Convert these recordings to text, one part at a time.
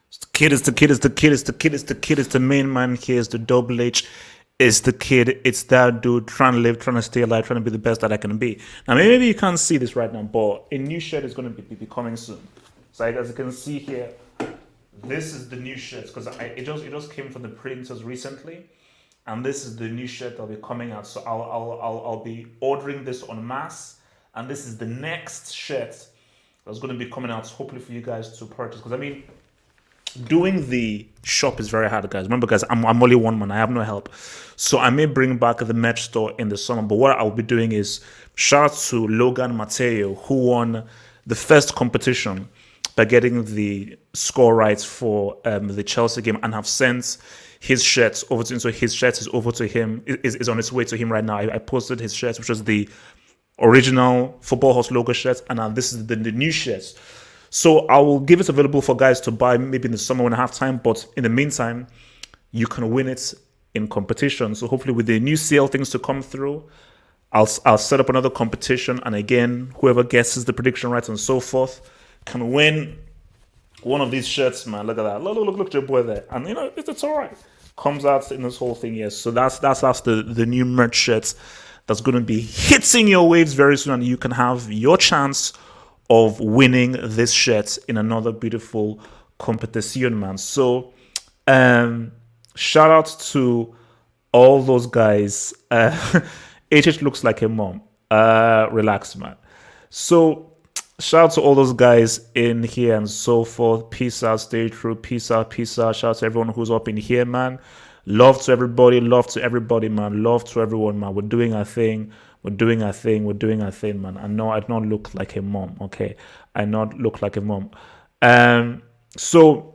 It's the kid, it's the kid, it's the kid, it's the kid, it's the kid, it's the main man here, it's the double H. It's the kid, it's that dude trying to live, trying to stay alive, trying to be the best that I can be. Now, maybe you can't see this right now, but a new shirt is going to be coming soon. So, as you can see here, this is the new shirt because it just came from the printers recently, and this is the new shirt that'll be coming out. So I'll be ordering this en masse, and this is the next shirt that's going to be coming out. Hopefully for you guys to purchase because I mean doing the shop is very hard, guys. Remember, guys, I'm only one man. I have no help. So I may bring back the merch store in the summer. But what I'll be doing is shout out to Logan Mateo, who won the first competition by getting the score right for the Chelsea game and have sent his shirts over to him. So his shirt is over to him, is on its way to him right now. I posted his shirts, which was the original Football House logo shirts, and now this is the new shirts. So I will give it available for guys to buy maybe in the summer when I have time. But in the meantime, you can win it in competition. So hopefully with the new CL things to come through, I'll set up another competition. And again, whoever guesses the prediction right and so forth can win one of these shirts, man. Look at that. Look at your boy there. And you know, it's all right. Comes out in this whole thing, yes. So that's the new merch shirts that's going to be hitting your waves very soon. And you can have your chance of winning this shirt in another beautiful competition, man. So, shout out to all those guys. HH looks like a mom. Relax, man. So, shout out to all those guys in here and so forth. Peace out, stay true. Peace out, peace out. Shout out to everyone who's up in here, man. Love to everybody, man. Love to everyone, man. We're doing our thing. We're doing our thing, man. I know I don't look like a mom, okay? I not look like a mom. So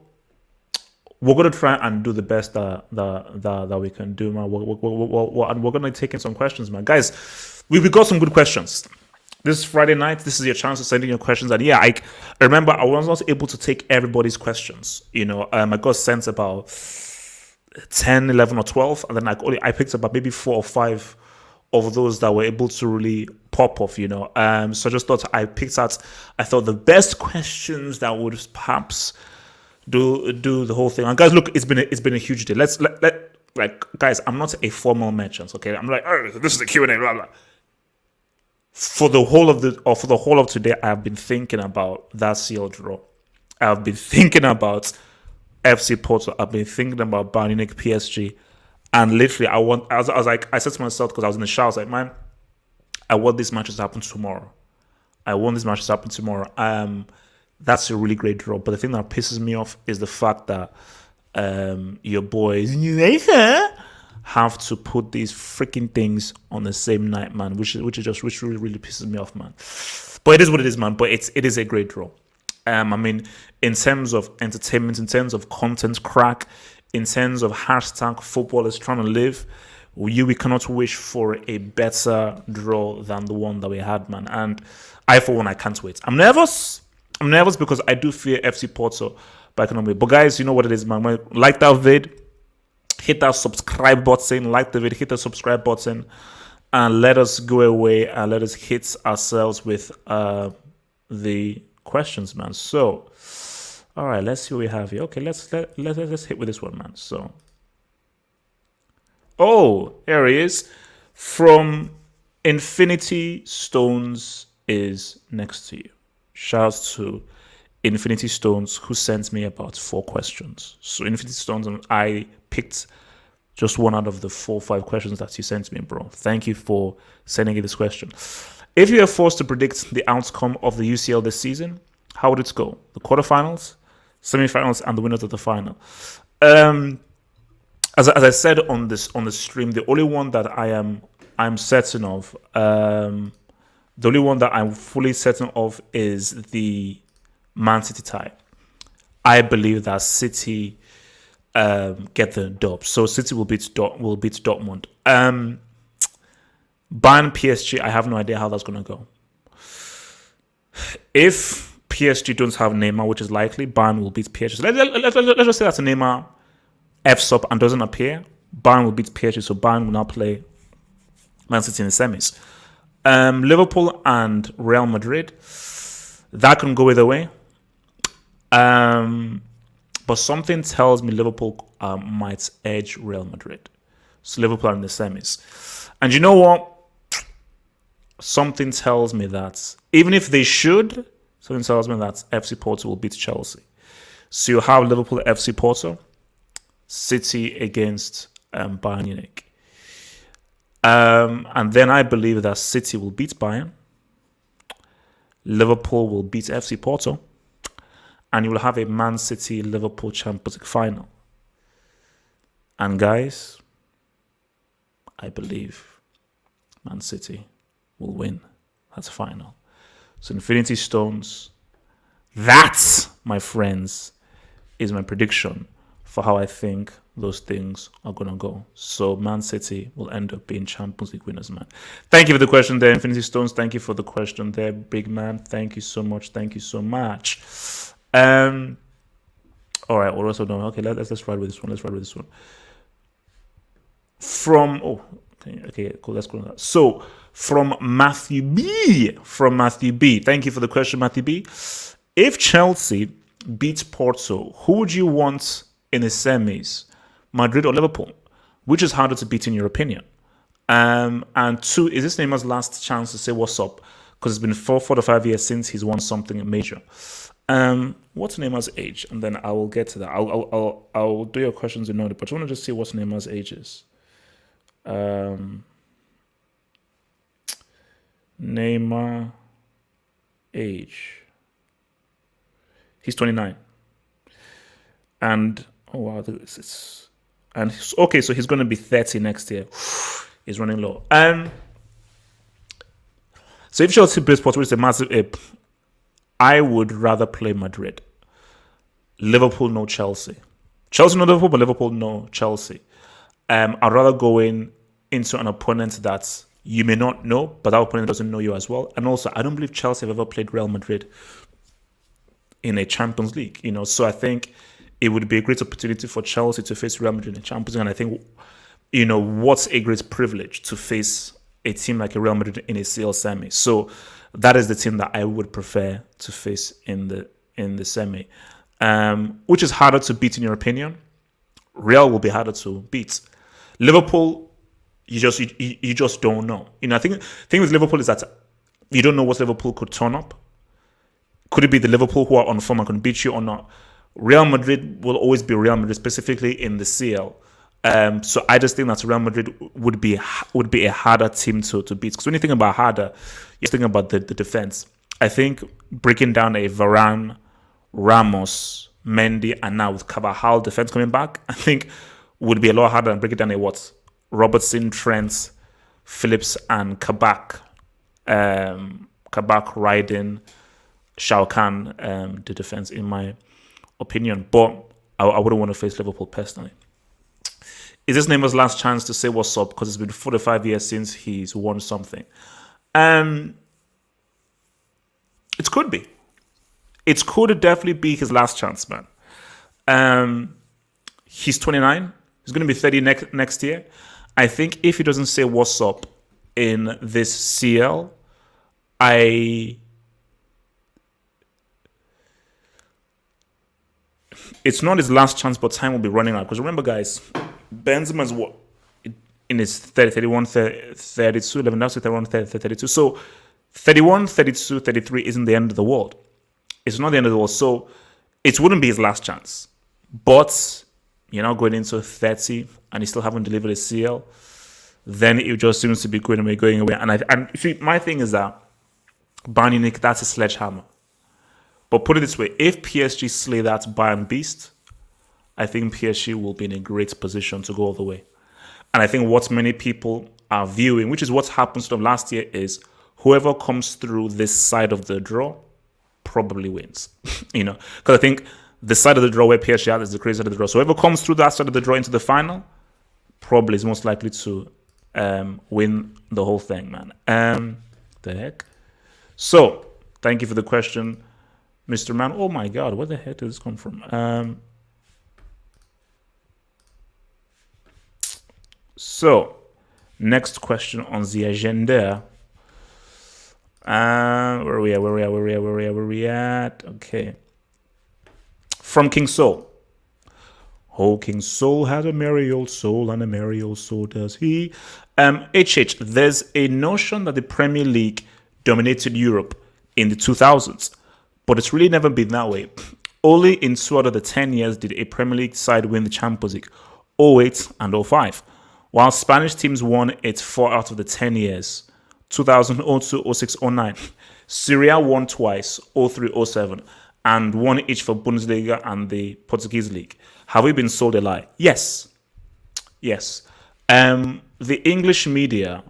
we're gonna try and do the best that we can do, man. We're gonna take in some questions, man. Guys, we got some good questions. This is Friday night. This is your chance to send in your questions. And yeah, I remember I was not able to take everybody's questions. You know, I got sent about 10, 11, or 12, and then I picked about maybe 4 or 5 of those that were able to really pop off, you know. So I just thought I thought the best questions that would perhaps do the whole thing. And guys, look, it's been a huge day. Like guys, I'm not a formal merchant, okay? I'm like, oh, this is a Q&A, blah blah. For the whole of today, I have been thinking about that CL draw. I've been thinking about FC Porto. I've been thinking about Bayern Munich, PSG. And literally, I said to myself, because I was in the shower, I was like, man, I want these matches to happen tomorrow. That's a really great draw. But the thing that pisses me off is the fact that your boys have to put these freaking things on the same night, man, which really, really pisses me off, man. But it is what it is, man. But it is a great draw. I mean, in terms of entertainment, in terms of content crack, in terms of hashtag football is trying to live, we cannot wish for a better draw than the one that we had, man. And I, for one, I can't wait. I'm nervous because I do fear FC Porto, but I cannot wait. But guys, you know what it is, man. Like that vid, hit that subscribe button, hit the subscribe button, and let us go away and let us hit ourselves with the questions, man. So, all right, let's see what we have here. Okay, let's hit with this one, man. So, oh, here he is. From Infinity Stones is next to you. Shouts to Infinity Stones, who sent me about 4 questions. So Infinity Stones, and I picked just one out of the 4 or 5 questions that you sent me, bro. Thank you for sending me this question. If you are forced to predict the outcome of the UCL this season, how would it go? The quarterfinals, semifinals, and the winners of the final. As I said on the stream, the only one that I'm certain of, the only one that I'm fully certain of is the Man City tie. I believe that City get the dub, so City will beat Dortmund. Bayern PSG, I have no idea how that's gonna go. If PSG don't have Neymar, which is likely, Bayern will beat PSG. So let's just say that Neymar F's up and doesn't appear. Bayern will beat PSG, so Bayern will now play Man City in the semis. Liverpool and Real Madrid, that can go either way. But something tells me Liverpool might edge Real Madrid. So Liverpool are in the semis. And you know what? Something tells me that even if they should, something tells me that FC Porto will beat Chelsea. So you have Liverpool FC Porto, City against Bayern Munich. And then I believe that City will beat Bayern. Liverpool will beat FC Porto. And you will have a Man City Liverpool Champions League final. And guys, I believe Man City will win that final. So Infinity Stones, that, my friends, is my prediction for how I think those things are going to go. So Man City will end up being Champions League winners, man. Thank you for the question there, Infinity Stones. Thank you for the question there, big man. Thank you so much. Thank you so much. All right, what else are we doing? Okay, let's ride with this one. Let's ride with this one. Okay, cool. Let's go on that. So from Matthew B. Thank you for the question, Matthew B. If Chelsea beats Porto, who would you want in the semis, Madrid or Liverpool? Which is harder to beat in your opinion? And two, is this Neymar's last chance to say what's up? Because it's been 4 to 5 years since he's won something major. What's Neymar's age? And then I will get to that. I'll do your questions in order, but I want to just see what Neymar's age is. Neymar age. He's 29. And oh wow, okay, so he's going to be 30 next year. He's running low. So if Chelsea plays Porto, it's a massive. I would rather play Madrid. Liverpool, no Chelsea. Chelsea, no Liverpool, but Liverpool, no Chelsea. I'd rather go into an opponent that you may not know, but that opponent doesn't know you as well. And also, I don't believe Chelsea have ever played Real Madrid in a Champions League. So I think it would be a great opportunity for Chelsea to face Real Madrid in the Champions League. And I think, what's a great privilege to face a team like a Real Madrid in a CL semi. So that is the team that I would prefer to face in the semi. Which is harder to beat in your opinion? Real will be harder to beat. Liverpool, you just don't know. I think the thing with Liverpool is that you don't know what Liverpool could turn up. Could it be the Liverpool who are on form and can beat you or not? Real Madrid will always be Real Madrid, specifically in the CL. So I just think that Real Madrid would be a harder team to beat. Because when you think about harder, you're thinking about the defense. I think breaking down a Varane, Ramos, Mendy, and now with Carvajal defense coming back, I think would be a lot harder than breaking down a Robertson, Trent, Phillips, and Kabak. Kabak riding Shao Kahn, the defense, in my opinion. But I wouldn't want to face Liverpool personally. Is this Neymar's last chance to say what's up? Because it's been 4 to 5 years since he's won something. It could be. It could definitely be his last chance, man. He's 29. He's going to be 30 next year. I think if he doesn't say what's up in this CL, it's not his last chance, but time will be running out. Because remember, guys, Benzema's in his 31, 32, 11, now 31, 32. So 31, 32, 33 isn't the end of the world. It's not the end of the world. So it wouldn't be his last chance. But you're now going into 30 and you still haven't delivered a CL, then it just seems to be going away. And see, my thing is that Bayern Munich, that's a sledgehammer. But put it this way, if PSG slay that Bayern beast, I think PSG will be in a great position to go all the way. And I think what many people are viewing, which is what happened to them last year, is whoever comes through this side of the draw probably wins. Because I think the side of the draw where PSG is the crazy side of the draw. So whoever comes through that side of the draw into the final probably is most likely to win the whole thing, man. The heck? So, thank you for the question, Mr. Man. Oh my God, where the heck did this come from? So, next question on the agenda. Where are we at? Okay. From King Soul. Oh, King Soul had a merry old soul, and a merry old soul does he. There's a notion that the Premier League dominated Europe in the 2000s, but it's really never been that way. Only in 2 out of the 10 years did a Premier League side win the Champions League, 08 and 05, while Spanish teams won it 4 out of the 10 years, 2000, 02, 06, 09. Syria won twice, 03, 07, and one each for Bundesliga and the Portuguese League. Have we been sold a lie? Yes. Yes. The English media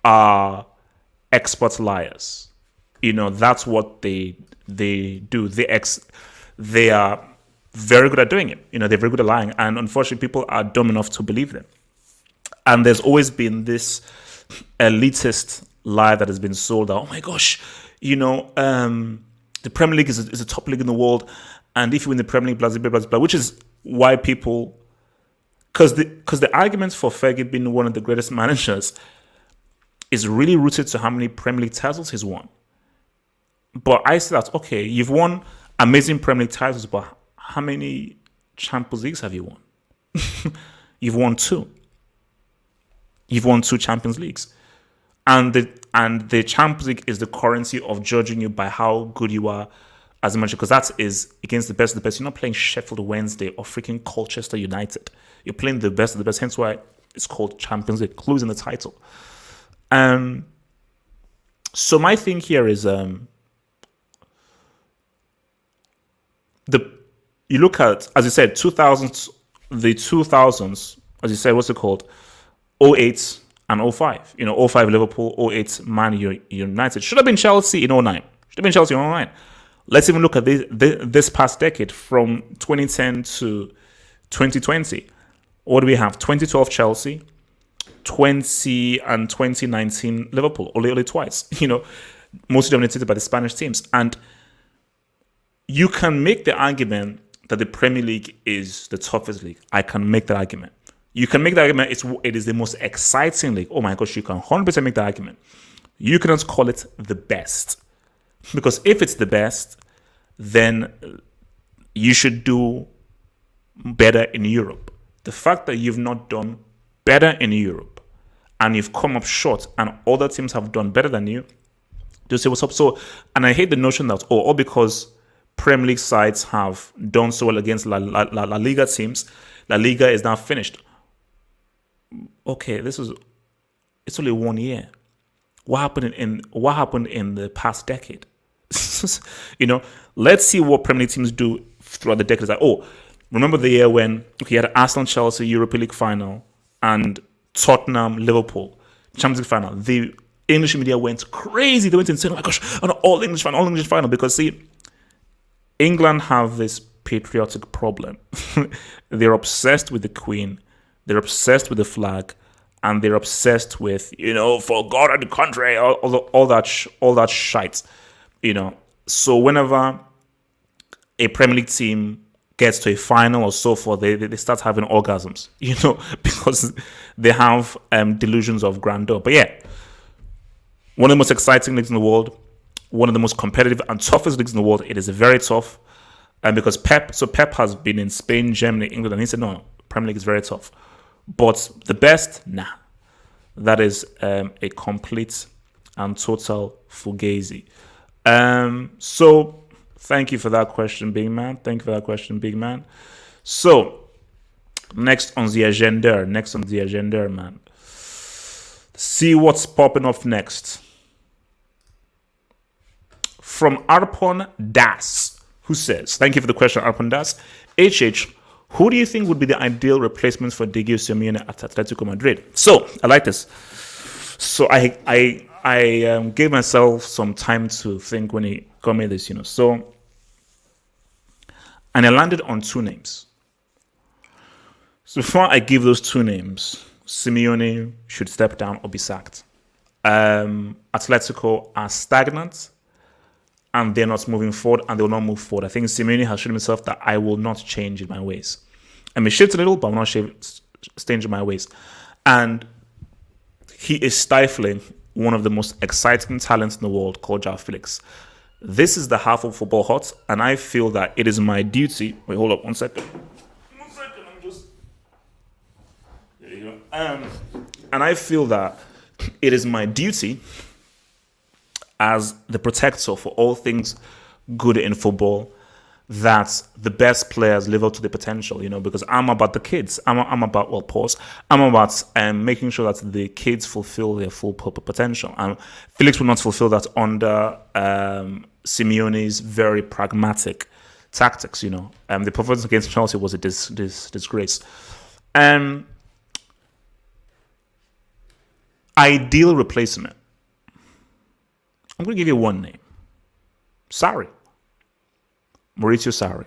are expert liars. That's what they do. They are very good at doing it. They're very good at lying. And unfortunately, people are dumb enough to believe them. And there's always been this elitist lie that has been sold out. Oh my gosh, the Premier League is a top league in the world. And if you win the Premier League, blah, blah, blah, blah, which is why people... Because the argument for Fergie being one of the greatest managers is really rooted to how many Premier League titles he's won. But I say that, okay, you've won amazing Premier League titles, but how many Champions Leagues have you won? You've won 2. You've won 2 Champions Leagues. And the Champions League is the currency of judging you by how good you are as a manager, because that is against the best of the best. You're not playing Sheffield Wednesday or freaking Colchester United. You're playing the best of the best, hence why it's called Champions League, losing the title. So my thing here is you look at, as you said, 2000s, the 2000s, as you said, what's it called? 08 and 05. 05 Liverpool, 08 Man United. Should have been Chelsea in 09. Should have been Chelsea in 09. Let's even look at this past decade from 2010 to 2020. What do we have? 2012 Chelsea, 20 and 2019 Liverpool, only twice. Mostly dominated by the Spanish teams. And you can make the argument that the Premier League is the toughest league. I can make that argument. You can make the argument it is the most exciting league. Oh my gosh, you can 100% make that argument. You cannot call it the best. Because if it's the best, then you should do better in Europe. The fact that you've not done better in Europe and you've come up short and other teams have done better than you, do say what's up. So, and I hate the notion that, all because Premier League sides have done so well against La Liga teams, La Liga is now finished. Okay, it's only 1 year. What happened in the past decade? Let's see what Premier League teams do throughout the decades. Remember the year when you had Arsenal, Chelsea, Europa League final, and Tottenham, Liverpool, Champions League final. The English media went crazy. They went insane. Oh my gosh, an all English final. Because see, England have this patriotic problem. They're obsessed with the Queen. They're obsessed with the flag. And they're obsessed with, for God and the country, all that shite. So whenever a Premier League team gets to a final or so forth, they start having orgasms, because they have delusions of grandeur. But yeah, one of the most exciting leagues in the world, one of the most competitive and toughest leagues in the world. It is very tough. And because Pep has been in Spain, Germany, England, and he said, no, Premier League is very tough. But the best, nah. That is a complete and total fugazi. So thank you for that question, big man. So next on the agenda, man. See what's popping up next. From Arpon Das, who says, thank you for the question, Arpon Das. HH, who do you think would be the ideal replacement for Diego Simeone at Atletico Madrid? So I like this. So I gave myself some time to think when he got me this, So, and I landed on 2 names. So before I give those 2 names, Simeone should step down or be sacked. Atletico are stagnant and they're not moving forward, and they will not move forward. I think Simeone has shown himself that I will not change in my ways. I may shift a little, but I'm not changing in my ways. And he is stifling one of the most exciting talents in the world called João Felix. This is the half of football hot, and I feel that it is my duty. Wait, hold up one second. And I feel that it is my duty as the protector for all things good in football that the best players live up to their potential, because I'm about the kids. I'm about, well, pause. I'm about making sure that the kids fulfill their full potential. And Felix will not fulfill that under Simeone's very pragmatic tactics, The performance against Chelsea was a disgrace. Ideal replacement. I'm going to give you one name. Sarri. Maurizio Sarri.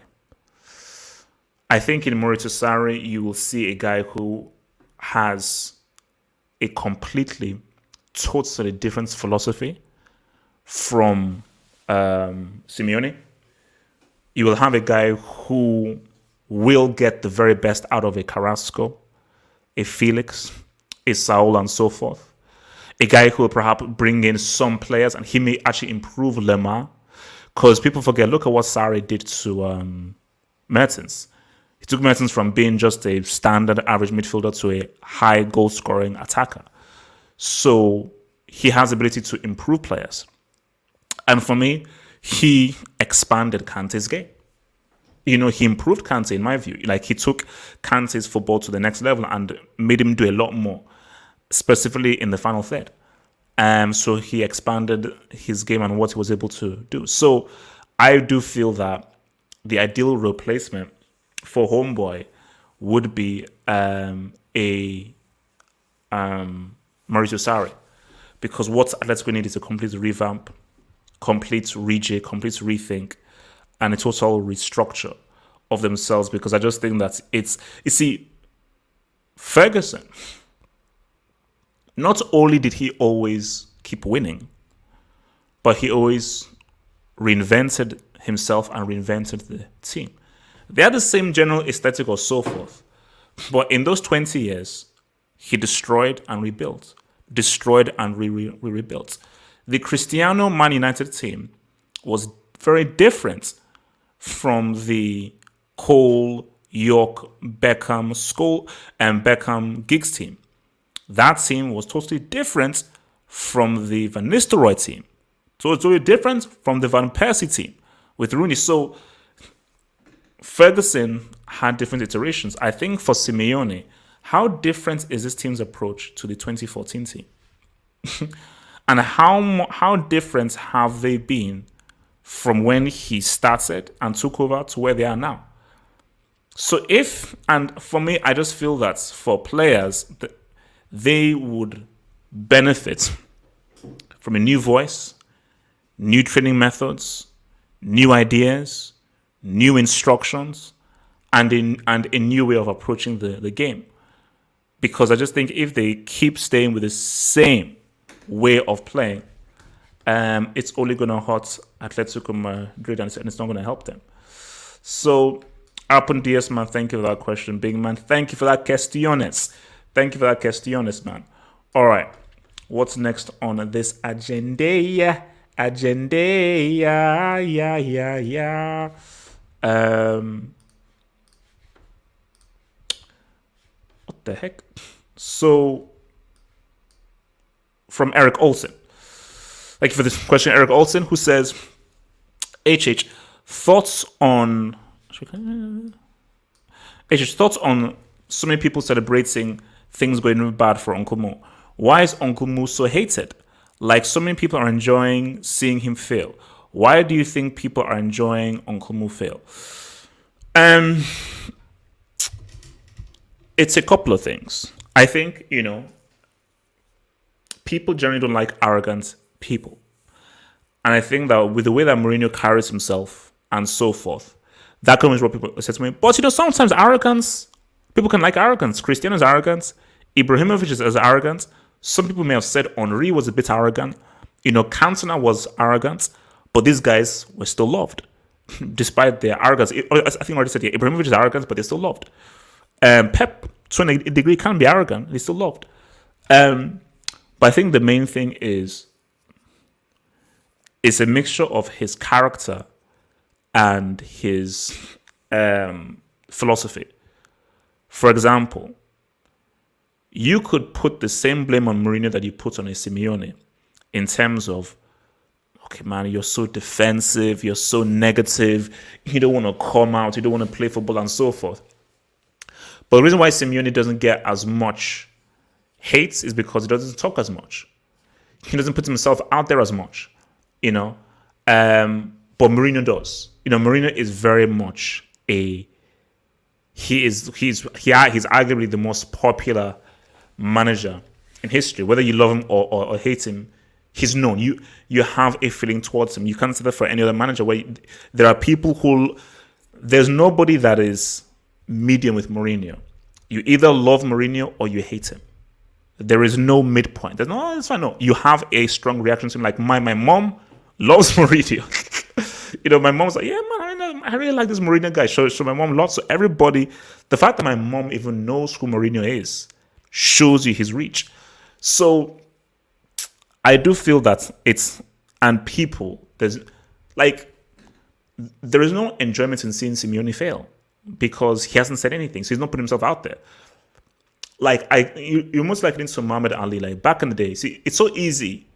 I think in Maurizio Sarri, you will see a guy who has a completely, totally different philosophy from Simeone. You will have a guy who will get the very best out of a Carrasco, a Felix, a Saul, and so forth. A guy who will perhaps bring in some players, and he may actually improve Lemar. Because people forget, look at what Sarri did to Mertens. He took Mertens from being just a standard average midfielder to a high goal-scoring attacker. So he has the ability to improve players. And for me, he expanded Kante's game. He improved Kante, in my view. Like, he took Kante's football to the next level and made him do a lot more, specifically in the final third. So he expanded his game and what he was able to do. So I do feel that the ideal replacement for Homeboy would be a Maurizio Sarri. Because what Atletico need is a complete revamp, complete rejig, complete rethink, and a total restructure of themselves. Because I just think that Ferguson, not only did he always keep winning, but he always reinvented himself and reinvented the team. They had the same general aesthetic or so forth. But in those 20 years, he destroyed and rebuilt. Destroyed and rebuilt. The Cristiano Man United team was very different from the Cole, York, Beckham, Scholes, and Beckham Giggs team. That team was totally different from the Van Nistelrooy team. So it's totally different from the Van Persie team with Rooney. So Ferguson had different iterations. I think for Simeone, how different is this team's approach to the 2014 team? And how different have they been from when he started and took over to where they are now? So and for me, I just feel that for players, they would benefit from a new voice, new training methods, new ideas, new instructions, and a new way of approaching the game. Because I just think if they keep staying with the same way of playing, it's only going to hurt Atletico Madrid and it's not going to help them. So, Arpon DS, man, thank you for that question. Big man, thank you for that questiones. Thank you for that questiones, man. All right. What's next on this agenda? Yeah. What the heck? So, from Eric Olsen. Thank you for this question, Eric Olsen, who says, thoughts on so many people celebrating things going bad for Uncle Mo. Why is Uncle Mo so hated? Like, so many people are enjoying seeing him fail. Why do you think people are enjoying Uncle Mo fail? It's a couple of things. I think, people generally don't like arrogant people. And I think that with the way that Mourinho carries himself and so forth, that comes what people say to me. But, sometimes arrogance, people can like arrogance. Cristiano is arrogant. Ibrahimovic is arrogant. Some people may have said Henry was a bit arrogant. Cantona was arrogant. But these guys were still loved. Despite their arrogance. I think I already said, Ibrahimovic is arrogant, but they're still loved. Pep, to a degree, can be arrogant. He's still loved. But I think the main thing is it's a mixture of his character and his philosophy. For example, you could put the same blame on Mourinho that you put on a Simeone in terms of, okay, man, you're so defensive, you're so negative, you don't want to come out, you don't want to play football and so forth. But the reason why Simeone doesn't get as much hate is because he doesn't talk as much. He doesn't put himself out there as much, you know. But Mourinho does. You know, Mourinho is very much he's arguably the most popular manager in history. Whether you love him or hate him, he's known. You have a feeling towards him. You can't say that for any other manager. There are people there's nobody that is medium with Mourinho. You either love Mourinho or you hate him. There is no midpoint. There's no, it's fine. No, you have a strong reaction to him. Like my mom loves Mourinho. You know, my mom's like, yeah, man, I really like this Mourinho guy. So my mom loves. So everybody, the fact that my mom even knows who Mourinho is shows you his reach. So I do feel that there is no enjoyment in seeing Simeone fail because he hasn't said anything. So he's not putting himself out there. Like you're most likely into Muhammad Ali. Like back in the day, see, it's so easy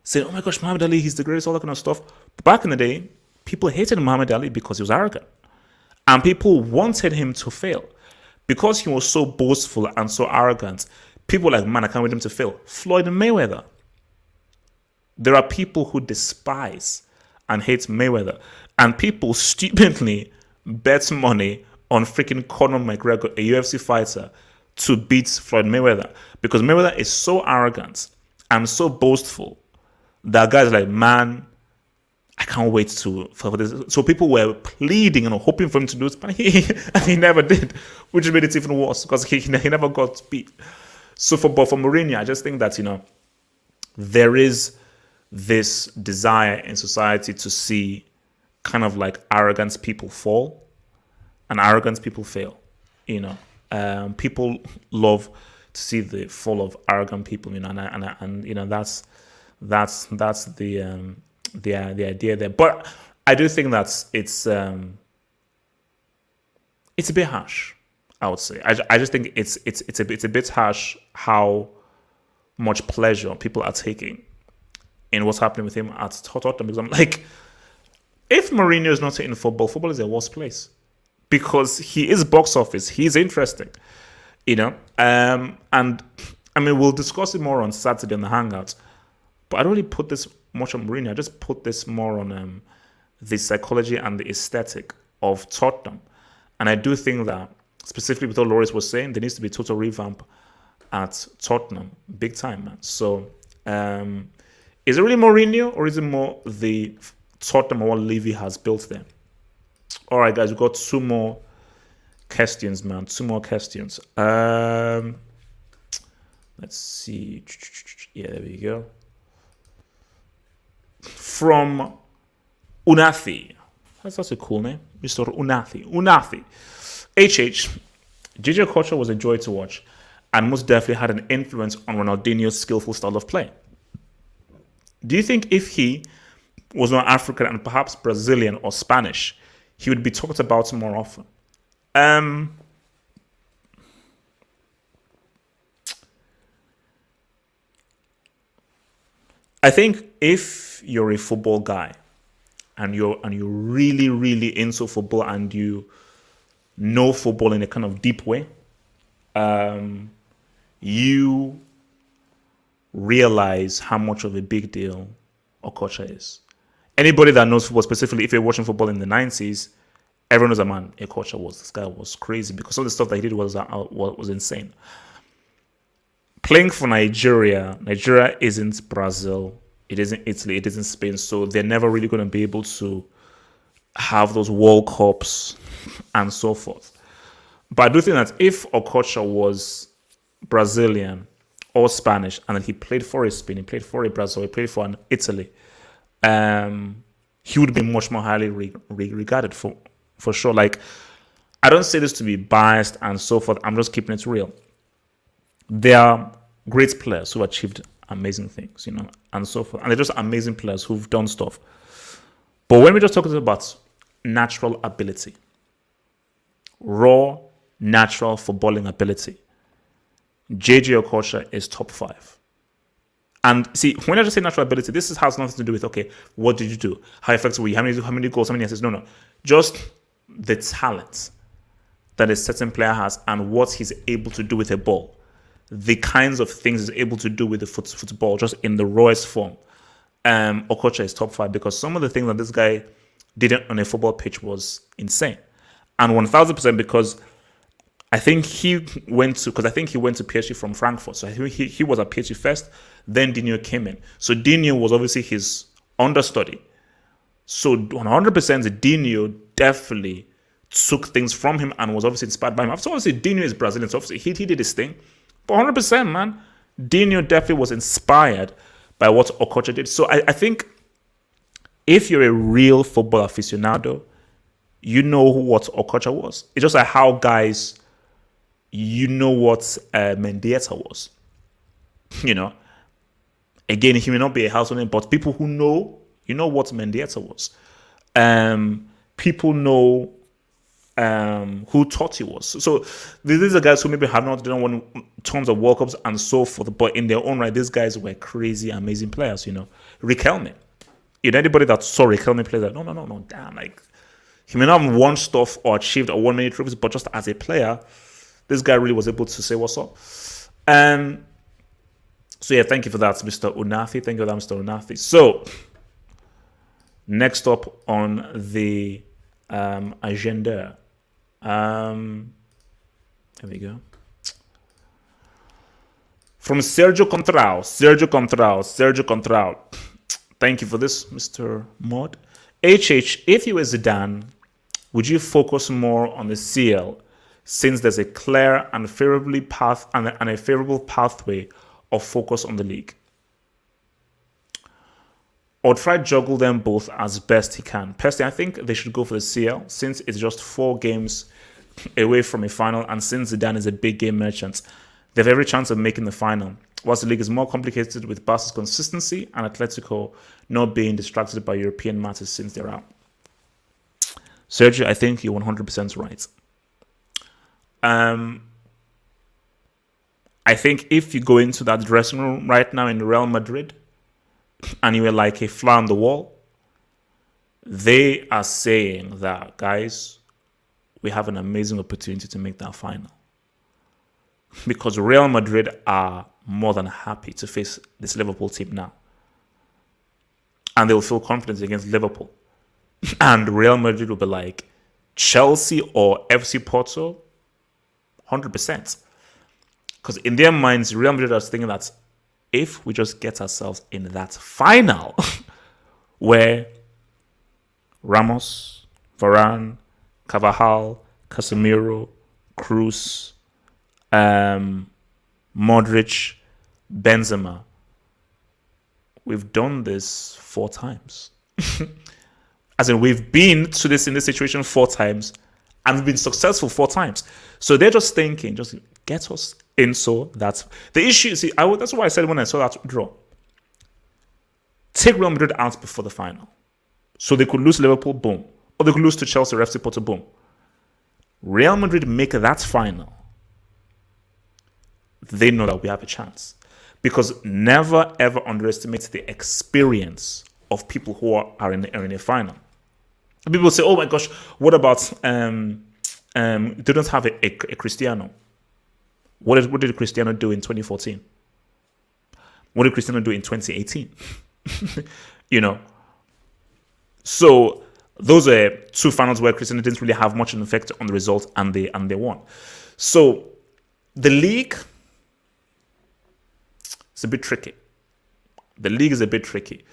saying, "Oh my gosh, Muhammad Ali, he's the greatest," all that kind of stuff. But back in the day, people hated Muhammad Ali because he was arrogant, and people wanted him to fail because he was so boastful and so arrogant. People were like, man, I can't wait him to fail. Floyd Mayweather. There are people who despise and hate Mayweather, and people stupidly bet money on freaking Conor McGregor, a UFC fighter, to beat Floyd Mayweather because Mayweather is so arrogant and so boastful that guys are like, man, I can't wait for this. So people were pleading and hoping for him to do it, but he never did, which made it even worse because he never got beat. So for Mourinho, I just think that, you know, there is this desire in society to see kind of like arrogant people fall and arrogant people fail, you know. People love to see the fall of arrogant people, you know, and you know that's the idea there. But I do think that it's a bit harsh. I would say I just think it's a bit harsh how much pleasure people are taking in what's happening with him at Tottenham. Because I'm like, if Mourinho is not in football is a worse place. Because he is box office, he's interesting, you know. And I mean, we'll discuss it more on Saturday in the Hangouts. But I don't really put this much on Mourinho. I just put this more on the psychology and the aesthetic of Tottenham. And I do think that, specifically with what Loris was saying, there needs to be a total revamp at Tottenham, big time, man. So, is it really Mourinho or is it more the Tottenham or what Levy has built there? All right, guys, we've got two more questions, man. Two more questions. Let's see. Yeah, there we go. From Unathi. That's such a cool name. Mr. Unathi. Unathi. HH. Gigi Okocha was a joy to watch and most definitely had an influence on Ronaldinho's skillful style of play. Do you think if he was not African and perhaps Brazilian or Spanish, he would be talked about more often? I think if you're a football guy and you're really, really into football and you know football in a kind of deep way, you realize how much of a big deal Okocha is. Anybody that knows football, specifically if you're watching football in the 90s, everyone knows that, man, Okocha this guy was crazy because all the stuff that he did was insane. Playing for Nigeria isn't Brazil, it isn't Italy, it isn't Spain, so they're never really going to be able to have those World Cups and so forth. But I do think that if Okocha was Brazilian or Spanish and then he played for a Spain, he played for a Brazil, he played for an Italy, he would be much more highly regarded for sure. Like, I don't say this to be biased and so forth. I'm just keeping it real. There are great players who achieved amazing things, you know, and so forth. And they're just amazing players who've done stuff. But when we're just talking about natural ability, raw, natural footballing ability, JJ Okocha is top 5. And see, when I just say natural ability, this has nothing to do with, okay, what did you do? How effective were you? How many goals? How many assists? No. Just the talent that a certain player has and what he's able to do with a ball. The kinds of things he's able to do with the football, just in the rawest form. Okocha is top 5 because some of the things that this guy did on a football pitch was insane. And 1000% because I think he went to PSG from Frankfurt. So I think he was at PSG first, then Dino came in. So Dino was obviously his understudy. So 100% Dino definitely took things from him and was obviously inspired by him. So obviously Dino is Brazilian, so obviously he did his thing. But 100%, man, Dino definitely was inspired by what Okocha did. So I think if you're a real football aficionado, you know what Okocha was. It's just like how guys, you know what Mendieta was. You know, again, he may not be a household name, but people who know, you know what Mendieta was. People know who Totti was. So these are guys who maybe have not done won tons of World Cups and so forth, but in their own right, these guys were crazy, amazing players. You know, Riquelme. You know, anybody that saw Riquelme play that, no, damn, like he may not have won stuff or achieved or won many trophies, but just as a player, this guy really was able to say what's up. So yeah, thank you for that, Mr. Unafi. Thank you for that, Mr. Unafi. So next up on the agenda. There we go. From Sergio Contrao. Thank you for this, Mr. Mod. HH, if you were Zidane, would you focus more on the CL since there's a clear and favorable pathway of focus on the league? Or try juggle them both as best he can? Personally, I think they should go for the CL since it's just 4 games away from a final, and since Zidane is a big game merchant, they have every chance of making the final. Whilst the league is more complicated with Barca's consistency and Atletico not being distracted by European matters since they're out. Sergio, I think you're 100% right. I think if you go into that dressing room right now in Real Madrid and you were like a fly on the wall, they are saying that, guys, we have an amazing opportunity to make that final. Because Real Madrid are more than happy to face this Liverpool team now. And they will feel confident against Liverpool. And Real Madrid will be like, Chelsea or FC Porto, 100%. Because in their minds, Real Madrid are thinking that if we just get ourselves in that final where Ramos, Varane, Carvajal, Casemiro, Cruz, Modric, Benzema, we've done this 4 times. As in, we've been to this in this situation 4 times and we've been successful 4 times. So they're just thinking, just get us in. So that's the issue. See, that's why I said when I saw that draw, take Real Madrid out before the final. So they could lose Liverpool, boom. Or they could lose to Chelsea or FC Porto, boom. Real Madrid make that final. They know that we have a chance. Because never ever underestimate the experience of people who are in a final. People say, oh my gosh, what about they don't have a Cristiano? What did Cristiano do in 2014? What did Cristiano do in 2018? You know. So those are 2 finals where Cristiano didn't really have much of an effect on the result, and they won. So the league is a bit tricky. The league is a bit tricky.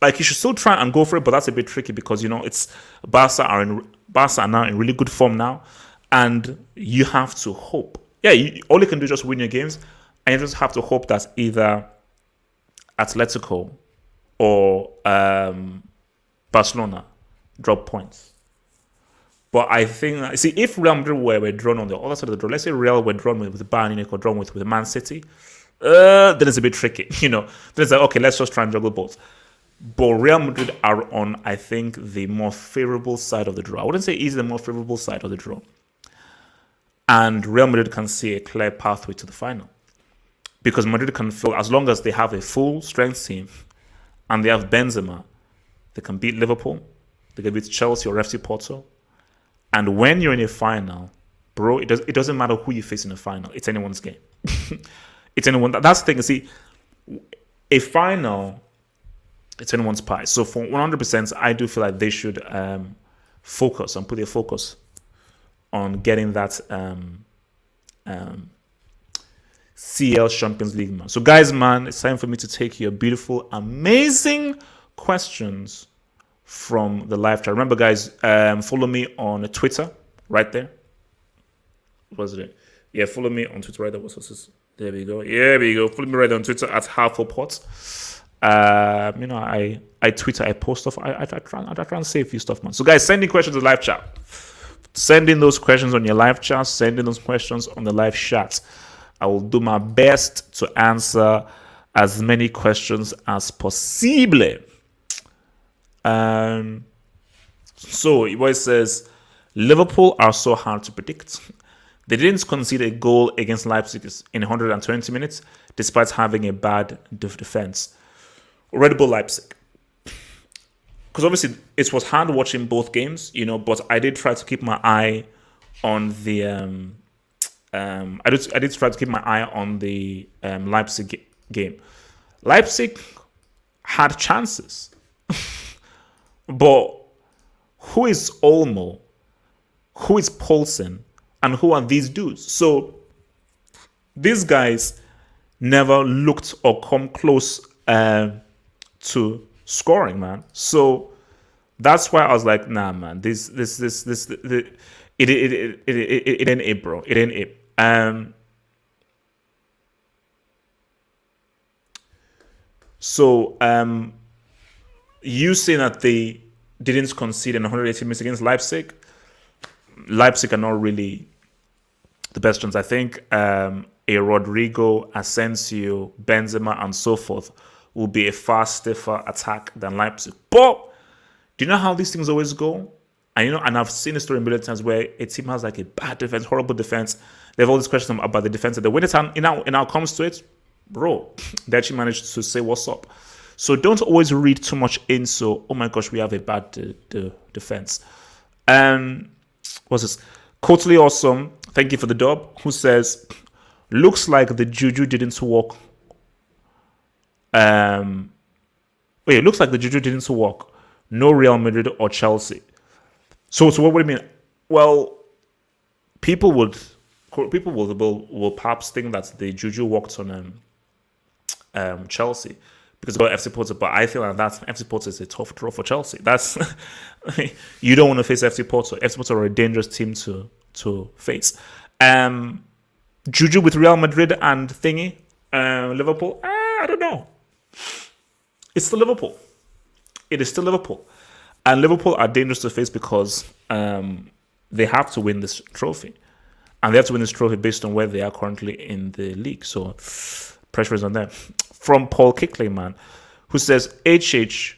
Like, you should still try and go for it, but that's a bit tricky because, you know, it's Barca are now in really good form now, and you have to hope. Yeah, all you can do is just win your games, and you just have to hope that either Atletico or Barcelona drop points. But I think, see, if Real Madrid were drawn on the other side of the draw, let's say Real were drawn with Bayern Munich or drawn with Man City, then it's a bit tricky, you know. Then it's like, okay, let's just try and juggle both. But Real Madrid are on, I think, the more favorable side of the draw. I wouldn't say easy, the more favorable side of the draw. and Real Madrid can see a clear pathway to the final. Because Madrid can feel, as long as they have a full strength team and they have Benzema, they can beat Liverpool, they can beat Chelsea or FC Porto. And when you're in a final, bro, it doesn't matter who you face in the final. It's anyone's game. It's anyone. That's the thing. See, a final, it's anyone's pie. So for 100%, I do feel like they should focus and put their focus on getting that CL Champions League, man. So guys, man, it's time for me to take your beautiful, amazing questions from the live chat. Remember, guys, follow me on Twitter right there. What was it? Yeah, follow me on Twitter right there. What's this? There we go. Yeah, there we go. Follow me right there on Twitter at HalfOpot. I Twitter, I post stuff. I try and say a few stuff, man. So guys, send in questions to the live chat. Send in those questions on your live chat. Send in those questions on the live chat. I will do my best to answer as many questions as possible. So it says, Liverpool are so hard to predict. They didn't concede a goal against Leipzig in 120 minutes, despite having a bad defense. Red Bull Leipzig. Because obviously it was hard watching both games, but I did try to keep my eye on the I did try to keep my eye on the Leipzig game. Leipzig had chances, but who is Olmo? Who is Poulsen? And who are these dudes? So these guys never looked or come close to scoring, man. So that's why I was like, nah, man, it ain't it, bro. It ain't it. You saying that they didn't concede in 180 minutes against Leipzig. Leipzig are not really the best ones. I think a Rodrigo, Asensio, Benzema, and so forth will be a far stiffer attack than Leipzig. But do you know how these things always go? And I've seen a story a million times where a team has like a bad defense, horrible defense. They have all these questions about the defense. And when it now comes to it, bro, they actually managed to say what's up. So don't always read too much in. So, oh my gosh, we have a bad defense. What's this? Totally awesome. Thank you for the dub. Who says, looks like the juju didn't work. Looks like the juju didn't work. No Real Madrid or Chelsea. So what do you mean? Well, people will perhaps think that the juju worked on Chelsea because of FC Porto, but I feel like that FC Porto is a tough draw for Chelsea. That's you don't want to face FC Porto. FC Porto are a dangerous team to face. Juju with Real Madrid and Liverpool. I don't know. It's still Liverpool. It is still Liverpool. And Liverpool are dangerous to face because they have to win this trophy. And they have to win this trophy based on where they are currently in the league. So pressure is on them. From Paul Kickley, man, who says, HH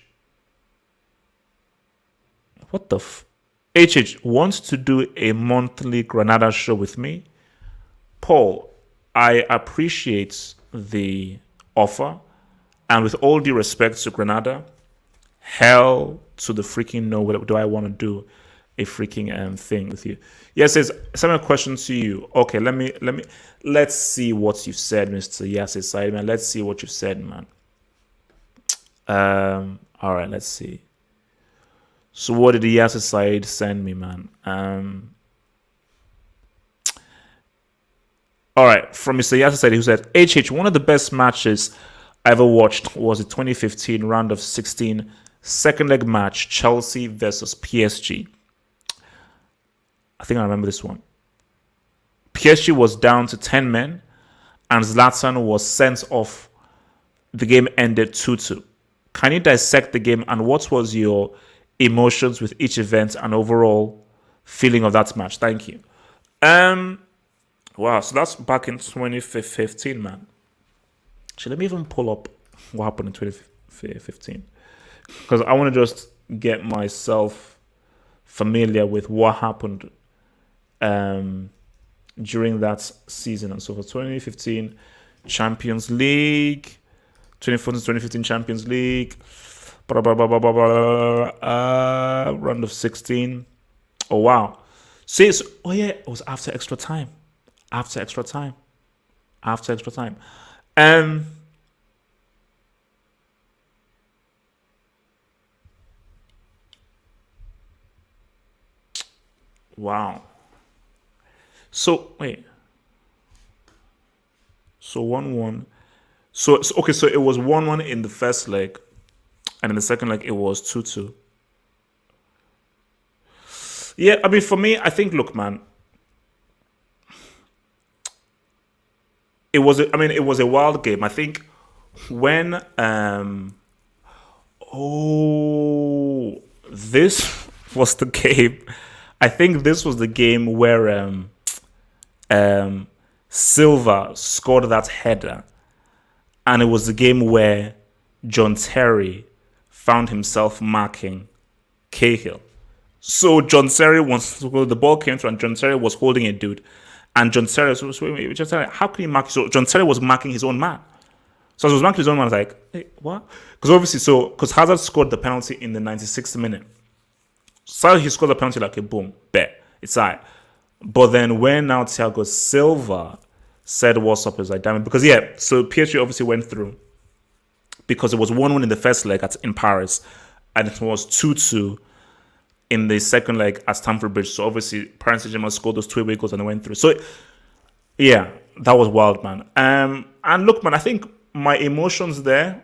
wants to do a monthly Granada show with me. Paul, I appreciate the offer. And with all due respect to Granada, hell to the freaking no, do I want to do a freaking thing with you? Yes, there's some question to you. Okay, let's see what you've said, Mr. Yasser Said, man. Let's see what you've said, man. All right, let's see. So what did the Yasser Said send me, man? All right, from Mr. Yasser Said, who said, HH, one of the best matches I ever watched was the 2015 round of 16 second leg match, Chelsea versus PSG. I think I remember this one. PSG was down to 10 men and Zlatan was sent off. The game ended 2-2. Can you dissect the game and what was your emotions with each event and overall feeling of that match? Thank you. Wow, so that's back in 2015, man. Actually, let me even pull up what happened in 2015. Because I want to just get myself familiar with what happened during that season. And so for 2015 Champions League, 2014-2015 Champions League, round of 16. Oh wow. See, oh yeah, it was after extra time. After extra time. After extra time. Wow. So wait. So 1-1. So okay, so it was 1-1 in the first leg, and in the second leg it was 2-2. Yeah, I mean for me, I think look, man, it was it was a wild game. I think when oh, this was the game. I think this was the game where Silva scored that header, and it was the game where John Terry found himself marking Cahill. So John Terry the ball came through, and John Terry was holding a dude, and John Terry was just like, how can he mark? So John Terry was marking his own man. So as he was marking his own man, I was like, hey, what? Because obviously, because Hazard scored the penalty in the 96th minute. So he scored the penalty like a boom, bet. It's all right. But then when now Thiago Silva said what's up, is like, damn it. Because yeah, so PSG obviously went through because it was 1-1 in the first leg in Paris, and it was 2-2 in the second leg at Stamford Bridge. So obviously Paris Saint-Germain scored those two away goals and they went through. So yeah, that was wild, man. And look, man, I think my emotions there,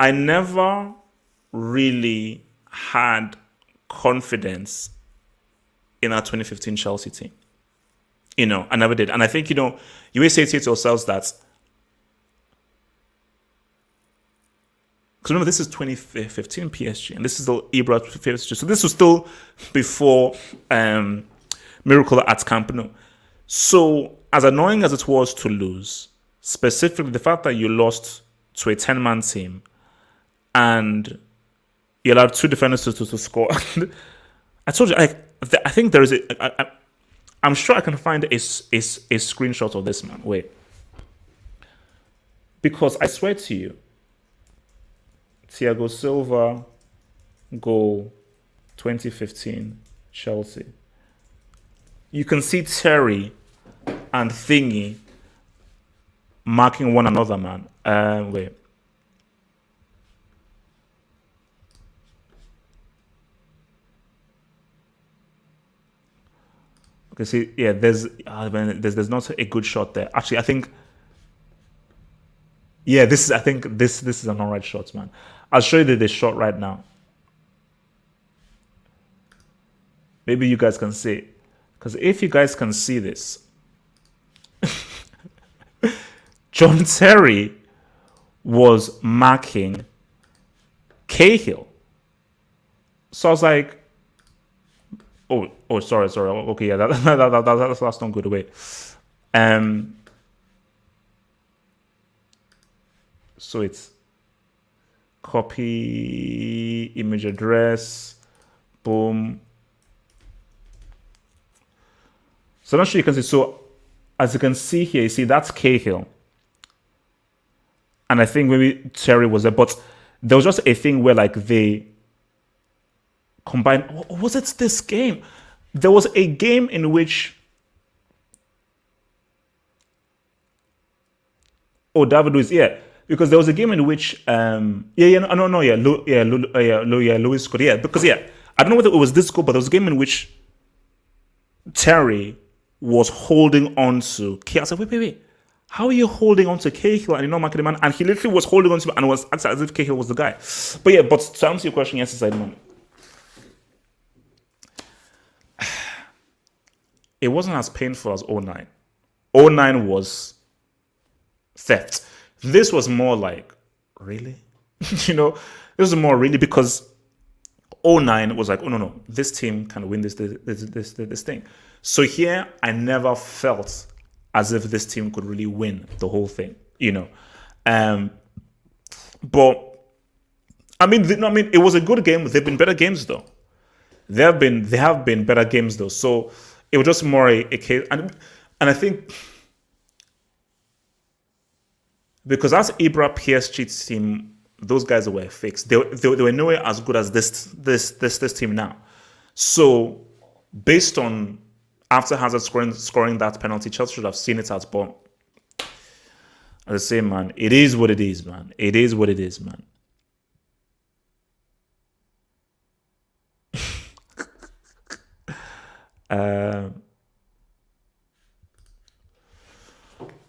I never really had confidence in our 2015 Chelsea team. I never did. And I think, you always say to yourselves that, because remember, this is 2015 PSG, and this is the Ibra PSG. So this was still before Miracle at Camp Nou. So as annoying as it was to lose, specifically the fact that you lost to a 10-man team, and you allowed two defenders to score. I told you, I think there is I'm sure I can find a screenshot of this, man. Wait. Because I swear to you, Thiago Silva, goal, 2015, Chelsea. You can see Terry and Thingy marking one another, man. Wait. Okay, see, yeah, there's not a good shot there. Actually, I think, yeah, this is an alright shot, man. I'll show you the shot right now. Maybe you guys can see it. Because if you guys can see this, John Terry was marking Cahill. So I was like, sorry. Okay, yeah, that's not good. Wait. So it's copy image address, boom. So I'm not sure you can see. So as you can see here, you see that's Cahill. And I think maybe Terry was there, but there was just a thing where like they combined. Was it this game? There was a game in which David Luiz, yeah, because there was a game in which Luiz scored, yeah, because yeah, I don't know whether it was this goal, but there was a game in which Terry was holding on to Cahill. I was like, wait. How are you holding on to Cahill and you're not marking the man? And he literally was holding on to him and was acting as if Cahill was the guy. But yeah, but to answer your question, yes, it's like, man, it wasn't as painful as 09. 09 was theft. This was more like, really? This is more really, because 09 was like, oh no, this team can win this thing. So here, I never felt as if this team could really win the whole thing, But I mean, it was a good game. There've been better games though. They have been better games though. So it was just more a case, and I think because as Ibra PSG team, those guys were fixed. They were nowhere as good as this team now. So based on after Hazard scoring that penalty, Chelsea should have seen it as, but as I say, man, it is what it is, man. It is what it is, man.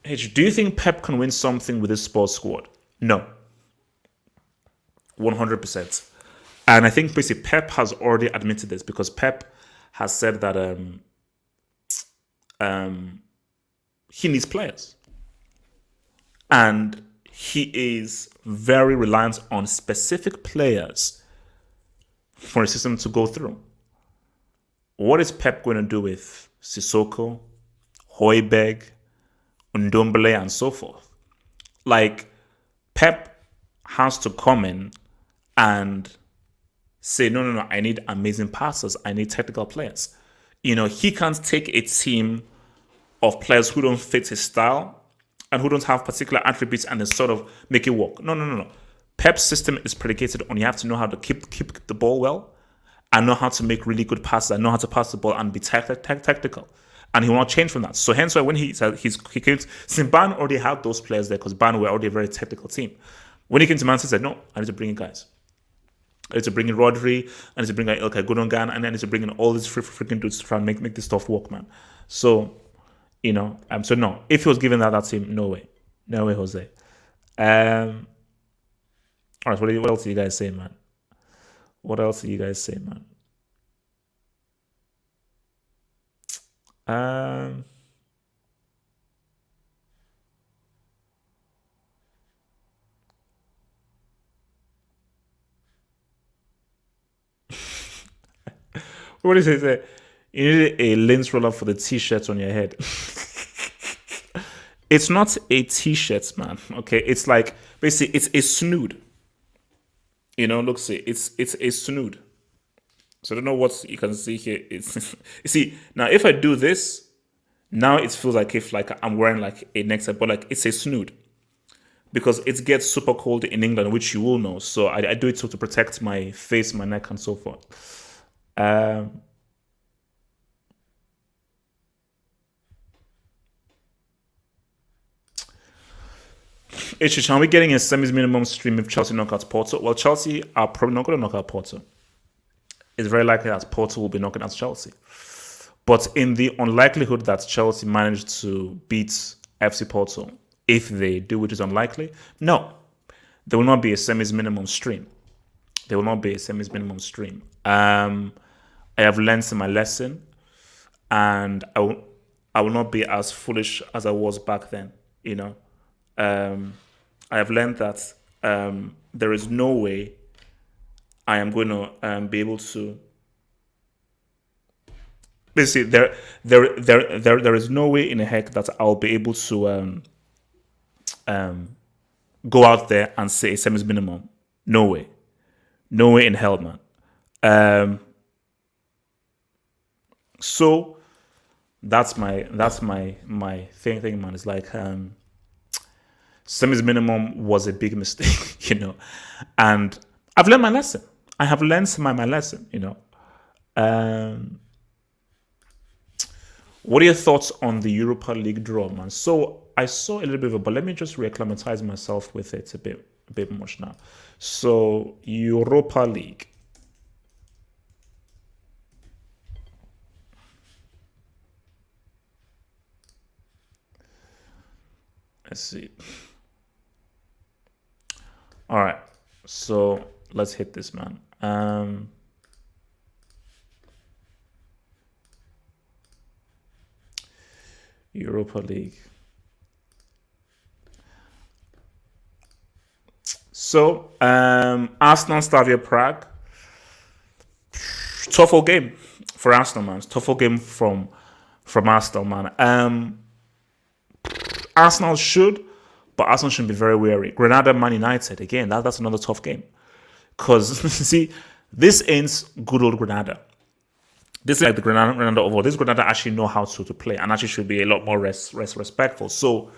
H, do you think Pep can win something with his sports squad? No. 100%. And I think basically Pep has already admitted this because Pep has said that he needs players. And he is very reliant on specific players for a system to go through. What is Pep going to do with Sissoko, Højbjerg, Ndombele, and so forth? Like, Pep has to come in and say, no, I need amazing passers. I need technical players. You know, he can't take a team of players who don't fit his style and who don't have particular attributes and then sort of make it work. No. Pep's system is predicated on you have to know how to keep the ball well and know how to make really good passes and know how to pass the ball and be tactical. And he will not change from that. So hence why when he said he came, since Bayern already had those players there because Bayern were already a very technical team. When he came to Man City, he said, no, I need to bring in guys. I need to bring in Rodri, I need to bring in Ilkay Gundogan, and I need to bring in all these freaking dudes to try and make this stuff work, man. So, you know, so no. If he was given that team, no way. No way, Jose. All right, what else do you guys say, man? What else do you guys say, man? What is it? You need a lens roller for the t-shirt on your head. It's not a t-shirt, man. Okay, it's like basically it's a snood. You know, look, see, it's a snood. So I don't know what you can see here. It's you see now if I do this, now it feels like if like I'm wearing like a necktie, but like it's a snood because it gets super cold in England, which you will know. So I do it to protect my face, my neck, and so forth. Are we getting a semis minimum stream if Chelsea knock out Porto? Well, Chelsea are probably not going to knock out Porto. It's very likely that Porto will be knocking out Chelsea. But in the unlikelihood that Chelsea managed to beat FC Porto, if they do, which is unlikely, no, there will not be a semis minimum stream. There will not be a semis minimum stream. I have learned my lesson, and I will not be as foolish as I was back then. You know, I have learned that there is no way I am going to be able to. Basically, there is no way in the heck that I'll be able to go out there and say a semis minimum. No way in hell, man. So that's my thing, man. It's like semis minimum was a big mistake, you know, and I've learned my lesson. I have learned my lesson, you know. What are your thoughts on the Europa League draw, man? So I saw a little bit of it, but let me just reacclimatize myself with it a bit much now. So Europa League. Let's see. All right. So let's hit this, man. Europa League. So Arsenal, Slavia Prague. Tough game for Arsenal, man. Tough game from Arsenal, man. Arsenal should, but Arsenal should be very wary. Granada, Man United, again, that's another tough game. Because, see, this ends good old Granada. This is like the Granada of all. This Granada actually know how to play and actually should be a lot more respectful. So,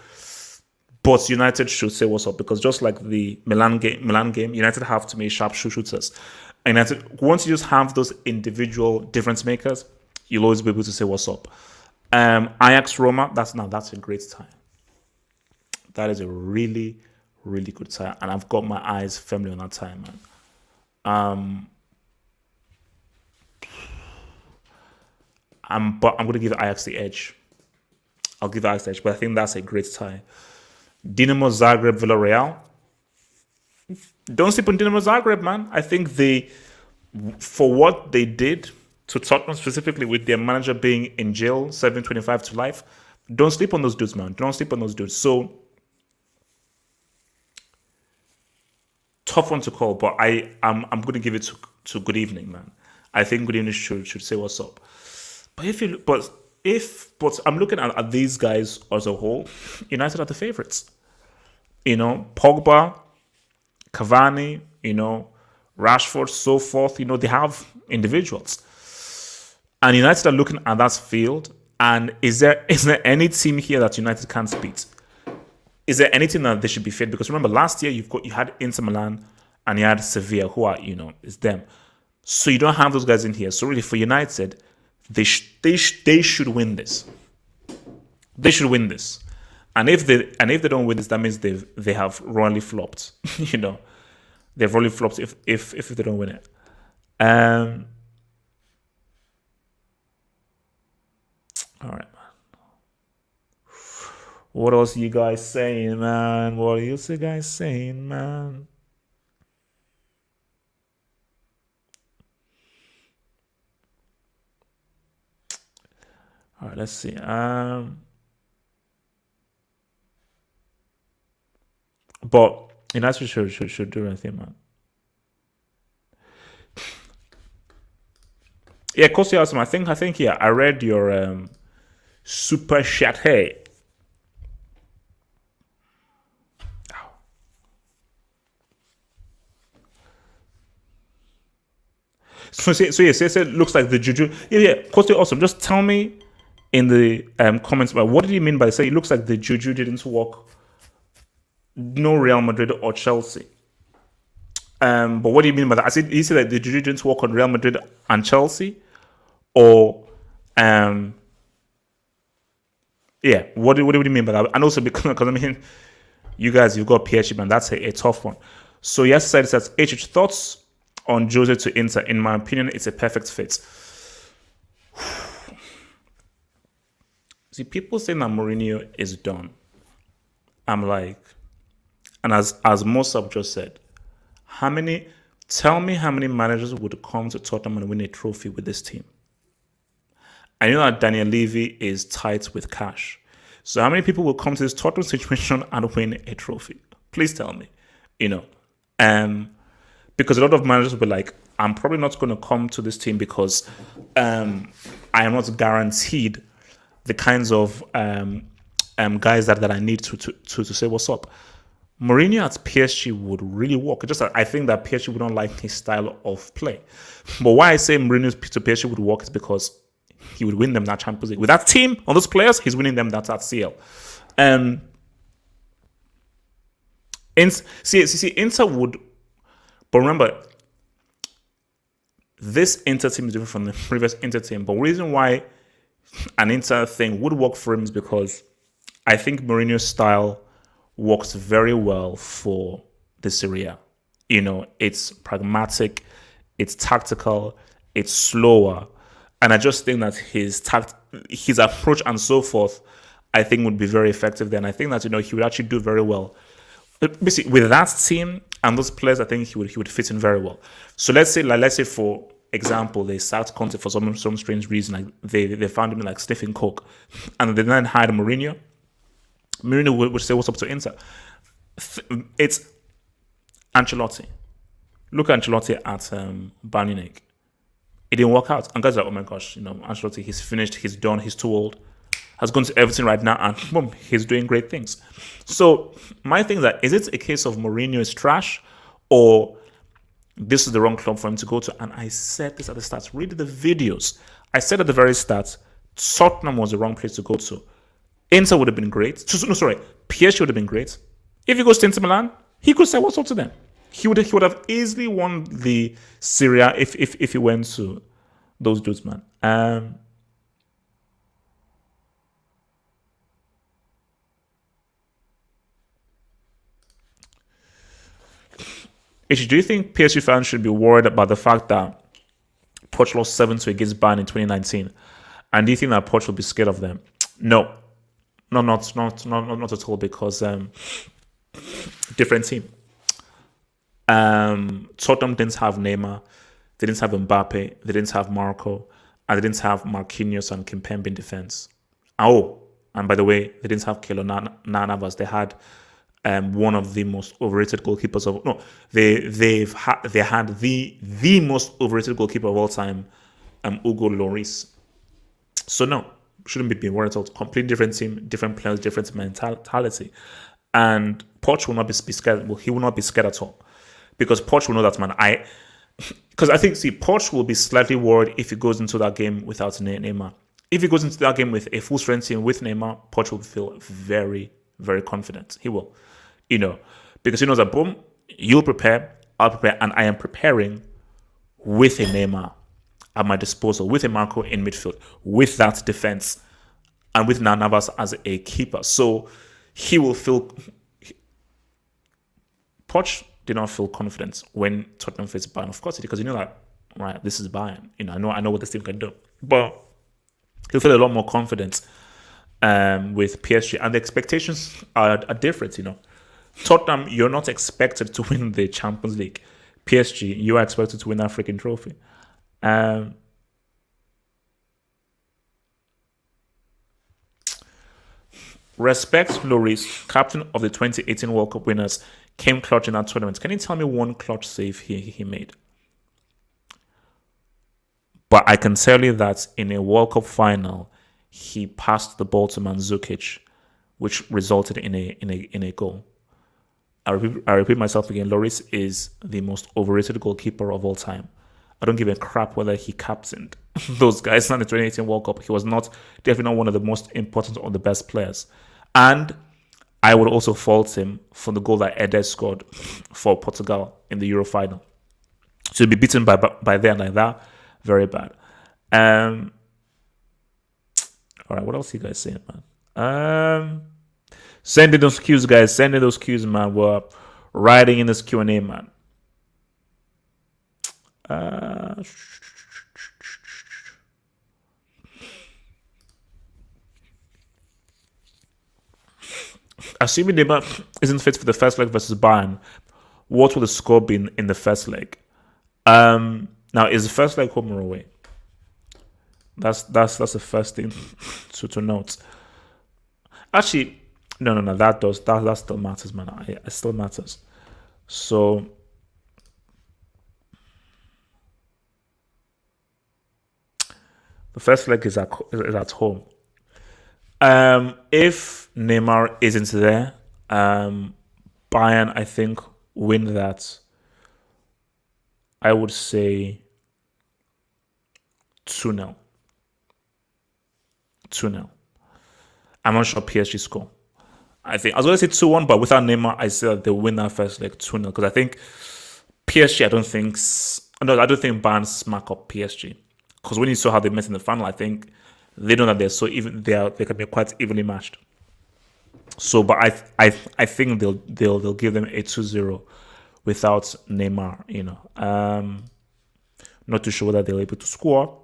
but United should say what's up because just like the Milan game, United have to be sharp shooters. And United, once you just have those individual difference makers, you'll always be able to say what's up. Ajax Roma, that's a great tie. That is a really, really good tie, and I've got my eyes firmly on that tie, man. But I'm going to give Ajax the edge. I'll give Ajax the edge, but I think that's a great tie. Dinamo Zagreb Villarreal. Don't sleep on Dinamo Zagreb, man. I think for what they did to Tottenham specifically with their manager being in jail, 725 to life, don't sleep on those dudes, man. Don't sleep on those dudes. So, tough one to call, but I'm going to give it to Good Evening, man. I think Good Evening should say what's up. But I'm looking at these guys as a whole, United are the favorites. Pogba, Cavani, Rashford, so forth. They have individuals, and United are looking at that field. And is there any team here that United can't beat? Is there anything that they should be feared? Because remember, last year you had Inter Milan and you had Sevilla, who are it's them. So you don't have those guys in here. So really, for United, they should win this. They should win this. And if they don't win this, that means they have royally flopped. They've royally flopped if they don't win it. All right, man. What else you guys saying, man? What are you guys saying, man? All right, let's see. But United should do anything, man. Yeah, Kosi Awesome. I think yeah, I read your super chat. Hey. So it looks like the juju. Yeah, Kosi Awesome. Just tell me in the comments about what did you mean by saying it looks like the juju didn't work. No Real Madrid or Chelsea. But what do you mean by that? I said you said that the juju didn't work on Real Madrid and Chelsea, or yeah. What do you mean by that? And also because I mean, you guys, you've got PSG, man. That's a tough one. So yes, it says HH thoughts on Jose to Inter. In my opinion, it's a perfect fit. See, people saying that Mourinho is done. I'm like, and as Mosab just said, tell me how many managers would come to Tottenham and win a trophy with this team? I know that Daniel Levy is tight with cash. So how many people will come to this Tottenham situation and win a trophy? Please tell me. Because a lot of managers will be like, I'm probably not going to come to this team because I am not guaranteed the kinds of guys that I need to say what's up. Mourinho at PSG would really work. I think that PSG would not like his style of play. But why I say Mourinho to PSG would work is because he would win them that Champions League. With that team, on those players, he's winning them that CL. Inter would... But remember, this Inter team is different from the previous Inter team. But the reason why an Inter thing would work for him is because I think Mourinho's style works very well for the Serie A. It's pragmatic, it's tactical, it's slower. And I just think that his approach and so forth, I think would be very effective there. And I think that, he would actually do very well. Basically, with that team and those players, I think he would fit in very well. So let's say for example, they sacked Conte for some strange reason. Like they found him like Stephen Cook, and they then hired Mourinho. Mourinho would say, "What's up to Inter?" It's Ancelotti. Look at Ancelotti at Bayern Munich. It didn't work out. And guys are like, oh my gosh, Ancelotti, he's finished, he's done, he's too old. Has gone to Everton right now, and boom, he's doing great things. So my thing is that, is it a case of Mourinho is trash, or This is the wrong club for him to go to. And I said this at the start. Read the videos. I said at the very start, Tottenham was the wrong place to go to. Inter would have been great. No, sorry, PSG would have been great. If he goes to Inter Milan, he could say what's up to them. He would have easily won the Serie A if he went to those dudes, man. Do you think PSG fans should be worried about the fact that Poch lost 7-2 against Bayern in 2019? And do you think that Poch will be scared of them? No. No, not at all, because different team. Tottenham didn't have Neymar, they didn't have Mbappe, they didn't have Marco, and they didn't have Marquinhos and Kimpembe in defense. Oh, and by the way, they didn't have Keylor Navas. They had one of the most overrated goalkeepers of they had the most overrated goalkeeper of all time, Hugo Lloris. So no, shouldn't be worried at all. Completely different team, different players, different mentality, and Poch will not be scared. Well, he will not be scared at all, because Poch will know that, man. Because I think, Poch will be slightly worried if he goes into that game without Neymar. If he goes into that game with a full strength team with Neymar, Poch will feel very, very confident. He will, because he knows that, boom, you'll prepare, I'll prepare, and I am preparing with a Neymar at my disposal, with a Marco in midfield, with that defense, and with Navas as a keeper. So he will feel. Poch did not feel confident when Tottenham faced Bayern. Of course, because that, right, this is Bayern. I know what this team can do. But he'll feel a lot more confident with PSG. And the expectations are different, Tottenham, you're not expected to win the Champions League. PSG, you are expected to win that freaking trophy. Respect Lloris, captain of the 2018 World Cup winners, came clutch in that tournament. Can you tell me one clutch save he made? But I can tell you that in a World Cup final, he passed the ball to Mandzukic, which resulted in a goal. I repeat myself again. Lloris is the most overrated goalkeeper of all time. I don't give a crap whether he captained those guys in the 2018 World Cup. He was definitely not one of the most important or the best players. And I would also fault him for the goal that Eder scored for Portugal in the Euro final. So to be beaten by them like that, very bad. All right, what else are you guys saying, man? Send in those cues, guys. Send in those cues, man. We're riding in this Q&A, man. Assuming Neymar isn't fit for the first leg versus Bayern, what will the score be in the first leg? Now, is the first leg home or away? That's the first thing to note. Actually, no. That still matters, man. It still matters. So the first leg is at home. If Neymar isn't there, Bayern, I think, win that. I would say 2-0. 2-0. I'm not sure PSG score. I was going to say 2-1, but without Neymar, I say that they win that first leg 2-0. Because I think PSG, I don't think Bayern smack up PSG. Because when you saw how they met in the final, I think they know that they're so even. They can be quite evenly matched. So, but I think they'll give them a 2-0 without Neymar. Not too sure whether they're able to score.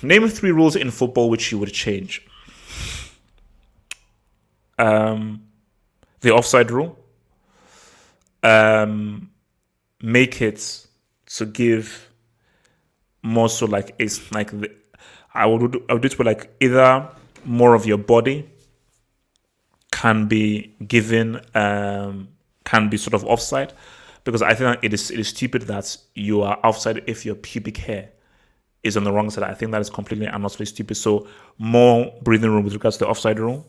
Name 3 rules in football which you would change. The offside rule. Make it to give more so like it's like I would do it where like either more of your body can be given can be sort of offside, because I think it is stupid that you are offside if your pubic hair is on the wrong side. I think that is completely and utterly stupid. So more breathing room with regards to the offside rule.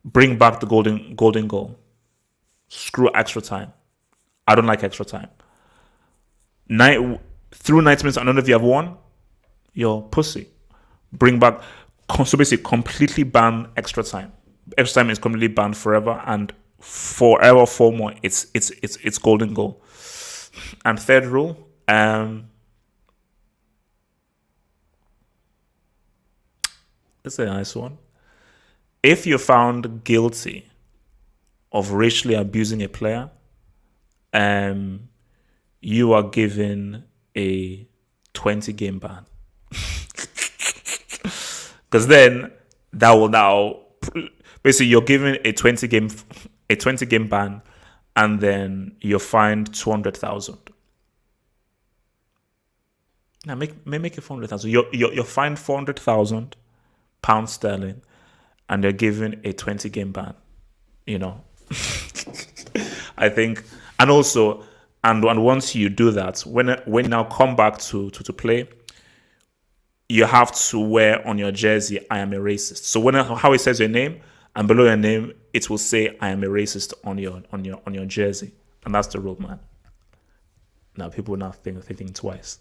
Bring back the golden goal. Screw extra time. I don't like extra time. Through 90 minutes, I don't know if you have won. You're pussy. Bring back. So basically, completely ban extra time. Extra time is completely banned forever, and forever for more. It's golden goal. And third rule, this is a nice one. If you're found guilty of racially abusing a player, you are given a 20-game ban. Because then that will now basically you're given a 20-game ban, and then you're fined 200,000. Now make it 400,000. You're fined 400,000 pounds sterling, and they're given a 20-game ban. You know, I think, and also, and once you do that, when you now come back to play, you have to wear on your jersey, "I am a racist." So how it says your name, and below your name, it will say, "I am a racist" on your jersey, and that's the rule, man. Now people are not thinking twice.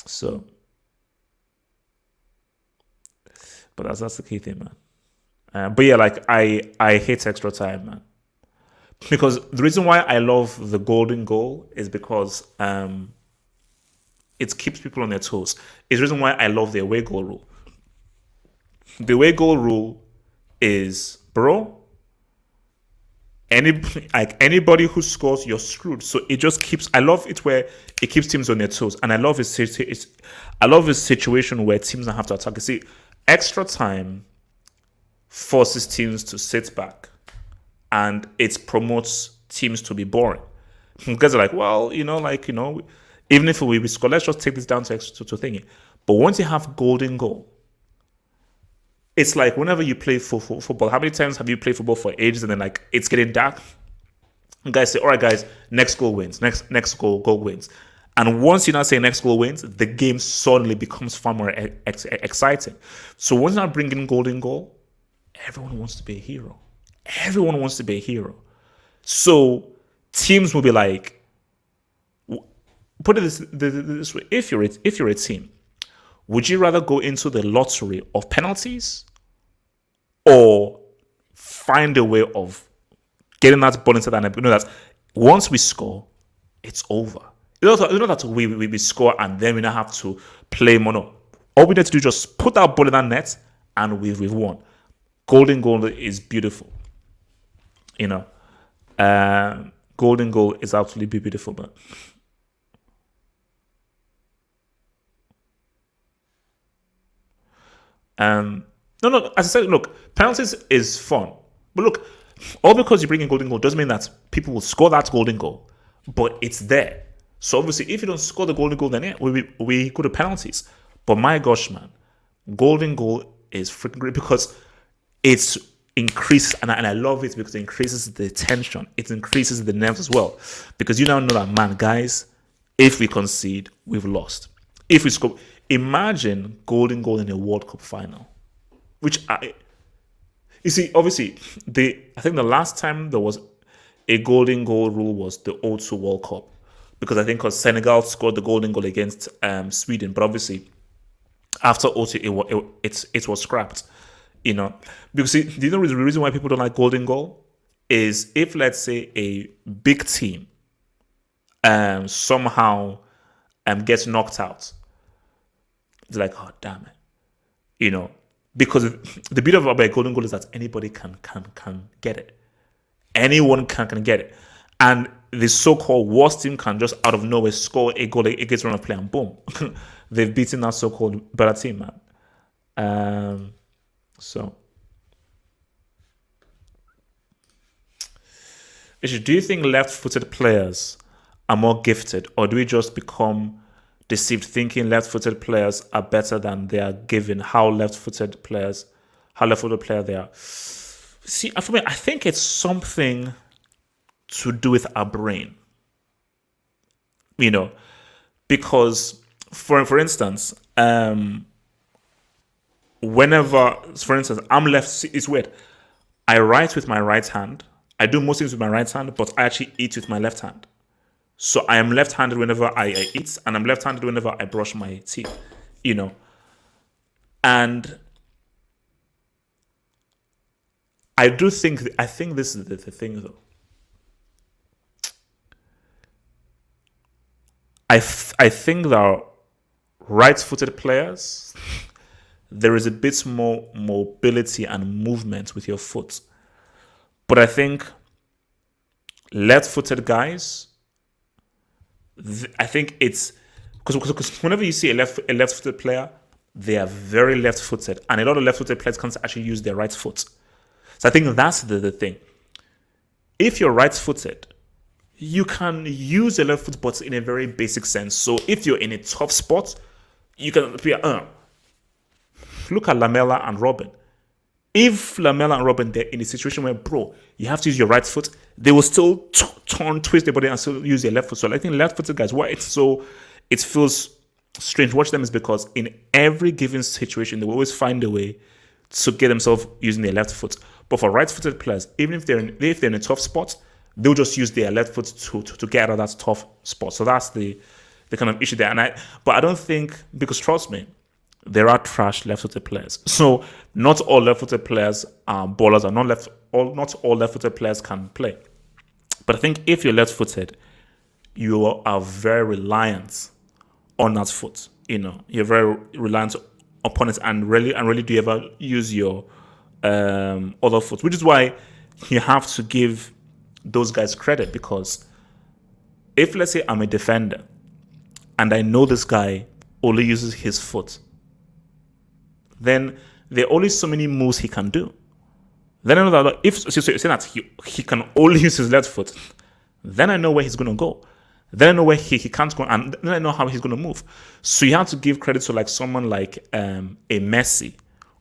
So, but that's the key thing, man. But yeah, like I hate extra time, man. Because the reason why I love the golden goal is because it keeps people on their toes. It's the reason why I love the away goal rule. The away goal rule is, bro, anybody who scores, you're screwed. So it just keeps. I love it where it keeps teams on their toes, and I love a situation where teams don't have to attack. You see, extra time forces teams to sit back, and it promotes teams to be boring. Because they're like, well, even if we score, let's just take this down to extra to thingy. But once you have golden goal, it's like whenever you play football, how many times have you played football for ages and then like it's getting dark? And guys say, all right, guys, next goal wins. Next goal wins. And once you now say next goal wins, the game suddenly becomes far more exciting. So once you now bring in golden goal, everyone wants to be a hero. Everyone wants to be a hero. So teams will be like, put it this way: if you're a team, would you rather go into the lottery of penalties or find a way of getting that ball inside and know that once we score, it's over? You know that we score and then we now have to play mono. All we need to do is just put that ball in that net and we've won. Golden goal is beautiful. Golden goal is absolutely beautiful, man. No. As I said, look, penalties is fun, but look, all because you bring in golden goal doesn't mean that people will score that golden goal, but it's there. So obviously, if you don't score the golden goal, then yeah, we go to penalties. But my gosh, man, golden goal is freaking great because it's increases, and I love it because it increases the tension, it increases the nerves as well, because you now know that, man, guys, if we concede, we've lost. If we score, imagine golden goal in a World Cup final, you see, obviously, I think the last time there was a golden goal rule was the 2002 World Cup, because I think because Senegal scored the golden goal against Sweden, but obviously after 2002 it was scrapped, because do you know the reason why people don't like golden goal is if, let's say, a big team somehow gets knocked out, it's like, oh damn it, because the beauty about a golden goal is that anybody can get it. Anyone can get it. And the so-called worst team can just out of nowhere score a goal against run of play and boom. They've beaten that so-called better team, man. So. Do you think left-footed players are more gifted, or do we just become deceived thinking left-footed players are better than they are given how left-footed player they are? See, for me, I think it's something to do with our brain. you know, because for instance, whenever, for instance, I'm left, it's weird. I write with my right hand. I do most things with my right hand, but I actually eat with my left hand. So I am left-handed whenever I eat, and I'm left-handed whenever I brush my teeth, you know. And I think this is the thing though. I think that right-footed players, there is a bit more mobility and movement with your foot. But I think left-footed guys, I think it's because whenever you see a left-footed player, they are very left-footed, and a lot of left-footed players can't actually use their right foot. So I think that's the thing. If you're right-footed, you can use your left foot, but in a very basic sense. So if you're in a tough spot, you can be look at Lamela and Robin. If Lamela and Robin, they're in a situation where, bro, you have to use your right foot, they will still turn, twist their body and still use their left foot. So I think left-footed guys, why it feels strange watch them is because in every given situation, they will always find a way to get themselves using their left foot. But for right-footed players, even if they're in a tough spot, they'll just use their left foot to get out of that tough spot. So that's the kind of issue there. But I don't think, because trust me, there are trash left-footed players. So not all left-footed players are ballers, and not all left-footed players can play. But I think if you're left-footed, you are very reliant on that foot. You're very reliant upon it, and really do you ever use your other foot, which is why you have to give those guys credit, because if, let's say, I'm a defender and I know this guy only uses his foot, then there are only so many moves he can do. Then I know that if so you're saying that he can only use his left foot, then I know where he's going to go. Then I know where he can't go, and then I know how he's going to move. So you have to give credit to like someone like a Messi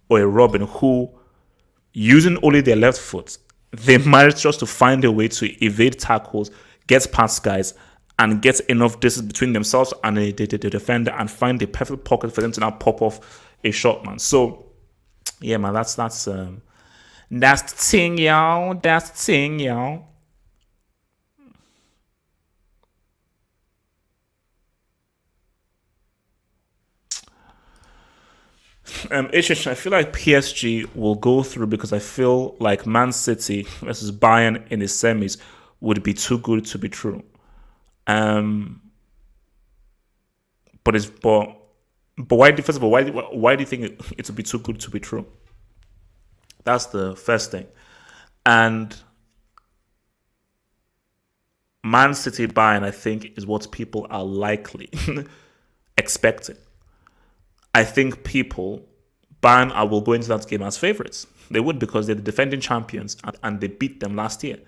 or a Robin, who, using only their left foot, they manage just to find a way to evade tackles, get past guys, and get enough distance between themselves and the defender, and find the perfect pocket for them to now pop off a shot, man. So yeah, man, that's the thing, y'all. That's the thing, y'all. I feel like PSG will go through, because I feel like Man City versus Bayern in the semis would be too good to be true. Um, but why? First of all, why do you think it would be too good to be true? That's the first thing. And Man City Bayern, I think, is what people are likely expecting. I think Bayern will go into that game as favorites. They would, because they're the defending champions, and they beat them last year.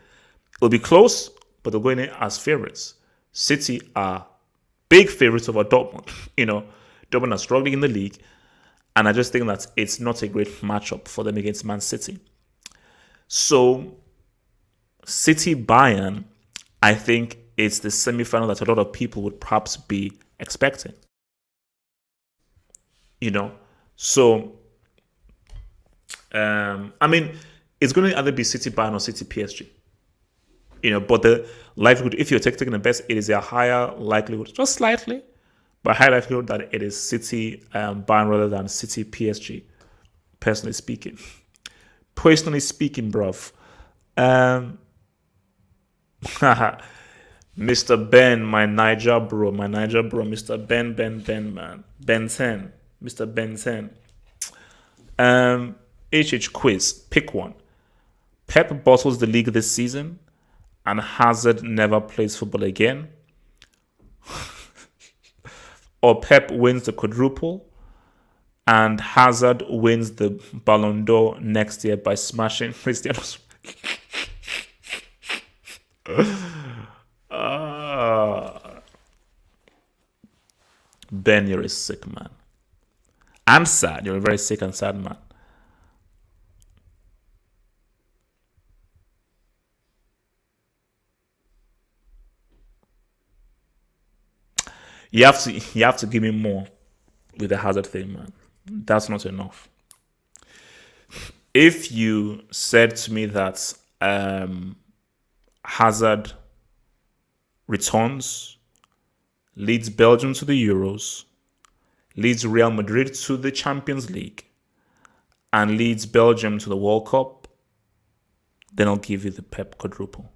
It'll be close, but they're going in as favorites. City are big favorites over Dortmund. Dortmund are struggling in the league, and I just think that it's not a great matchup for them against Man City. So City Bayern, I think it's the semi-final that a lot of people would perhaps be expecting. So I mean, it's going to either be City Bayern or City PSG. But the likelihood, if you're taking the best, it is a higher likelihood, just slightly, but higher likelihood that it is City Bayern rather than City PSG. Personally speaking, bruv. Mr. Ben, my Niger bro, Mr. Ben, man, Ben 10, Mr. Ben 10. HH quiz, pick one. Pep bottles the league this season, and Hazard never plays football again. Or Pep wins the quadruple, and Hazard wins the Ballon d'Or next year by smashing Cristiano. Ben, you're a sick man. I'm sad. You're a very sick and sad man. You have to give me more with the Hazard thing, man. That's not enough. If you said to me that Hazard returns, leads Belgium to the Euros, leads Real Madrid to the Champions League, and leads Belgium to the World Cup, then I'll give you the Pep quadruple.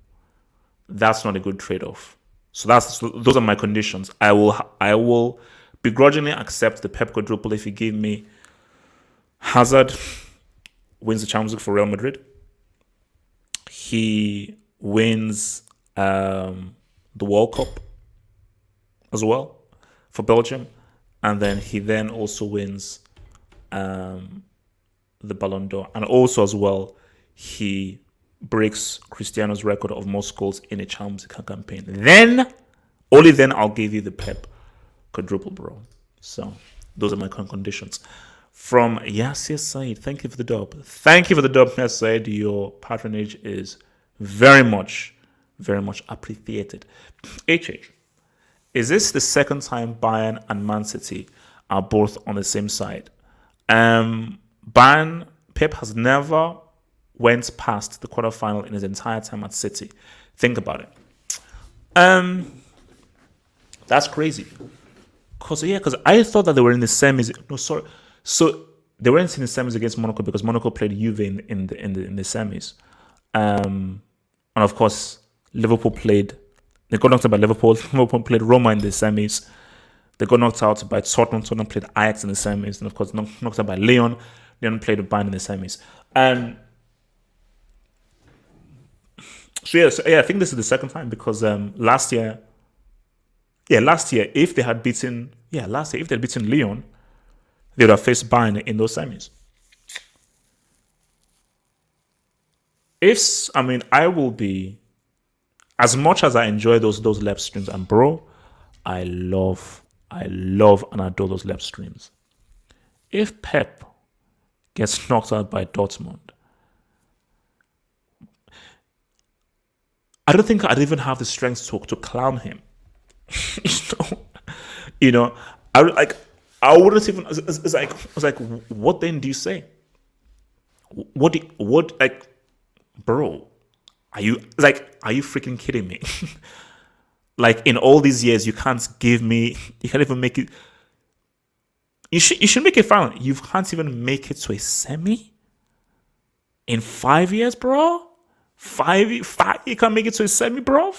That's not a good trade-off. So those are my conditions. I will begrudgingly accept the Pep quadruple if you give me Hazard wins the Champions League for Real Madrid. He wins the World Cup as well for Belgium, and then he then also wins the Ballon d'Or, and also as well he breaks Cristiano's record of most goals in a Champions League campaign. Then, only then, I'll give you the Pep quadruple, bro. So those are my conditions. From Yasir Said, thank you for the dub. Thank you for the dub, Yasir Said. Your patronage is very much appreciated. HH, is this the second time Bayern and Man City are both on the same side? Bayern, Pep has never went past the quarterfinal in his entire time at City. Think about it. That's crazy. Because I thought that they were in the semis. No, sorry. So they weren't in the semis against Monaco because Monaco played Juve in the semis. And of course, Liverpool played. They got knocked out by Liverpool. Liverpool played Roma in the semis. They got knocked out by Tottenham. Tottenham played Ajax in the semis. And of course, knocked out by Lyon. Lyon played Bayern in the semis. So I think this is the second time because last year, if they had beaten Lyon, they would have faced Bayern in those semis. I will be, as much as I enjoy those left streams, and bro, I love and adore those left streams. If Pep gets knocked out by Dortmund, I don't think I'd even have the strength to clown him. I wouldn't even. It's like, what then do you say? Bro? Are you freaking kidding me? Like, in all these years, you can't even make it. You should make it final. You can't even make it to a semi in 5 years, bro. Five, you can't make it to a semi, bro.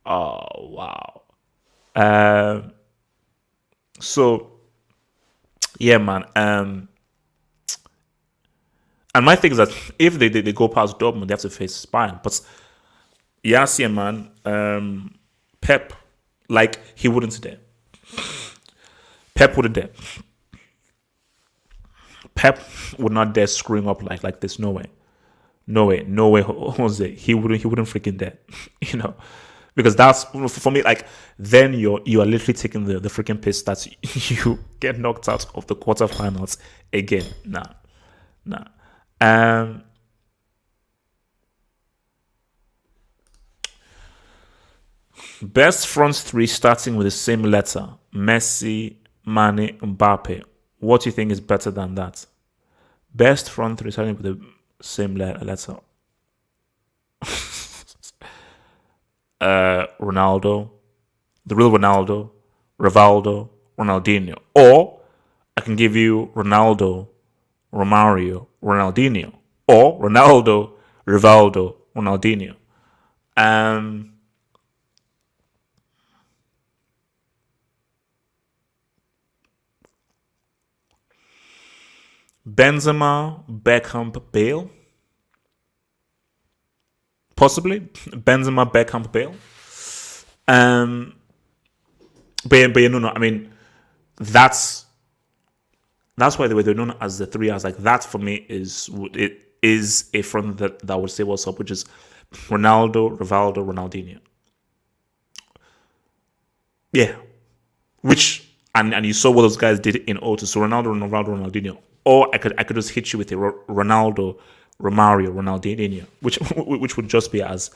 Oh wow. So yeah, man. And my thing is that if they go past Dortmund, they have to face Bayern. But man, Pep, like, he wouldn't dare. Pep wouldn't dare. Pep would not dare screwing up like this. No way, Jose. He wouldn't freaking dare. Because that's, for me, like, then you are literally taking the freaking piss that you get knocked out of the quarterfinals again. Nah. Best front three starting with the same letter: Messi, Mane, Mbappe. What do you think is better than that? Best front three starting with the same letter. Ronaldo, the real Ronaldo, Rivaldo, Ronaldinho. Or I can give you Ronaldo, Romario, Ronaldinho. Or Ronaldo, Rivaldo, Ronaldinho. Benzema, Beckham, Bale. Possibly Benzema, Beckham, Bale. But no. I mean, that's why they're known as the three. As like that for me is a front that would say what's up, which is Ronaldo, Rivaldo, Ronaldinho. Yeah, which and you saw what those guys did in O2. So Ronaldo, Rivaldo, Ronaldinho. Or I could just hit you with a Ronaldo, Romario, Ronaldinho, which would just be as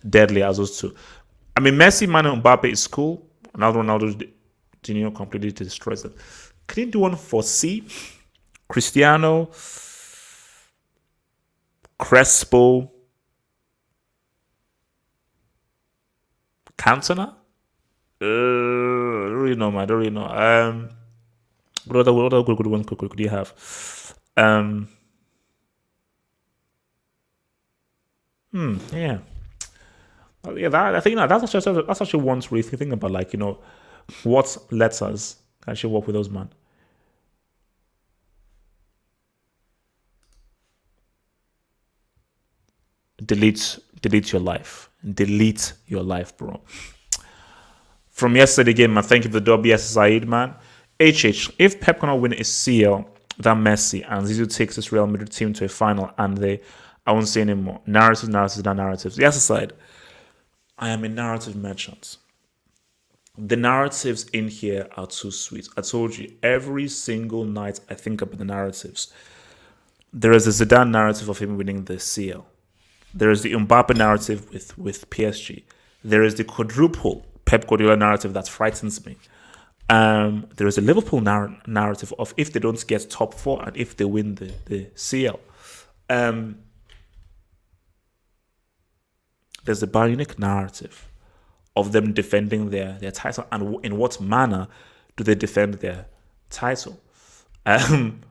deadly as those two. I mean, Messi, Mane, Mbappe is cool. Ronaldo, Ronaldinho completely destroys them. Can you do one for C? Cristiano, Crespo, Cantona? I don't really know, man. I don't really know. What other good ones could you have? Yeah. Yeah, I think that's actually one to really think about, like, what letters can actually work with those, man. Delete your life. Delete your life, bro. From yesterday game, man, thank you for the W. Yes, Saeed, man. If Pep cannot win a CL, that Messi and Zizou takes this Real Madrid team to a final and I won't say anymore. Narratives. Yes, aside, I am a narrative merchant. The narratives in here are too sweet. I told you, every single night I think about the narratives. There is the Zidane narrative of him winning the CL. There is the Mbappe narrative with PSG. There is the quadruple Pep Guardiola narrative that frightens me. There is a Liverpool narrative of if they don't get top 4 and if they win the CL. There's the Bayern Munich narrative of them defending their title, and in what manner do they defend their title. Even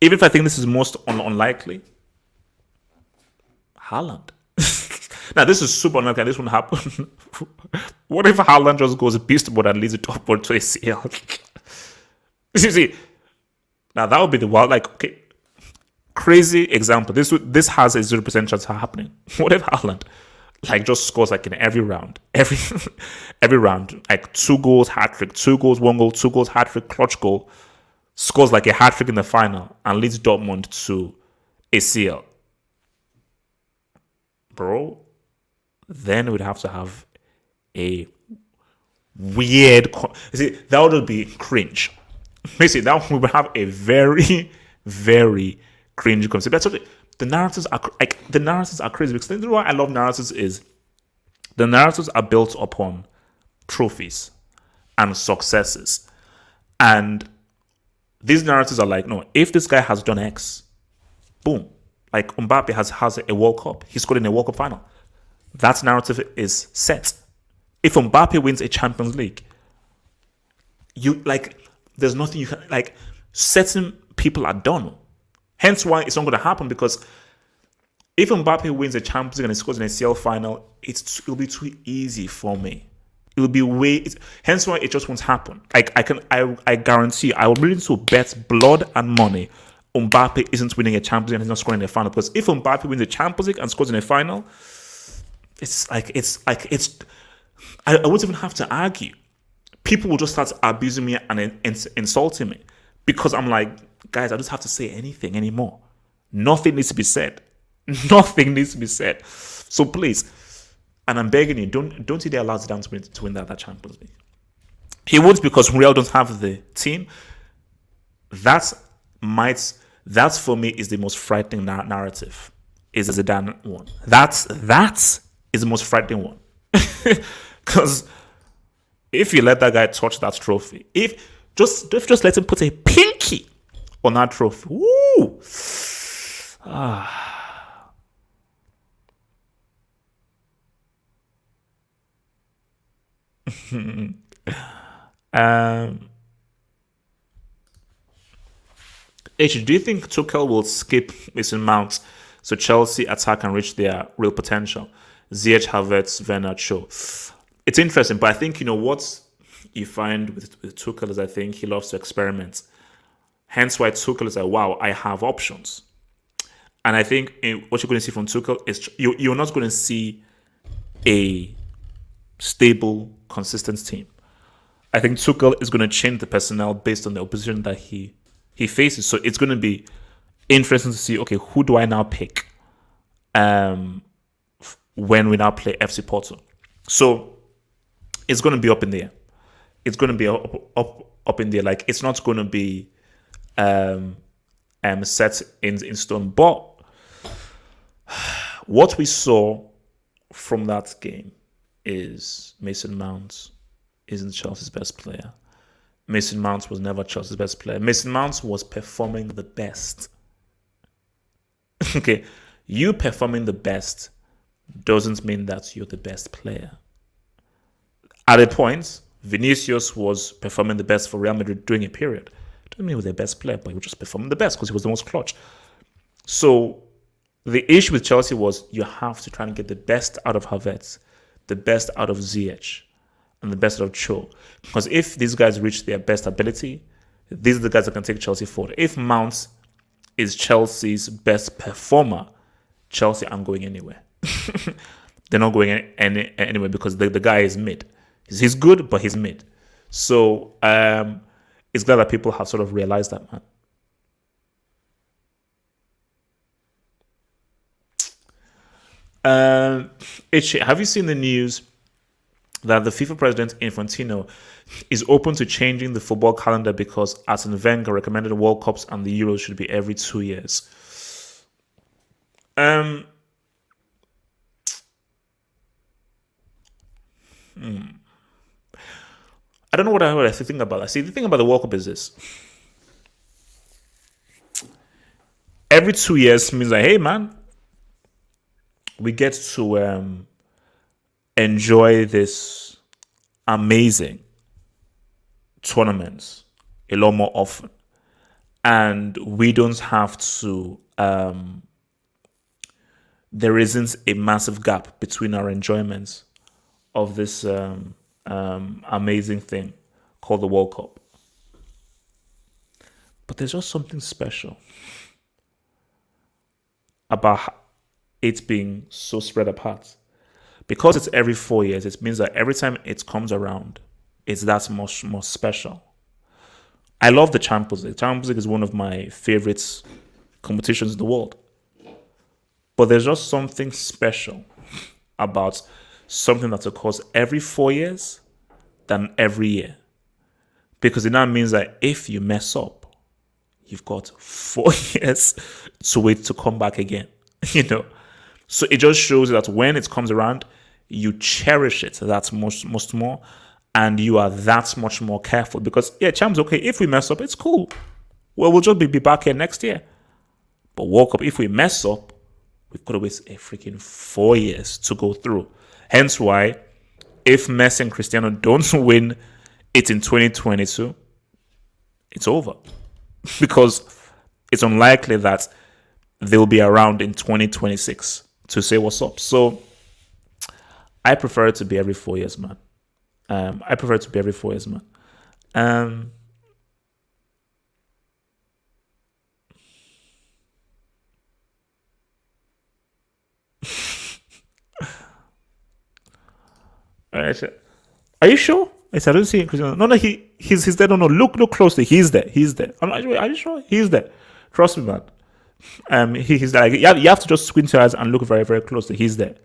if I think this is most unlikely, Haaland. Now, this is super unlikely. This won't happen. What if Haaland just goes beast mode and leads it upward to ACL? See, now that would be the wild, like, okay, crazy example. This has a 0% chance of happening. What if Haaland, like, just scores like in every round, every round, like 2 goals, hat trick, 2 goals, 1 goal, 2 goals, hat trick, clutch goal, scores like a hat trick in the final and leads Dortmund to ACL, bro? Then we'd have to have a weird. See, that would be cringe. Basically, that we would have a very, very cringe concept. That's the narratives are like the narratives are crazy, because the reason why I love narratives is the narratives are built upon trophies and successes, and these narratives are like, no, if this guy has done X, boom. Like Mbappe has a World Cup. He scored in a World Cup final. That narrative is set. If Mbappe wins a Champions League, there's nothing you can, like, certain people are done. Hence why it's not going to happen, because if Mbappe wins a Champions League and he scores in a CL final, it'll be too easy for me. It'll be hence why it just won't happen. I guarantee I'm willing to bet blood and money Mbappe isn't winning a Champions League and he's not scoring in a final, because if Mbappe wins a Champions League and scores in a final, I wouldn't even have to argue. People will just start abusing me and insulting me, because I'm like, guys, I just have to say anything anymore. Nothing needs to be said. Nothing needs to be said. So please, and I'm begging you, don't you dare allow Zidane to win that Champions League. He won't, because Real don't have the team. That for me is the most frightening narrative. Is the Zidane one. That is the most frightening one. Because if you let that guy touch that trophy, if just let him put a pinky on that trophy, woo! Do you think Tuchel will skip Mason Mount so Chelsea attack and reach their real potential? Ziyech, Havertz, Werner, Cho. It's interesting, but I think, what you find with Tuchel is, I think he loves to experiment. Hence why Tuchel is like, wow, I have options. And I think what you're going to see from Tuchel is you're not going to see a stable, consistent team. I think Tuchel is going to change the personnel based on the opposition that he faces. So it's going to be interesting to see, okay, who do I now pick when we now play FC Porto? So it's going to be up in the air. It's going to be up in the air. Like, it's not going to be set in stone. But what we saw from that game is Mason Mount isn't Chelsea's best player. Mason Mount was never Chelsea's best player. Mason Mount was performing the best. Okay, you performing the best doesn't mean that you're the best player. At a point, Vinicius was performing the best for Real Madrid during a period. Doesn't mean he was their best player, but he was just performing the best because he was the most clutch. So the issue with Chelsea was you have to try and get the best out of Havertz, the best out of Ziyech, and the best out of Cho. Because if these guys reach their best ability, these are the guys that can take Chelsea forward. If Mount is Chelsea's best performer, Chelsea aren't going anywhere. They're not going anywhere because the guy is mid. He's good, but he's mid. So it's glad that people have sort of realized that, man. Have you seen the news that the FIFA president Infantino is open to changing the football calendar because Arsene Wenger recommended World Cups and the Euros should be every 2 years? I don't know what I think about that. See, the thing about the World Cup is this. Every 2 years means like, hey, man, we get to enjoy this amazing tournaments a lot more often. And we don't have to, there isn't a massive gap between our enjoyments of this amazing thing called the World Cup. But there's just something special about it being so spread apart. Because it's every 4 years, it means that every time it comes around, it's that much more special. I love the Champions League. Champions League is one of my favorite competitions in the world. But there's just something special about something that occurs every 4 years than every year. Because it now means that if you mess up, you've got 4 years to wait to come back again. So it just shows that when it comes around, you cherish it that much more, and you are that much more careful. Because Champs, okay, if we mess up, it's cool. Well, we'll just be back here next year. But World Cup, if we mess up, we've got to wait a freaking 4 years to go through. Hence why, if Messi and Cristiano don't win it in 2022, it's over. Because it's unlikely that they'll be around in 2026 to say what's up. So I prefer it to be every 4 years, man. I prefer it to be every 4 years, man. Are you sure? I said, I don't see him. No, he's there. No, look closely. He's there. Are you sure? He's there. Trust me, man. He's like, you have to just squint your eyes and look very, very closely. He's there.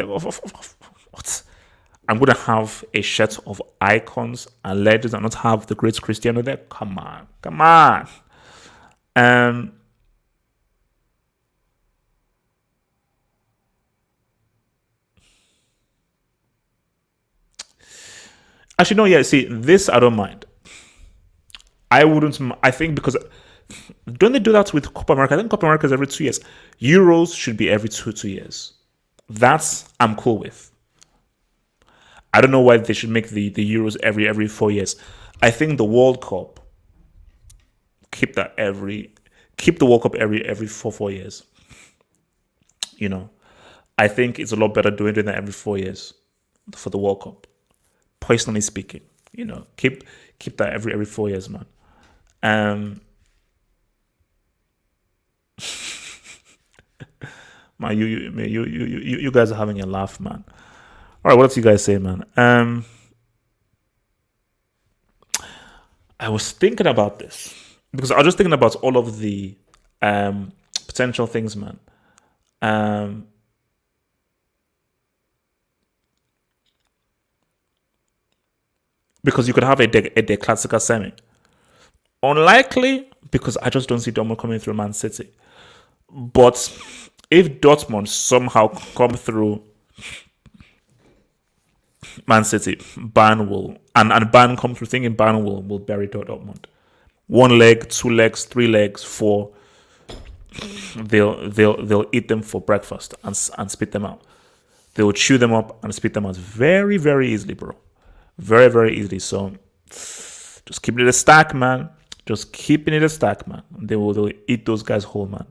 What? I'm gonna have a set of icons and legends and not have the great Cristiano there. Come on. Actually, no. Yeah. See, this I don't mind. I wouldn't. I think because don't they do that with Copa America? I think Copa America is every 2 years. Euros should be every two years. That's I'm cool with. I don't know why they should make the Euros every 4 years. I think the World Cup keep the World Cup every 4 years. I think it's a lot better doing that every 4 years for the World Cup. Personally speaking, keep that every 4 years, man. Man, you guys are having a laugh, man. All right, what else you guys say, man? I was thinking about this because I was just thinking about all of the potential things, man. Because you could have a De Classica semi. Unlikely, because I just don't see Dortmund coming through Man City. But if Dortmund somehow come through Man City, Bayern will, and Bayern comes through thinking Bayern will bury Dortmund. One leg, two legs, three legs, four. They'll eat them for breakfast and spit them out. They will chew them up and spit them out very, very easily, bro. Very, very easily. So just keep it in a stack, man. Just keep it in a stack, man. They'll eat those guys whole, man.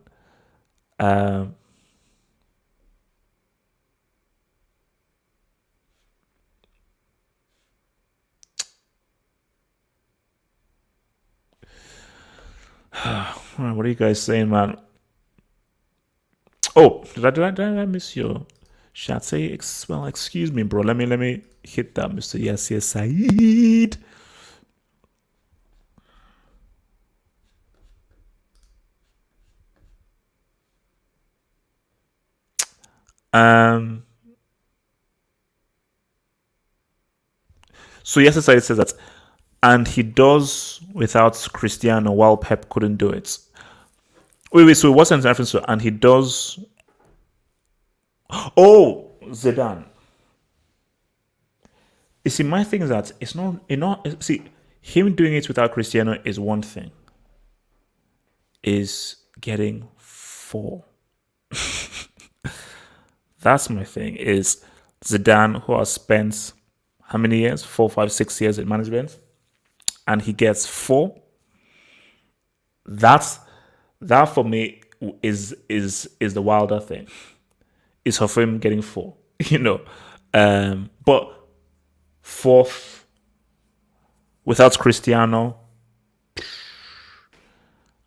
What are you guys saying, man? Oh, did I miss your chat? Say, well, excuse me, bro. Let me hit that, Mr. Yes Saeed. So Yes Saeed says that, and he does without Cristiano while Pep couldn't do it. Wait. So it wasn't reference to, and he does. Oh, Zidane. You see, my thing is that it's not. See, him doing it without Cristiano is one thing. Is getting 4. That's my thing. Is Zidane, who has spent how many years? 4, 5, 6 years in management, and he gets 4. That for me is the wilder thing. Is of him getting 4, but 4th without Cristiano,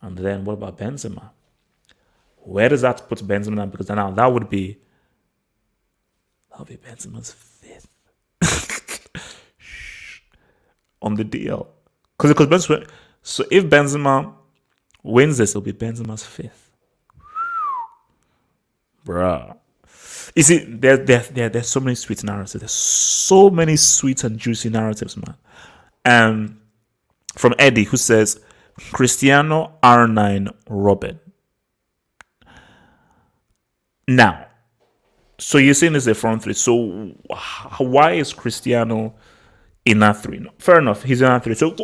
and then what about Benzema? Where does that put Benzema now? Because now that would be Benzema's 5th on the DL. Because so if Benzema wins this, it'll be Benzema's 5th, bruh. You see, there's so many sweet narratives. There's so many sweet and juicy narratives, man. From Eddie, who says Cristiano, R9, Robin. Now, so you're saying this is a front 3. So why is Cristiano in that 3? No, fair enough, he's in that 3. So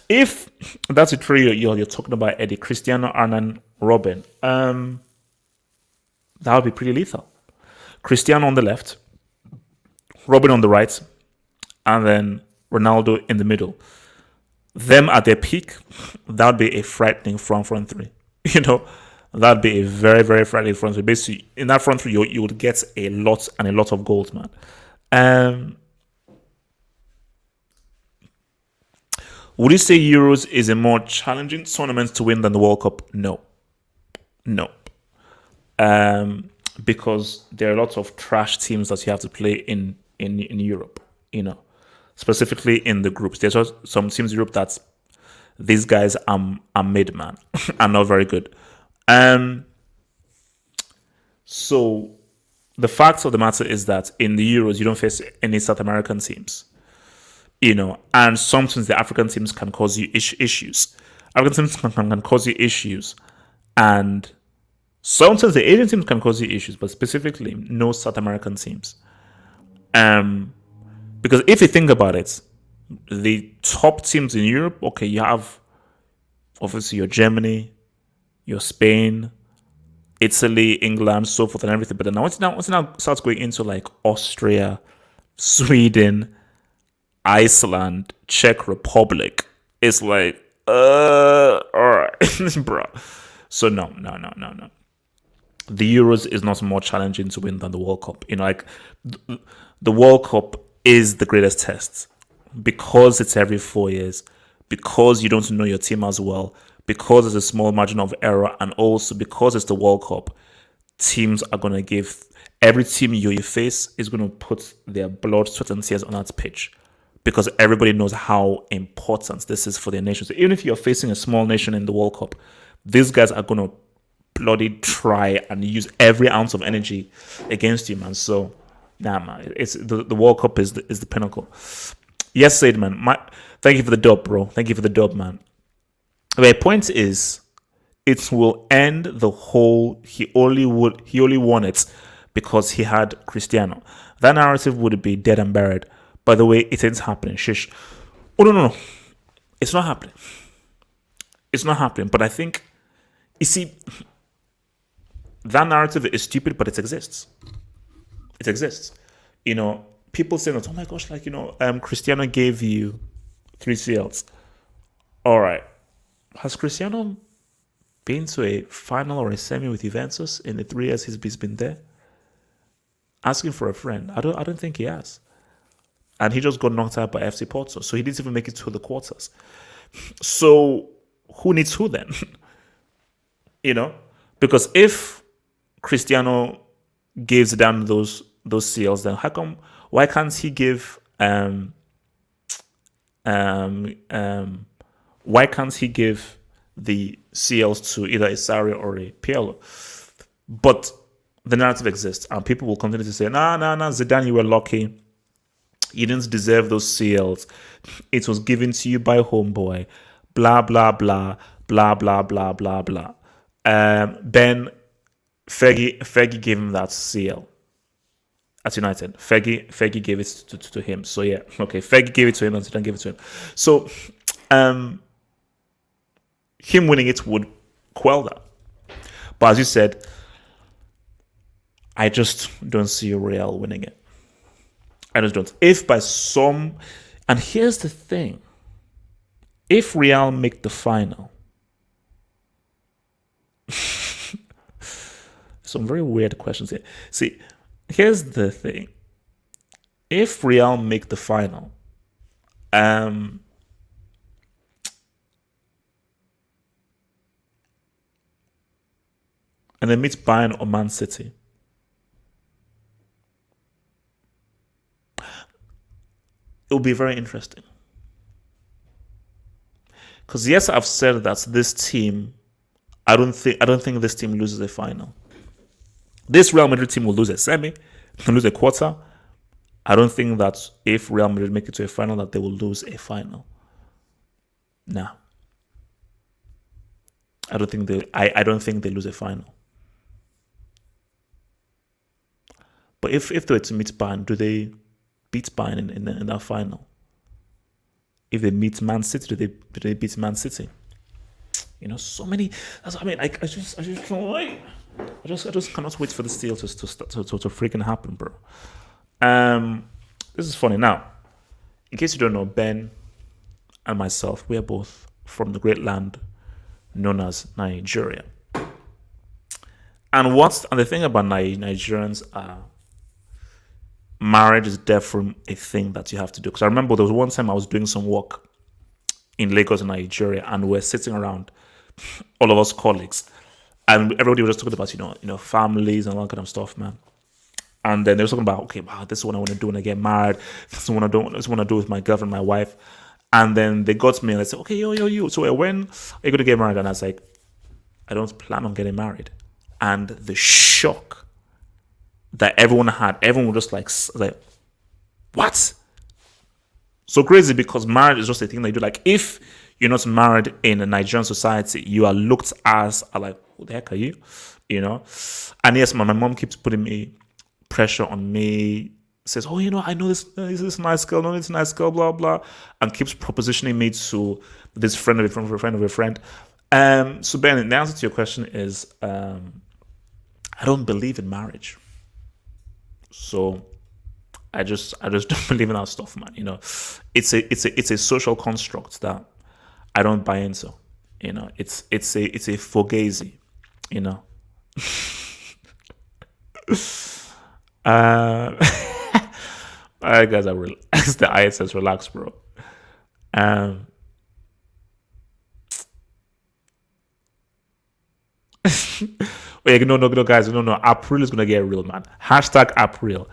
if that's a 3 you're talking about, Eddie, Cristiano, R9, Robin, that would be pretty lethal. Cristiano on the left, Robin on the right, and then Ronaldo in the middle. Them at their peak, that would be a frightening front 3. That'd be a very, very frightening front 3. Basically, in that front 3, you would get a lot of goals, man. Would you say Euros is a more challenging tournament to win than the World Cup? No. Because there are lots of trash teams that you have to play in Europe, specifically in the groups. There's also some teams in Europe that these guys are mid, man, are not very good. So the fact of the matter is that in the Euros, you don't face any South American teams, and sometimes the African teams can cause you issues. African teams can cause you issues, and sometimes the Asian teams can cause you issues, but specifically no South American teams. Because if you think about it, the top teams in Europe, okay, you have obviously your Germany, your Spain, Italy, England, so forth and everything. But then once it now starts going into like Austria, Sweden, Iceland, Czech Republic, it's like, all right, bro. So no. The Euros is not more challenging to win than the World Cup. The World Cup is the greatest test because it's every 4 years, because you don't know your team as well, because there's a small margin of error, and also because it's the World Cup. Teams are going to give, every team you face is going to put their blood, sweat, and tears on that pitch, because everybody knows how important this is for their nation. So even if you're facing a small nation in the World Cup, these guys are going to bloody try and use every ounce of energy against you, man. So, man, it's the World Cup is the pinnacle. Yes, Said, man. Thank you for the dub, bro. Thank you for the dub, man. My point is, it will end the whole. He only won it because he had Cristiano. That narrative would be dead and buried. By the way, it ain't happening. Shish. Oh, no. It's not happening. It's not happening. But I think, you see, that narrative is stupid, but it exists. It exists. People say that, oh my gosh, Cristiano gave you 3 CLs. All right. Has Cristiano been to a final or a semi with Juventus in the 3 years he's been there? Asking for a friend. I don't think he has. And he just got knocked out by FC Porto. So he didn't even make it to the quarters. So who needs who then? Because if Cristiano gives down those CLs, then why can't he give why can't he give the CLs to either a Sarri or a Pirlo? But the narrative exists, and people will continue to say, nah, Zidane, you were lucky. You didn't deserve those CLs. It was given to you by homeboy. Blah, blah, blah, blah, blah, blah, blah, blah. Then Fergie gave him that CL at United. Fergie gave it to him. So yeah, okay. Fergie gave it to him and Zidane gave it to him. So him winning it would quell that. But as you said, I just don't see Real winning it. I just don't. If by some, and here's the thing, if Real make the final, some very weird questions here. See, here's the thing. If Real make the final, and they meet Bayern or Man City, it will be very interesting. Because yes, I've said that this team, I don't think this team loses a final. This Real Madrid team will lose a semi, lose a quarter. I don't think that if Real Madrid make it to a final, that they will lose a final. No. I don't think they lose a final. But if they were to meet Bayern, do they beat Bayern in that final? If they meet Man City, do they beat Man City? So many. I just can't wait. I just cannot wait for this deal to freaking happen, bro. This is funny. Now, in case you don't know, Ben and myself, we are both from the great land known as Nigeria. And the thing about Nigerians are, marriage is definitely a thing that you have to do. Because I remember there was one time I was doing some work in Lagos, Nigeria, and we're sitting around, all of us colleagues, and everybody was just talking about families and all that kind of stuff, man. And then they were talking about, okay, wow, this is what I want to do when I get married. This is what I want to do with my girlfriend, my wife. And then they got me and they said, okay, yo. So when are you going to get married? And I was like, I don't plan on getting married. And the shock that everyone was just like, what? So crazy, because marriage is just a thing that you do. Like, if you're not married in a Nigerian society, you are looked as like, who the heck are you? And yes, my mom keeps putting me pressure on me, says, oh, I know this nice girl, no, this nice girl, blah, blah, and keeps propositioning me to this friend of a friend. So Ben, the answer to your question is, I don't believe in marriage. So I just don't believe in that stuff, man. It's a social construct that I don't buy into. It's a fugazi. All right, guys, relax. The ISS, relax, bro. Wait, no, guys, no. April is gonna get real, man. Hashtag April.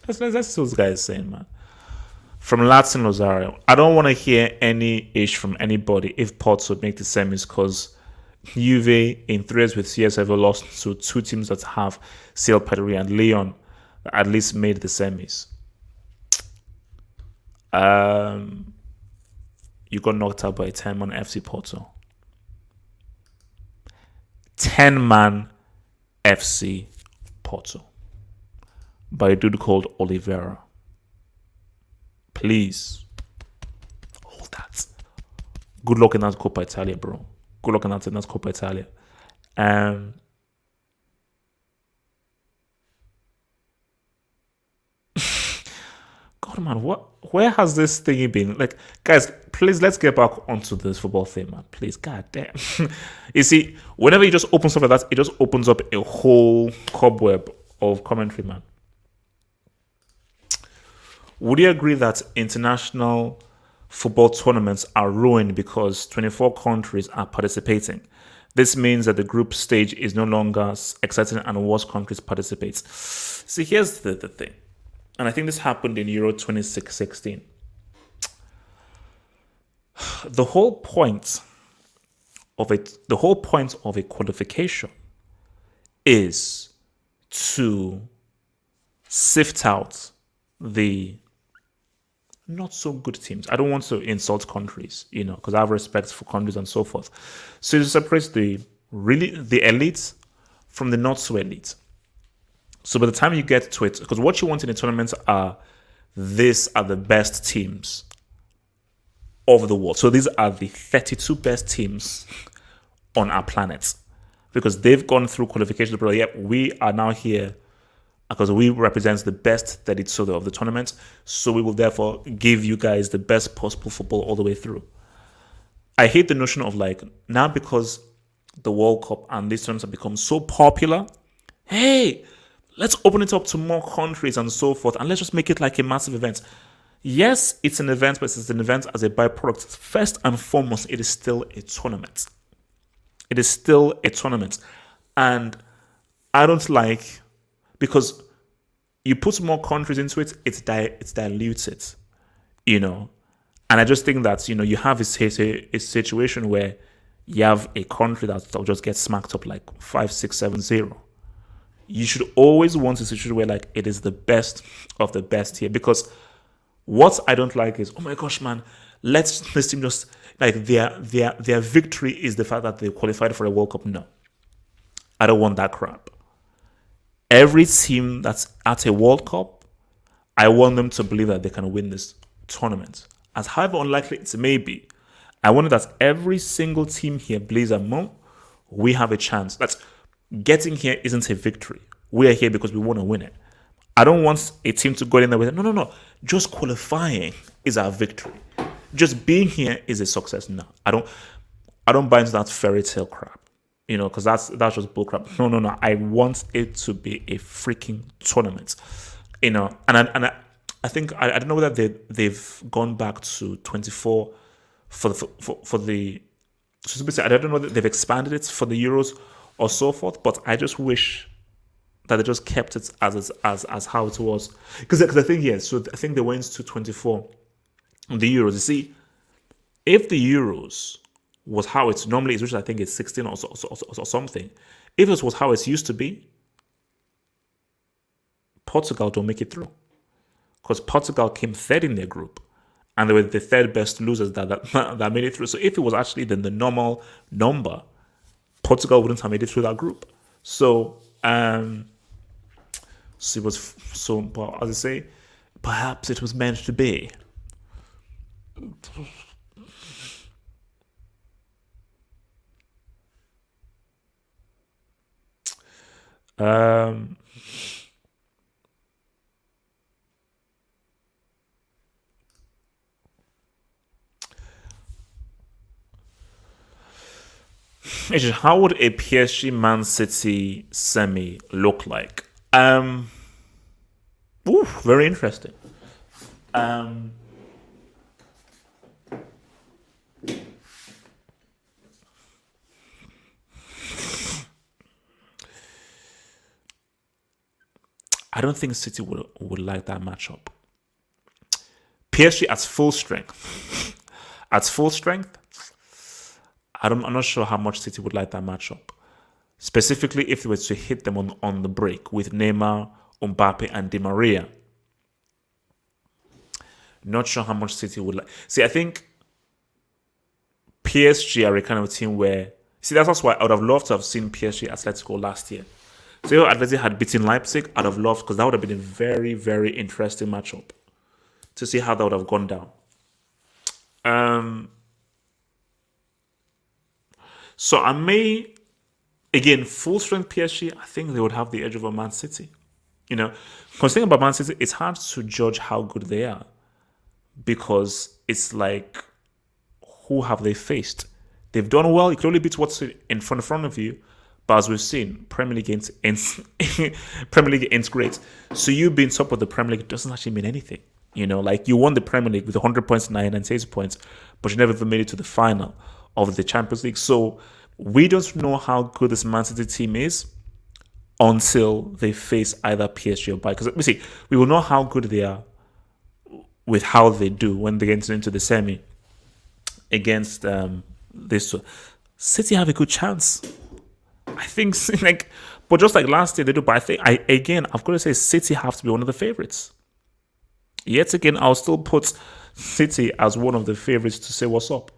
Let's see what this guy is saying, man. From Latin Rosario, I don't want to hear any ish from anybody if Porto make the semis, because Juve in 3 years with CS have lost to 2 teams that have CL pedigree, and Lyon at least made the semis. You got knocked out by a 10-man FC Porto. 10-man FC Porto by a dude called Oliveira. Please hold that. Good luck in that Coppa Italia, bro. Good luck in that Coppa Italia. God, man, where has this thing been? Like, guys, please, let's get back onto this football thing, man. Please, god damn. You see, whenever you just open stuff like that, it just opens up a whole cobweb of commentary, man. Would you agree that international football tournaments are ruined because 24 countries are participating? This means that the group stage is no longer exciting and worse countries participate. See, here's the thing. And I think this happened in Euro 2016. The whole point of a qualification is to sift out the not so good teams. I don't want to insult countries, because I have respect for countries and so forth. So to separate the elites from the not so elite. So by the time you get to it, because what you want in a tournament these are the best teams of the world. So these are the 32 best teams on our planet, because they've gone through qualifications. But yeah, we are now here because we represent the best 32 of the tournament. So we will therefore give you guys the best possible football all the way through. I hate the notion of now because the World Cup and these tournaments have become so popular, hey, let's open it up to more countries and so forth, and let's just make it like a massive event. Yes, it's an event, but it's an event as a byproduct. First and foremost, it is still a tournament. It is still a tournament. And I don't like, because you put more countries into it, it's diluted, And I just think that, you have a situation where you have a country that'll just get smacked up like 5-6-7-0. You should always want a situation where it is the best of the best here. Because what I don't like is, oh my gosh, man, let's this team just their victory is the fact that they qualified for a World Cup. No, I don't want that crap. Every team that's at a World Cup, I want them to believe that they can win this tournament. As however unlikely it may be, I want that every single team here believes that we have a chance. That's getting here isn't a victory. We are here because we want to win it. I don't want a team to go in there with no. Just qualifying is our victory. Just being here is a success. No, I don't buy into that fairy tale crap. Because that's just bull crap. No. I want it to be a freaking tournament. And I think I don't know whether they've gone back to 24 for the. I don't know whether they've expanded it for the Euros or so forth, but I just wish that they just kept it as how it was. Because the thing here, so I think they went to 24 on the Euros. You see, if the Euros was how it's normally is, which I think it's 16 or something, if it was how it used to be, Portugal don't make it through. Because Portugal came third in their group, and they were the third best losers that made it through. So if it was actually the normal number, Portugal wouldn't have made it through that group. So, it was but as I say, perhaps it was meant to be. How would a PSG Man City semi look like? Very interesting. I don't think City would like that matchup. PSG at full strength. I'm not sure how much City would like that matchup. Specifically, if they were to hit them on the break with Neymar, Mbappe, and Di Maria. Not sure how much City would like. See, I think PSG are a kind of team where See, that's why I would have loved to have seen PSG Atletico last year. So if Atletico had beaten Leipzig, I'd have loved, because that would have been a very, very interesting matchup to see how that would have gone down. So I may, again, full strength PSG, I think they would have the edge over Man City. You know, because thinking about Man City, it's hard to judge how good they are, because it's like, who have they faced? They've done well. You can only beat what's in front of you. But as we've seen, Premier League ends great. So you being top of the Premier League doesn't actually mean anything. You know, like, you won the Premier League with 100 points, 98 points, but you never even made it to the final of the Champions League. So we don't know how good this Man City team is until they face either PSG or Bayern. Because we will know how good they are with how they do when they get into the semi against this. City have a good chance. I think, like, but just like last year they do. But I think, I've got to say, City have to be one of the favorites. Yet again, I'll still put City as one of the favorites to say what's up.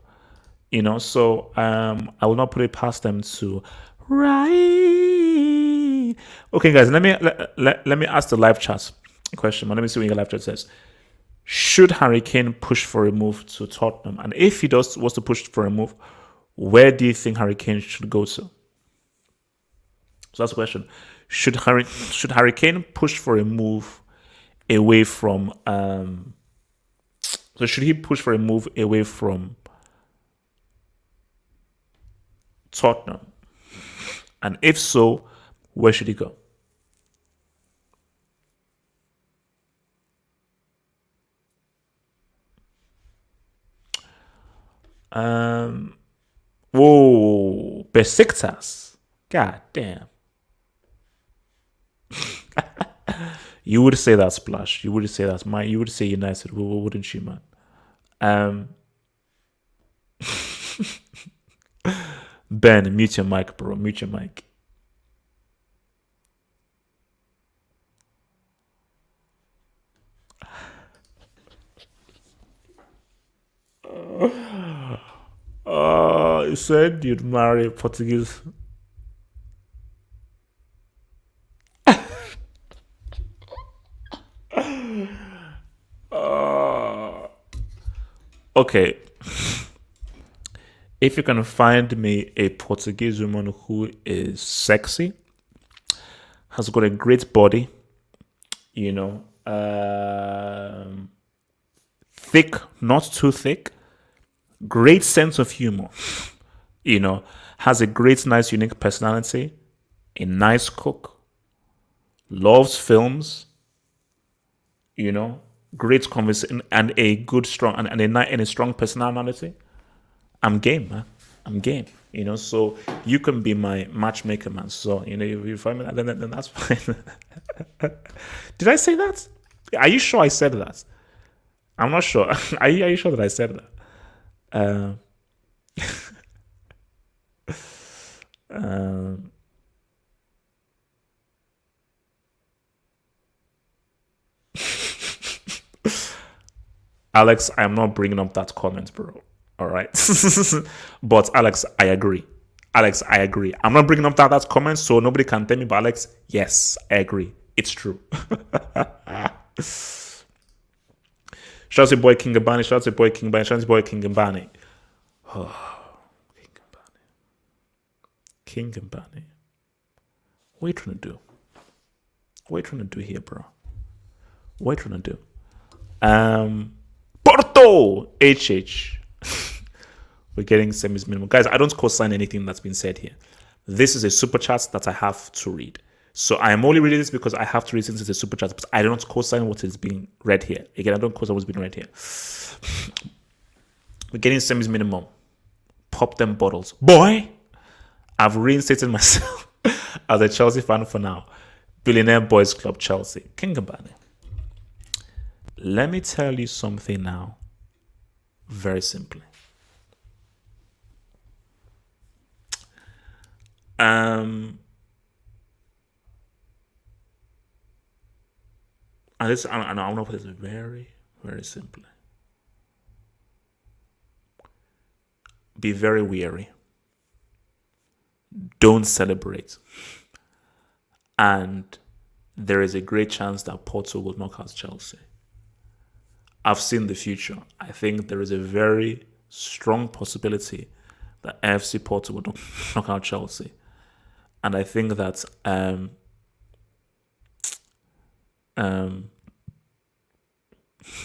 You know, so I will not put it past them to right. Okay, guys, let me ask the live chat question. Let me see what your live chat says. Should Harry Kane push for a move to Tottenham? And if he was to push for a move, where do you think Harry Kane should go to? So that's the question. Should Harry Kane push for a move away from so should he push for a move away from Tottenham? And if so, where should he go? Whoa, Besiktas. God damn. You would say that, Splash. You would say that. You would say United, wouldn't you, man? Ben, mute your mic, bro. Mute your mic. You said you'd marry a Portuguese. Okay. If you can find me a Portuguese woman who is sexy, has got a great body, you know, thick, not too thick, great sense of humor, you know, has a great, nice, unique personality, a nice cook, loves films, you know, great conversation, and a good, strong, and a strong personality, I'm game, man. I'm game. You know, so you can be my matchmaker, man. So, you know, if you find me that, then that's fine. Did I say that? Are you sure I said that? I'm not sure. Are you sure that I said that? Alex, I'm not bringing up that comment, bro. All right. But Alex, I agree. Alex, I agree. I'm not bringing up that comment, so nobody can tell me, but Alex, yes, I agree. It's true. Shout out to boy King Gabani. Shout out to boy King Gabani. Shout out to boy King Gabani. Oh, King Gabani. King Gabani. What are you trying to do? What are you trying to do here, bro? What are you trying to do? Porto HH. We're getting semis minimum. Guys, I don't co-sign anything that's been said here. This is a super chat that I have to read. So I am only reading this because I have to read since it's a super chat, but I don't co-sign what is being read here. Again, I don't co-sign what's being read here. We're getting semis minimum. Pop them bottles. Boy, I've reinstated myself as a Chelsea fan for now. Billionaire Boys Club Chelsea. King Gabani. Let me tell you something now. Very simply. And this, I'm gonna put this very, very simply. Be very wary. don't celebrate. And there is a great chance that Porto will knock out Chelsea. I've seen the future. I think there is a very strong possibility that AFC Porto will knock out Chelsea. And I think that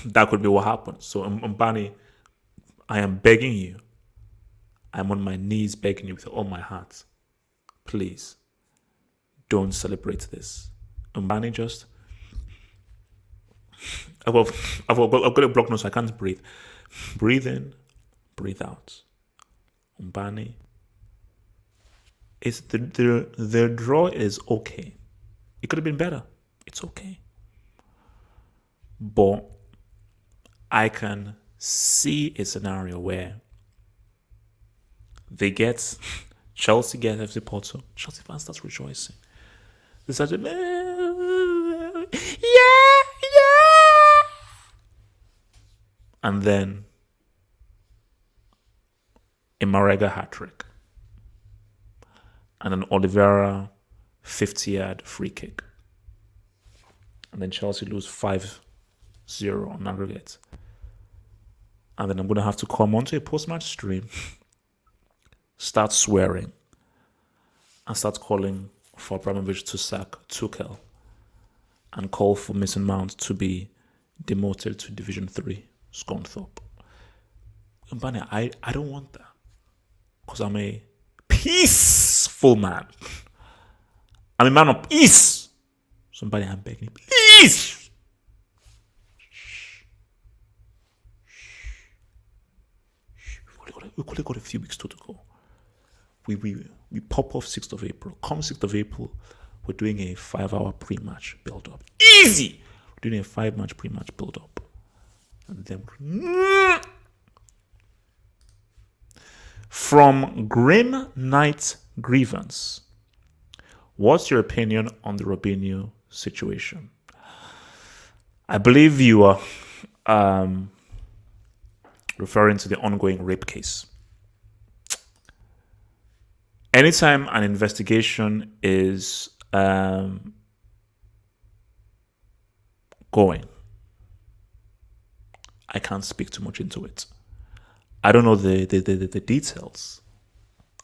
that could be what happens. So, Mbani, I am begging you. I'm on my knees begging you with all my heart. Please, don't celebrate this. Mbani, just... I've got a blocked nose, so I can't breathe. Breathe in, breathe out. Mbani, it's the draw is okay. It could have been better. It's okay. But I can see a scenario where they get Chelsea get FC Porto. Chelsea fans start rejoicing. They start yeah. And then a Marega hat-trick. And an Oliveira 50-yard free kick. And then Chelsea lose 5-0 on aggregate. And then I'm going to have to come onto a post-match stream, start swearing, and start calling for Abramovich to sack Tuchel and call for Mason Mount to be demoted to Division 3, Scunthorpe. Mbani, I don't want that. Because I'm a peaceful man. I'm a man of peace. Somebody, I'm begging you, please. We've only got a few weeks to go. We pop off 6th of April. Come 6th of April, we're doing a 5-hour pre-match build-up. Easy! We're doing a 5-match pre-match build-up. And then from Grim Knight Grievance, what's your opinion on the Robinho situation? I believe you are referring to the ongoing rape case. Anytime an investigation is going, I can't speak too much into it. I don't know the details.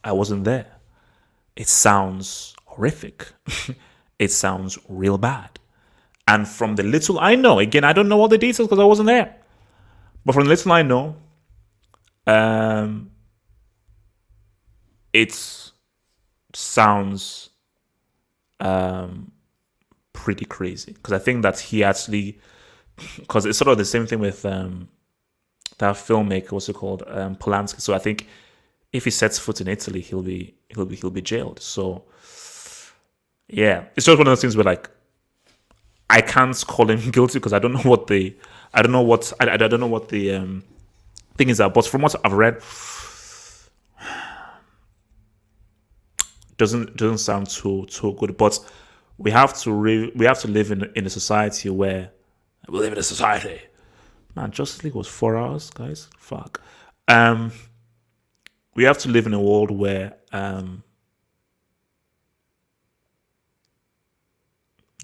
I wasn't there. It sounds horrific. It sounds real bad. And from the little I know, again, I don't know all the details because I wasn't there. But from the little I know, it sounds pretty crazy. Because I think that he actually, because it's sort of the same thing with that filmmaker, what's it called, Polanski. So I think if he sets foot in Italy, he'll be jailed. So yeah, it's just one of those things where like I can't call him guilty because I don't know what the thing is. But from what I've read, doesn't sound too good. But we have to live in a society where we live in a society. Man, Justice League was 4 hours, guys. Fuck. We have to live in a world where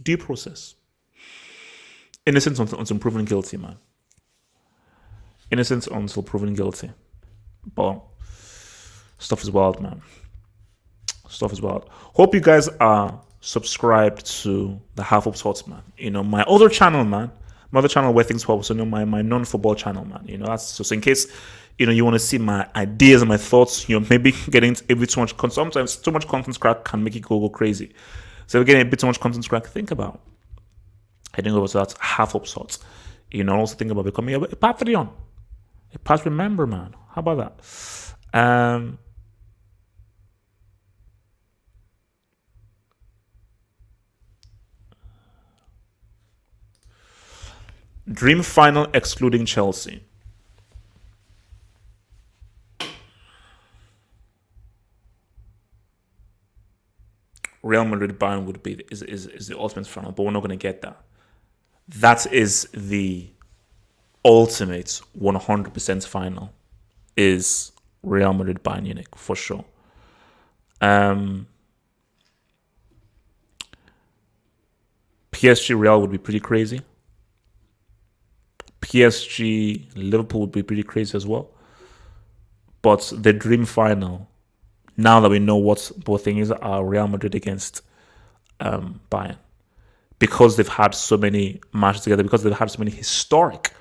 due process. Innocent until proven guilty, man. Innocent until proven guilty. But stuff is wild, man. Stuff is wild. Hope you guys are subscribed to the Half Up Thoughts, man. You know, my other channel, man. My other channel where things pop. So, you know, my non-football channel, man. You know, that's just in case, you know, you want to see my ideas and my thoughts. You know, maybe getting a bit too much. Sometimes too much content crack can make you go crazy. So if you're getting a bit too much content crack, think about heading over to that Half Up Thoughts. You know, also think about becoming a Patreon. A Patreon member, man. How about that? Dream final excluding Chelsea. Real Madrid Bayern would be is the ultimate final, but we're not going to get that. That is the ultimate 100% final. Is Real Madrid Bayern Munich for sure. Um, PSG Real would be pretty crazy. PSG Liverpool would be pretty crazy as well. But the dream final, now that we know what both things are, Real Madrid against Bayern, because they've had so many matches together, because they've had so many historic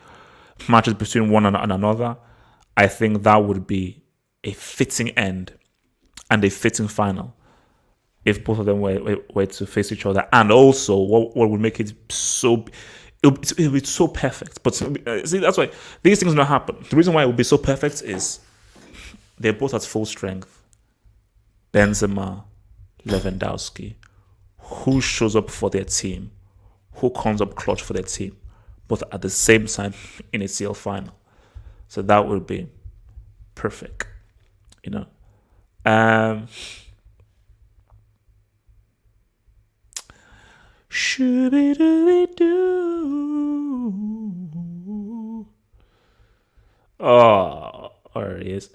matches between one and another, I think that would be a fitting end and a fitting final if both of them were to face each other. And also, what would make it so, it would be so perfect. But see, that's why these things don't happen. The reason why it would be so perfect is they're both at full strength. Benzema, Lewandowski, who shows up for their team, who comes up clutch for their team, both at the same time in a CL final. So that would be perfect, you know. Shooby-dooby-doo. Oh, there it is.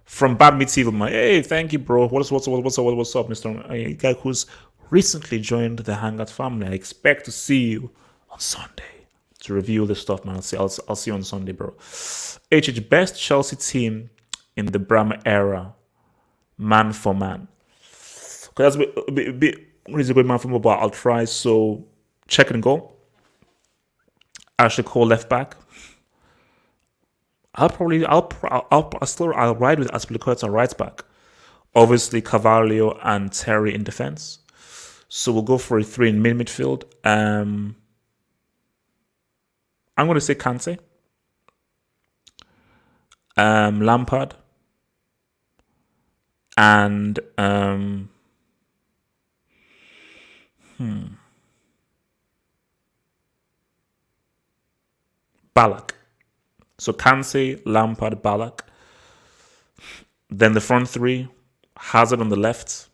From Bad Meets Evil, hey, thank you, bro. What's up, Mr. A guy who's recently joined the Hangout family. I expect to see you on Sunday to review this stuff, man. I'll see you on Sunday, bro. HH, best Chelsea team in the Bram era, man for man. Because that's a bit really good man for man, but I'll try. So check and go. Ashley Cole left back. I'll ride with Aspilicueta right back. Obviously, Carvalho and Terry in defense. So we'll go for a 3 in midfield. I'm going to say Kante, Lampard, and Ballack. So Kante, Lampard, Ballack. Then the front three, Hazard on the left.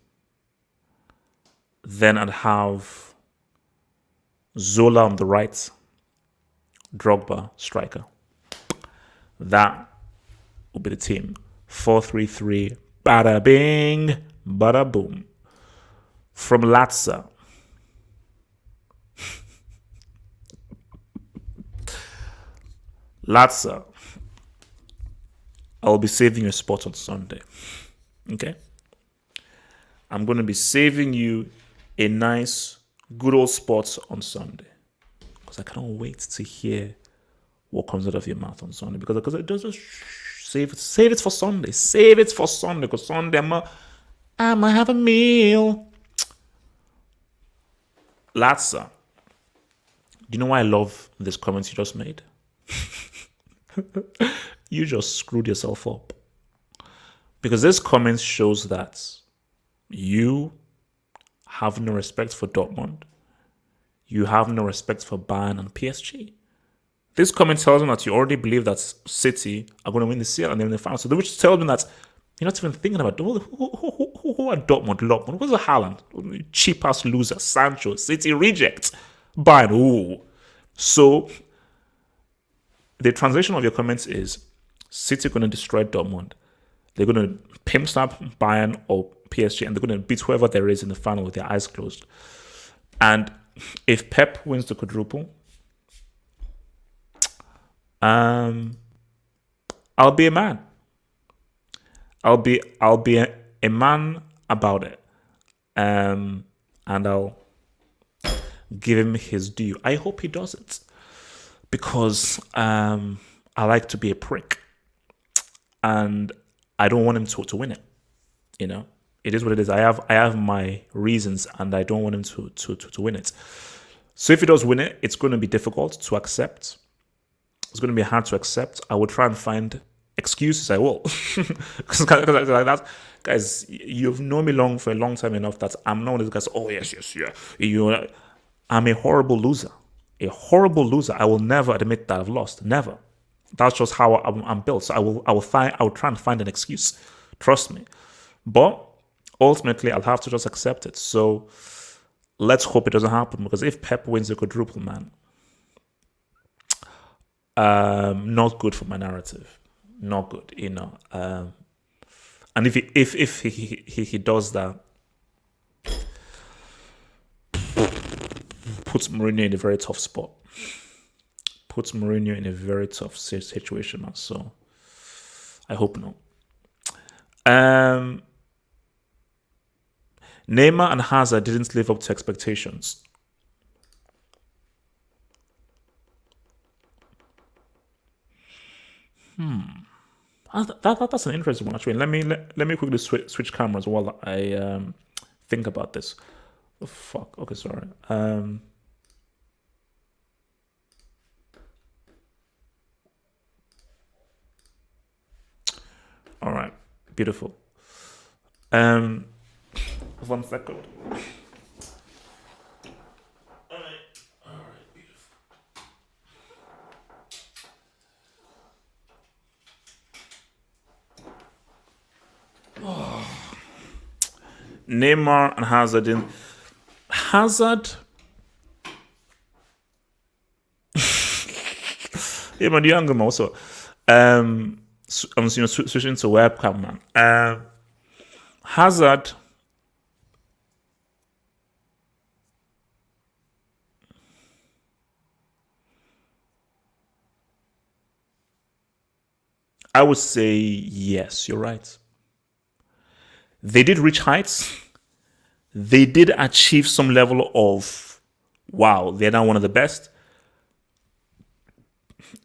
Then I'd have Zola on the right, Drogba, striker. That will be the team. 4-3-3, bada bing, bada boom. From Latza. Latza, I'll be saving your spot on Sunday. Okay? I'm going to be saving you a nice, good old spot on Sunday. Because I cannot wait to hear what comes out of your mouth on Sunday. Because it does just save it for Sunday. Save it for Sunday. Because Sunday I'm going to have a meal. Latza, do you know why I love this comment you just made? You just screwed yourself up. Because this comment shows that you have no respect for Dortmund. You have no respect for Bayern and PSG. This comment tells me that you already believe that City are going to win the CL and they're in the final. So which tells me that you're not even thinking about who are Dortmund? Who's the Haaland? Cheap ass loser. Sancho. City reject. Bayern. Ooh. So the translation of your comments is City are going to destroy Dortmund. They're going to pimp snap Bayern or PSG, and they're going to beat whoever there is in the final with their eyes closed. And if Pep wins the quadruple, I'll be a man. I'll be a man about it. And I'll give him his due. I hope he does it. Because I like to be a prick. And I don't want him to win it. You know? It is what it is. I have my reasons and I don't want him to win it. So if he does win it, it's going to be difficult to accept. It's going to be hard to accept. I will try and find excuses. I will. Because like that, guys, you've known me for a long time enough that I'm not one of these guys, oh yes, yeah. I'm a horrible loser. A horrible loser. I will never admit that I've lost. Never. That's just how I'm built. So I will try and find an excuse. Trust me. But ultimately, I'll have to just accept it. So let's hope it doesn't happen. Because if Pep wins the quadruple, man, not good for my narrative. Not good, you know. And And if he does that, puts Mourinho in a very tough spot. Puts Mourinho in a very tough situation, man. So I hope not. Neymar and Hazard didn't live up to expectations. That's an interesting one, actually. Let me quickly switch cameras while I think about this. Oh, fuck. Okay, sorry. All right, beautiful. 1 second. Neymar and Hazard in Hazard. Yeah, man, the younger man also. I'm switching to webcam, man. Hazard. I would say yes, you're right. They did reach heights. They did achieve some level of wow, they're now one of the best.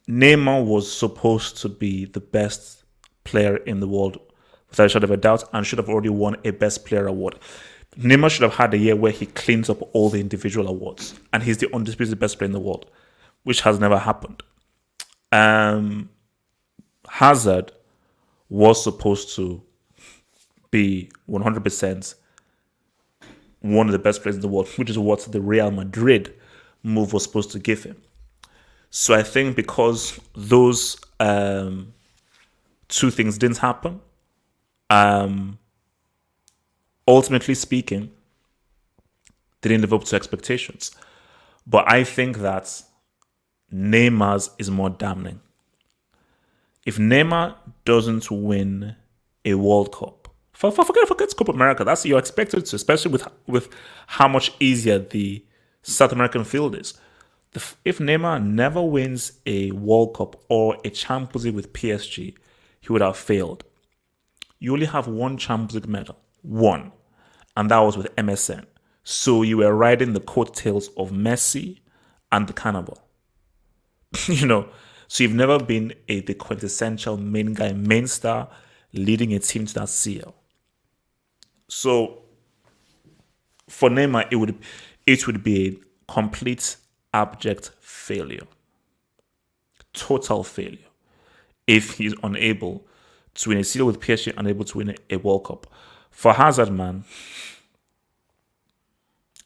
Neymar was supposed to be the best player in the world without a shadow of a doubt and should have already won a best player award. Neymar should have had a year where he cleans up all the individual awards and he's the undisputed best player in the world, which has never happened. Hazard was supposed to be 100% one of the best players in the world, which is what the Real Madrid move was supposed to give him. So I think because those two things didn't happen, ultimately speaking, they didn't live up to expectations. But I think that Neymar's is more damning. If Neymar doesn't win a World Cup, forget Copa America, that's you're expected to, especially with how much easier the South American field is. If Neymar never wins a World Cup or a Champions League with PSG, he would have failed. You only have one Champions League medal, one, and that was with MSN. So you were riding the coattails of Messi and the Carnival. So you've never been the quintessential main guy, main star, leading a team to that CL. So for Neymar, it would be a complete abject failure, total failure, if he's unable to win a CL with PSG, unable to win a World Cup. For Hazard, man,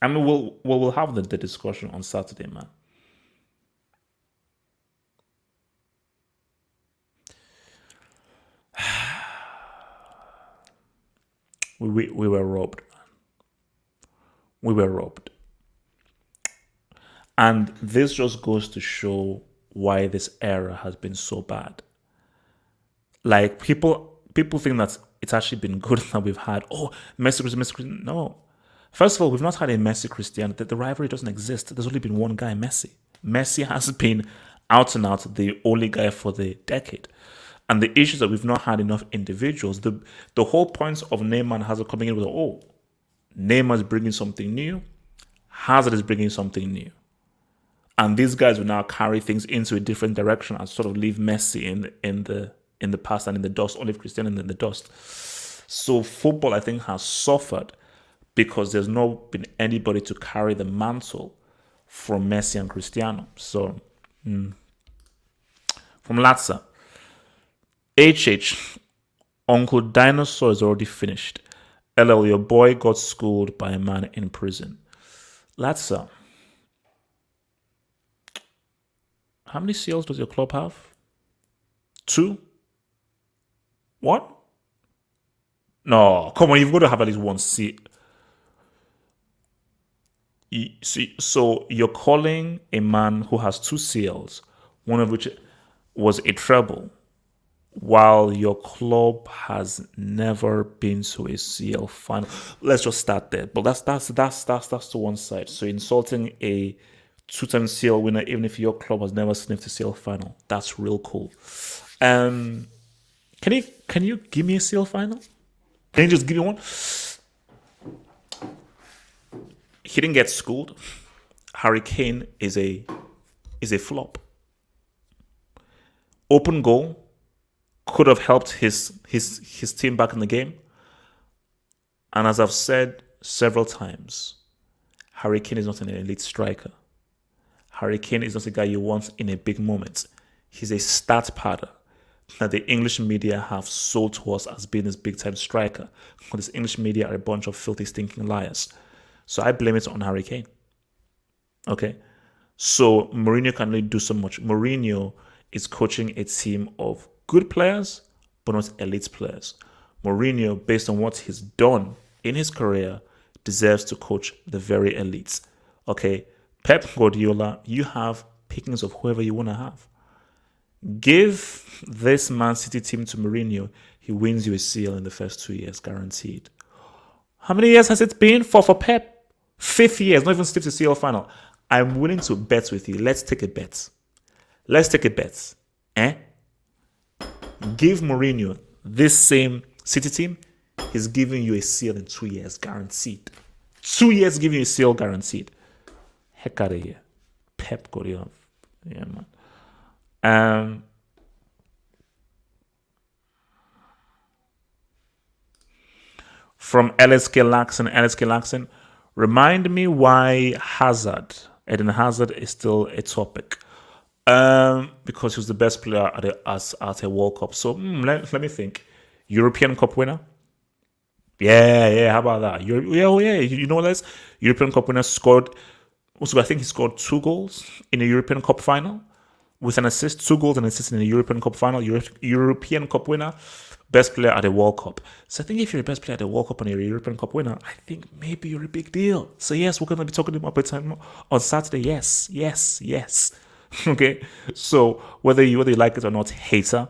I mean, we'll have the discussion on Saturday, man. We were robbed, man. We were robbed. And this just goes to show why this era has been so bad. Like people think that it's actually been good that we've had Messi, Messi. No. First of all, we've not had a Messi Cristiano. The rivalry doesn't exist. There's only been one guy, Messi. Messi has been out and out the only guy for the decade. And the issue is that we've not had enough individuals. The whole point of Neymar and Hazard coming in with, Neymar is bringing something new. Hazard is bringing something new. And these guys will now carry things into a different direction and sort of leave Messi in the past and in the dust, only Cristiano in the dust. So football, I think, has suffered because there's not been anybody to carry the mantle from Messi and Cristiano. So, from Latza, HH, Uncle Dinosaur is already finished. LL, your boy got schooled by a man in prison. Latza, how many CLs does your club have? 2? 1? No, come on, you've got to have at least 1 C. So you're calling a man who has 2 CLs, one of which was a treble, while your club has never been to a CL final. Let's just start there. But that's to one side. So insulting a two-time CL winner, even if your club has never sniffed a CL final, that's real cool. Can you give me a CL final? Can you just give me one? He didn't get schooled. Harry Kane is a flop. Open goal could have helped his team back in the game. And as I've said several times, Harry Kane is not an elite striker. Harry Kane is not a guy you want in a big moment. He's a stat padder that the English media have sold to us as being this big-time striker. But this English media are a bunch of filthy, stinking liars. So I blame it on Harry Kane. Okay? So Mourinho can only do so much. Mourinho is coaching a team of good players, but not elite players. Mourinho, based on what he's done in his career, deserves to coach the very elites. Okay? Pep Guardiola, you have pickings of whoever you want to have. Give this Man City team to Mourinho, he wins you a CL in the first 2 years, guaranteed. How many years has it been for Pep? 5th year, not even slipped to CL final. I'm willing to bet with you. Let's take a bet. Give Mourinho this same City team, he's giving you a CL in 2 years, guaranteed. 2 years giving you a CL guaranteed. Heck out of here. Pep Guardiola. Yeah, man. From LSK Laxon, remind me why Eden Hazard is still a topic. Because he was the best player at a World Cup. So let me think. European Cup winner. Yeah. How about that? You know what that is? European Cup winner scored. Also, I think he scored 2 goals in a European Cup final with an assist. 2 goals and an assist in a European Cup final. European Cup winner, best player at a World Cup. So I think if you're the best player at a World Cup and you're a European Cup winner, I think maybe you're a big deal. So yes, we're gonna be talking about time on Saturday. Yes. Okay. So whether you like it or not, hater.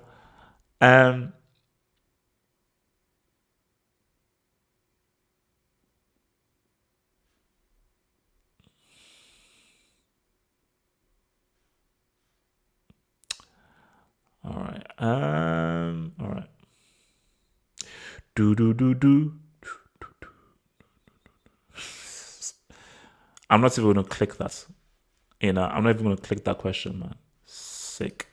All right. All right. Do. I'm not even gonna click that. I'm not even gonna click that question, man. Sick.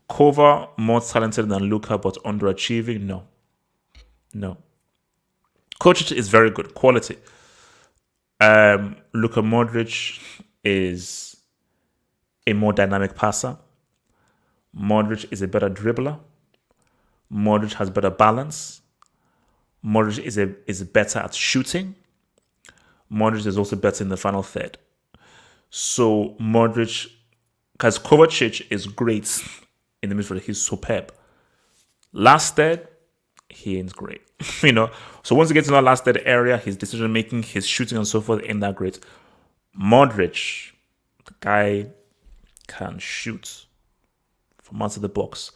Kova more talented than Luka but underachieving? No. Kovacic is very good quality. Luka Modric is a more dynamic passer. Modric is a better dribbler. Modric has better balance. Modric is better at shooting. Modric is also better in the final third. So Modric, because Kovacic is great in the midfield, he's superb. Last third, he ain't great. So once he gets in that last third area, his decision making, his shooting and so forth ain't that great. Modric, the guy can shoot from out of the box.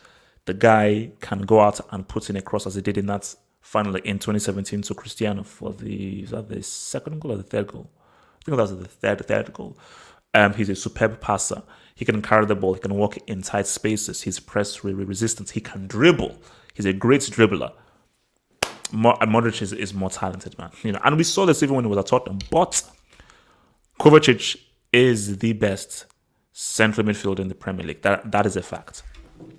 The guy can go out and put in a cross as he did in that final in 2017 to Cristiano for is that the second goal or the third goal? I think that was the third goal. He's a superb passer. He can carry the ball. He can walk in tight spaces. He's press resistant. He can dribble. He's a great dribbler. Modric is more talented, man. And we saw this even when he was at Tottenham. But Kovacic is the best central midfielder in the Premier League. That is a fact.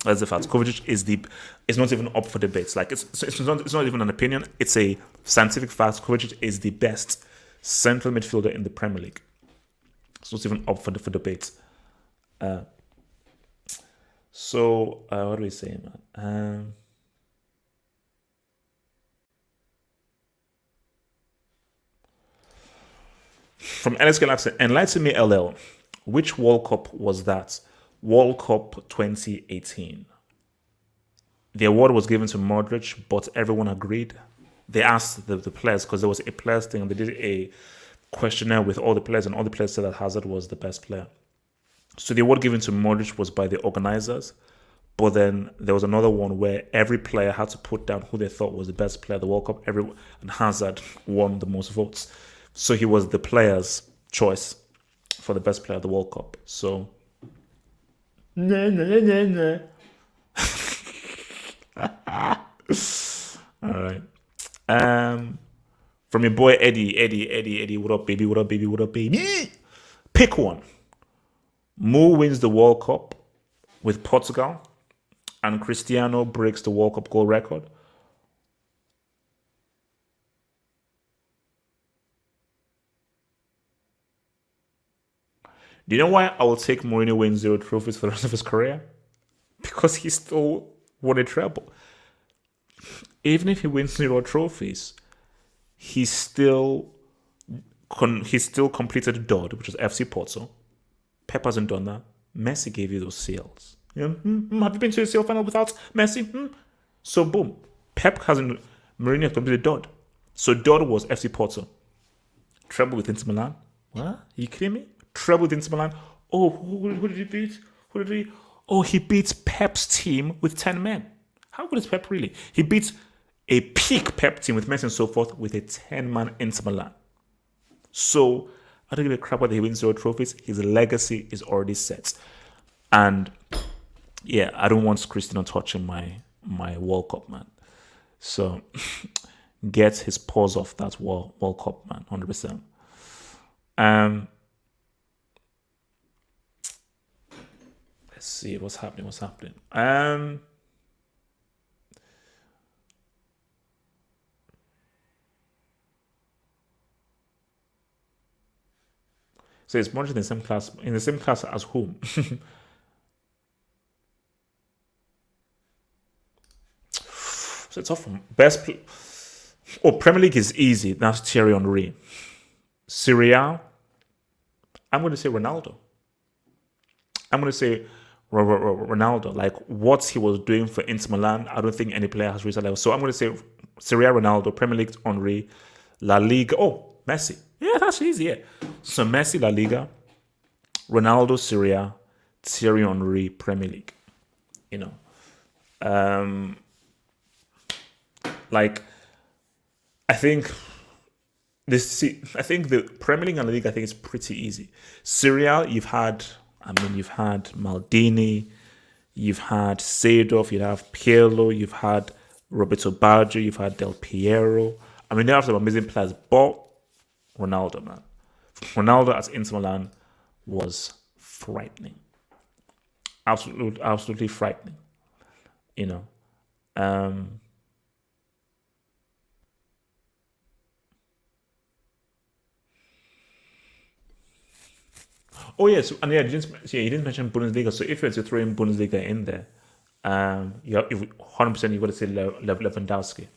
That's a fact. Kovacic is not even up for debate. Like it's not even an opinion. It's a scientific fact. Kovacic is the best central midfielder in the Premier League. It's not even up for debate. So what do we say, man? From Alex Galaxy, enlighten me, LL. Which World Cup was that? World Cup 2018. The award was given to Modric, but everyone agreed. They asked the players, because there was a players thing, and they did a questionnaire with all the players, and all the players said that Hazard was the best player. So the award given to Modric was by the organizers, but then there was another one where every player had to put down who they thought was the best player of the World Cup. And Hazard won the most votes, so he was the player's choice for the best player of the World Cup. So, nah, nah, nah, nah. All right. From your boy Eddie. What up, baby? What up, baby? What up, baby? Pick one. Mo wins the World Cup with Portugal, and Cristiano breaks the World Cup goal record. Do you know why I will take Mourinho win 0 trophies for the rest of his career? Because he still won a treble. Even if he wins 0 trophies, he still completed Dodd, which was FC Porto. Pep hasn't done that. Messi gave you those seals. Have you been to a seal final without Messi? So boom, Pep hasn't. Mourinho completed Dodd. So Dodd was FC Porto. Treble with Inter Milan. What? Are you kidding me? Treble with Inter Milan. Oh, who did he beat? Who did he? Oh, he beats Pep's team with 10 men. How good is Pep really? He beats a peak Pep team with Messi and so forth with a 10-man Inter Milan. So I don't give a crap whether he wins 0 trophies. His legacy is already set. And yeah, I don't want Cristiano touching my World Cup, man. So get his paws off that World Cup, man, 100%. Let's see what's happening. So it's much in the same class as whom? So it's off from Premier League is easy. That's Thierry Henry. Syria, I'm going to say Ronaldo. I'm going to say Ronaldo. Like what he was doing for Inter Milan, I don't think any player has reached that level. So I'm going to say Syria, Ronaldo, Premier League, Henry, La Liga. Oh, Messi. Yeah, that's easy. Yeah. So Messi, La Liga, Ronaldo, Syria, Thierry Henry, Premier League. Like I think the Premier League and La Liga, I think it's pretty easy. Syria, you've had Maldini, you've had Seedorf, you have Pirlo, you've had Roberto Baggio, you've had Del Piero. I mean, they have some amazing players, but Ronaldo, man. Ronaldo at Inter Milan was frightening. Absolutely frightening. Oh yes, and yeah, you didn't mention Bundesliga. So if you were to throw in Bundesliga in there, you 100% you got to say Lewandowski.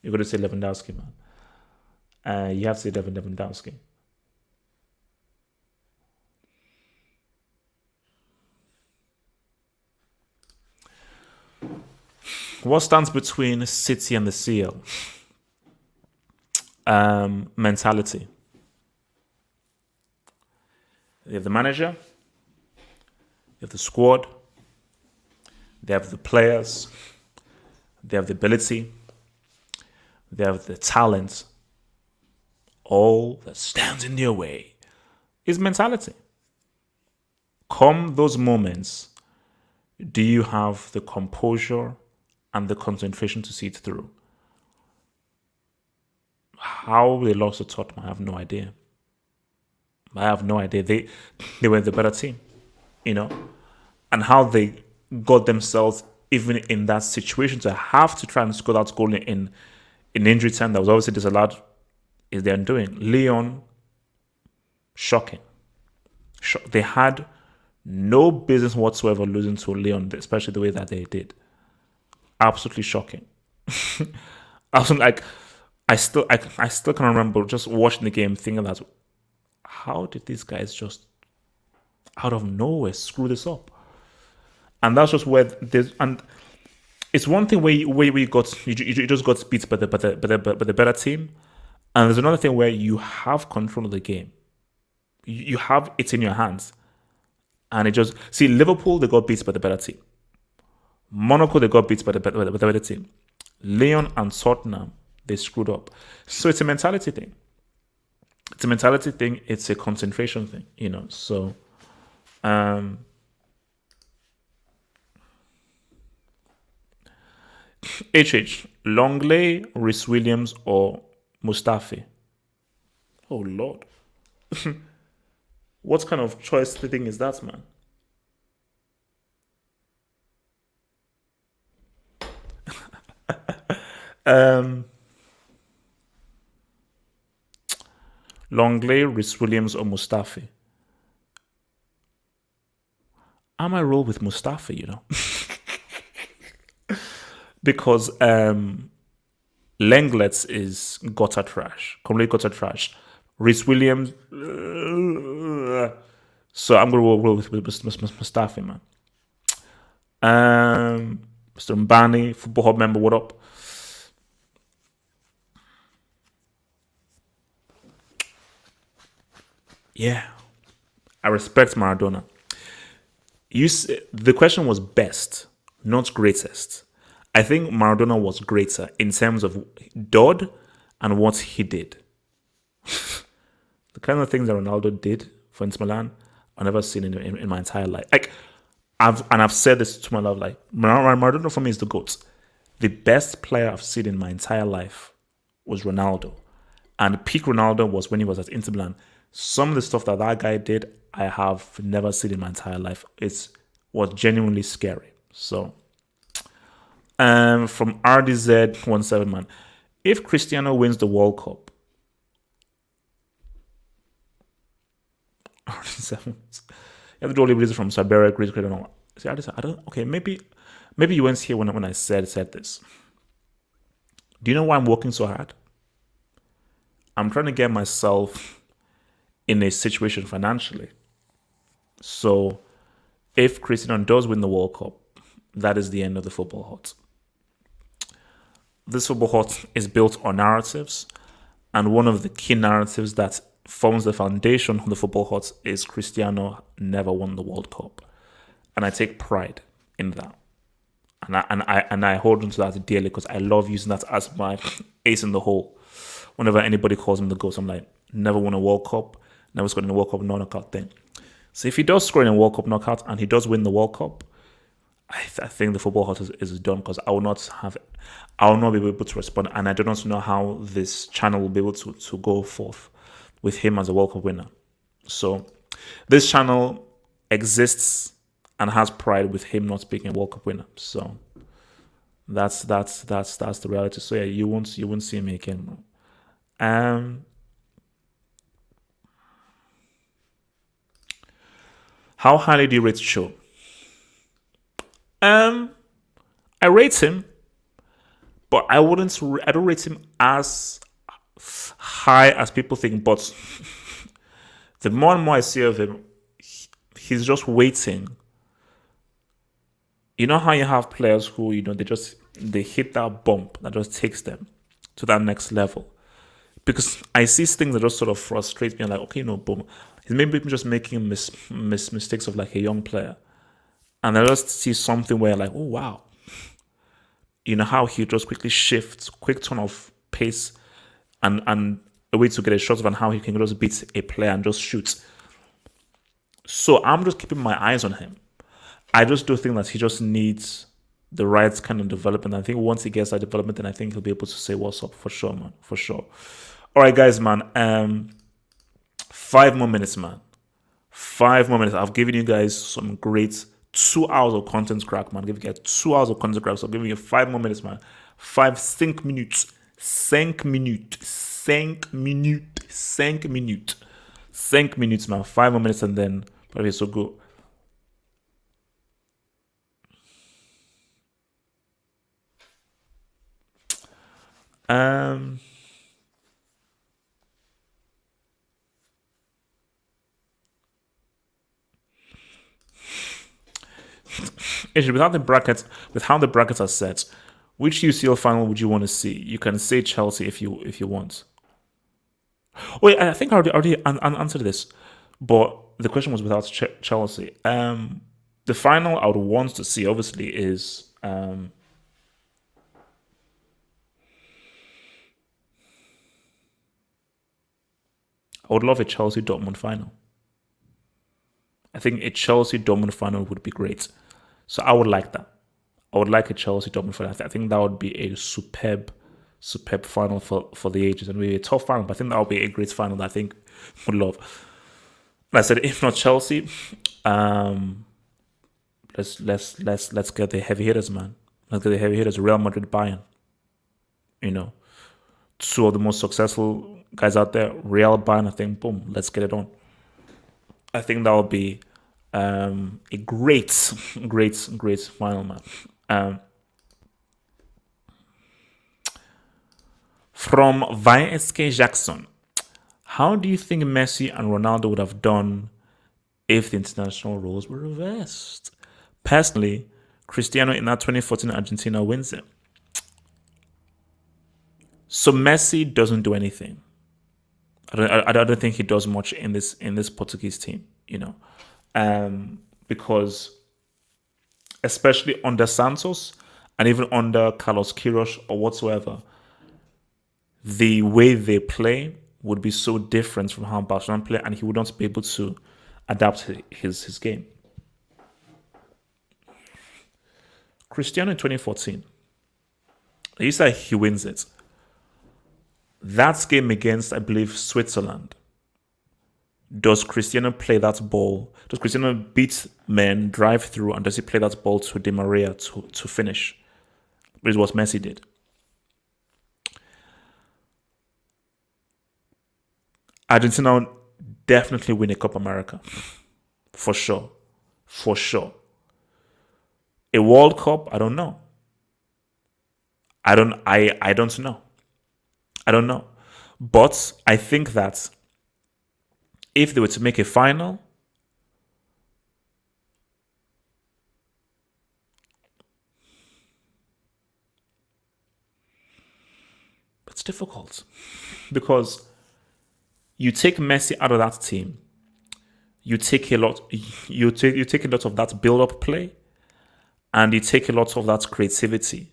You got to say Lewandowski, man. You have to say Lewandowski. What stands between City and the Seal? Mentality. They have the manager, they have the squad, they have the players, they have the ability, they have the talent. All that stands in their way is mentality. Come those moments, do you have the composure and the concentration to see it through? How they lost to Tottenham, I have no idea. They were the better team, and how they got themselves even in that situation to have to try and score that goal in injury time that was obviously disallowed is their undoing. Lyon, shocking. They had no business whatsoever losing to Lyon, especially the way that they did. Absolutely shocking. I was like, I still can remember just watching the game thinking that, how did these guys just out of nowhere screw this up? And that's just where there's, and it's one thing where you just got beat by the better team, and there's another thing where you have control of the game. You have it in your hands, And it just see Liverpool, they got beat by the better team. Monaco, they got beat by the better team. Lyon and Tottenham, they screwed up. So it's a mentality thing. It's a mentality thing. It's a concentration thing, you know. So, Longley, Rhys Williams, or Mustafi? Oh Lord, what kind of choice thing is that, man? Longley, Rhys Williams, or Mustafi? I might roll with Mustafi, you know, because Lenglet is gutter trash, complete gutter trash. Rhys Williams, so I'm gonna roll with Mustafi, man. Mr. Mbani, Football Hub member, what up? Yeah, I respect Maradona. The question was best, not greatest. I think Maradona was greater in terms of Dodd and what he did. The kind of things that Ronaldo did for Inter Milan, I've never seen in my entire life. Like, I've said this to my love, like Maradona for me is the GOAT. The best player I've seen in my entire life was Ronaldo, and peak Ronaldo was when he was at Inter Milan. Some of the stuff that guy did, I have never seen in my entire life. It was genuinely scary. So, from RDZ17, man, if Cristiano wins the World Cup, RDZ7, you have to draw liberties from Siberia, Greece, Crete, and all. See, I don't. Okay, maybe you weren't here when I said this. Do you know why I'm working so hard? I'm trying to get myself in a situation financially. So, if Cristiano does win the World Cup, that is the end of the Football Hut. This Football Hut is built on narratives, and one of the key narratives that forms the foundation of the Football Hut is Cristiano never won the World Cup, and I take pride in that, and I hold on to that dearly because I love using that as my ace in the hole. Whenever anybody calls him the GOAT, I'm like, never won a World Cup, never scored in a World Cup knockout thing. So if he does score in a World Cup knockout and he does win the World Cup, I think the Football Hut is done because I will not be able to respond, and I do not know how this channel will be able to go forth with him as a World Cup winner. So this channel exists and has pride with him not being a World Cup winner. So that's the reality. So yeah, you won't see me again. How highly do you rate Cho? I rate him, but I don't rate him as high as people think. But the more and more I see of him, he's just waiting. You know how you have players who, they hit that bump that just takes them to that next level. Because I see things that just sort of frustrate me. I'm like, okay, boom. He's maybe just making mistakes of like a young player. And I just see something where like, oh, wow. You know how he just quickly shifts, quick turn of pace and a way to get a shot of, and how he can just beat a player and just shoot. So I'm just keeping my eyes on him. I just do think that he just needs the right kind of development. I think once he gets that development, then I think he'll be able to say what's up for sure, man. For sure. All right, guys, man. 5 more minutes, man. 5 more minutes. I've given you guys some great 2 hours of content crack, man. I've given you guys 2 hours of content crack. So I'm giving you 5 more minutes, man. 5 minutes. 5 minutes, man. 5 more minutes and then probably so good. Without the brackets, with how the brackets are set, which UCL final would you want to see? You can say Chelsea if you want. Wait, I think I already answered this, but the question was without Chelsea. The final I would want to see, obviously, is I would love a Chelsea Dortmund final. I think a Chelsea Dortmund final would be great. So I would like that. I would like a Chelsea Dortmund final. I think that would be a superb final for the ages, and maybe a tough final. But I think that would be a great final that I think would love. Like I said, if not Chelsea, let's get the heavy hitters, man. Let's get the heavy hitters. Real Madrid, Bayern. You know, two of the most successful guys out there. Real, Bayern. I think, boom, let's get it on. I think that would be a great final, man. From VSK Jackson, how do you think Messi and Ronaldo would have done if the international roles were reversed? Personally, Cristiano in that 2014 Argentina wins it. So Messi doesn't do anything. I don't think he does much in this Portuguese team, because especially under Santos and even under Carlos Queiroz or whatsoever, the way they play would be so different from how Barcelona play, and he would not be able to adapt his game. Cristiano in 2014, he said he wins it. That game against, I believe, Switzerland. Does Cristiano play that ball? Does Cristiano beat men, drive through, and does he play that ball to Di Maria to finish? Which is what Messi did. Argentina definitely win a Copa America. For sure. For sure. A World Cup, I don't know. I don't know. I don't know. But I think that if they were to make a final, it's difficult because you take Messi out of that team, you take a lot of that build-up play, and you take a lot of that creativity.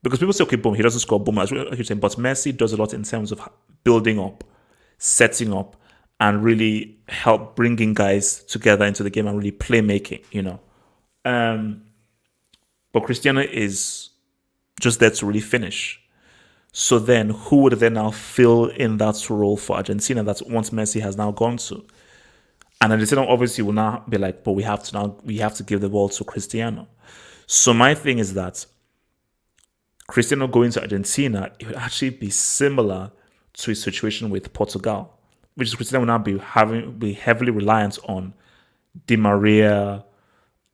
Because people say, okay, boom, he doesn't score, boom, but Messi does a lot in terms of building up, setting up, and really help bringing guys together into the game and really playmaking, But Cristiano is just there to really finish. So then, who would then now fill in that role for Argentina that once Messi has now gone to? And Argentina obviously will now be like, but we have to give the ball to Cristiano. So my thing is that Cristiano going to Argentina, it would actually be similar to his situation with Portugal, which is Cristiano will now be heavily reliant on Di Maria,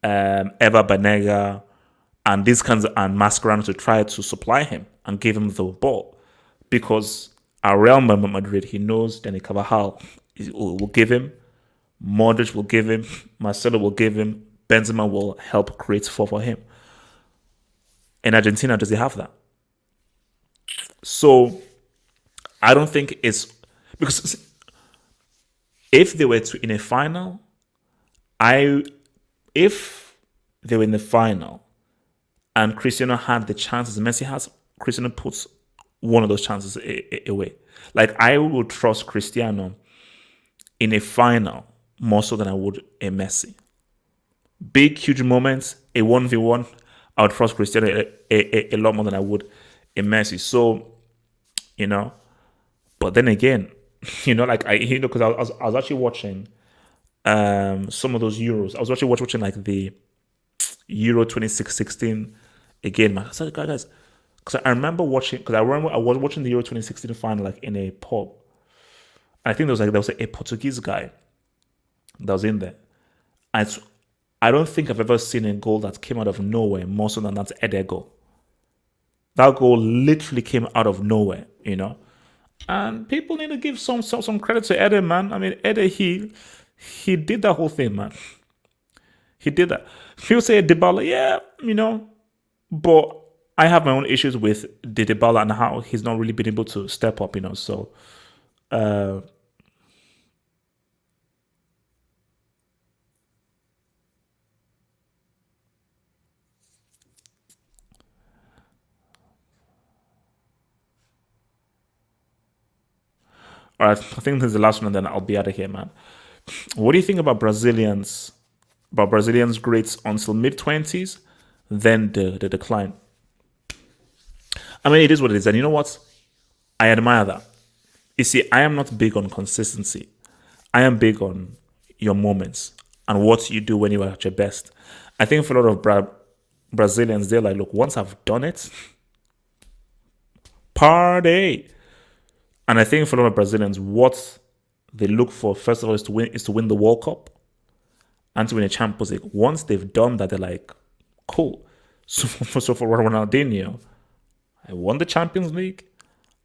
Eva Banega, and these kinds and Mascherano to try to supply him and give him the ball, because at Real Madrid he knows Dani Carvajal will give him, Modric will give him, Marcelo will give him, Benzema will help create for him. In Argentina, does he have that? So I don't think it's because if they were in a final, if they were in the final and Cristiano had the chances Messi has, Cristiano puts one of those chances away. Like, I would trust Cristiano in a final more so than I would a Messi. Big, huge moments, a 1v1, I would trust Cristiano a lot more than I would a Messi. So, but then again, because I was actually watching some of those Euros. I was actually watching like the Euro 2016 again, man. I said, guys, because I remember watching, because I was watching the Euro 2016 final like in a pub. And I think there was a Portuguese guy that was in there. And I don't think I've ever seen a goal that came out of nowhere more so than that Eder goal. That goal literally came out of nowhere, And people need to give some credit to Eder, man. I mean, Eder, he did that whole thing, man. He did that. People say Dybala, yeah, but I have my own issues with the Dybala and how he's not really been able to step up, So, All right, I think this is the last one, and then I'll be out of here, man. What do you think about Brazilians? About Brazilians' greats until mid-20s, then the decline. I mean, it is what it is, and you know what? I admire that. You see, I am not big on consistency. I am big on your moments and what you do when you are at your best. I think for a lot of Brazilians, they're like, look, once I've done it, party. And I think for a lot of Brazilians, what they look for first of all is to win the World Cup and to win a Champions League. Once they've done that, they're like, cool. So for Ronaldinho, I won the Champions League,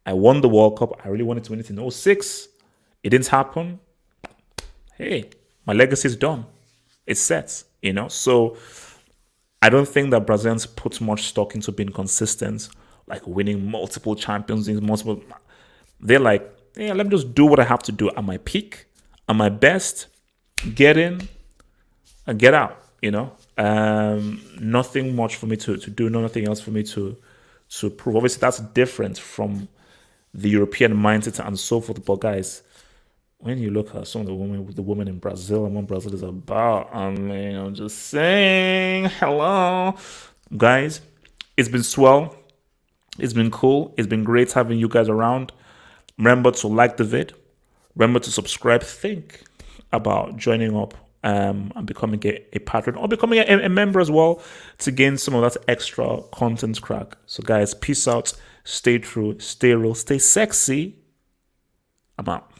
I won the World Cup. I really wanted to win it in '06. It didn't happen. Hey, my legacy is done. It's set, you know. So I don't think that Brazilians put much stock into being consistent, like winning multiple Champions Leagues, multiple. They're like, yeah, let me just do what I have to do at my peak, at my best, get in and get out, you know. Nothing much for me to do, nothing else for me to prove. Obviously, that's different from the European mindset and so forth. But guys, when you look at some of the women in Brazil and what Brazil is about, I mean, I'm just saying, hello, guys. It's been swell. It's been cool. It's been great having you guys around. Remember to like the vid. Remember to subscribe. Think about joining up and becoming a patron or becoming a member as well to gain some of that extra content crack. So guys, peace out. Stay true. Stay real. Stay sexy. I'm out.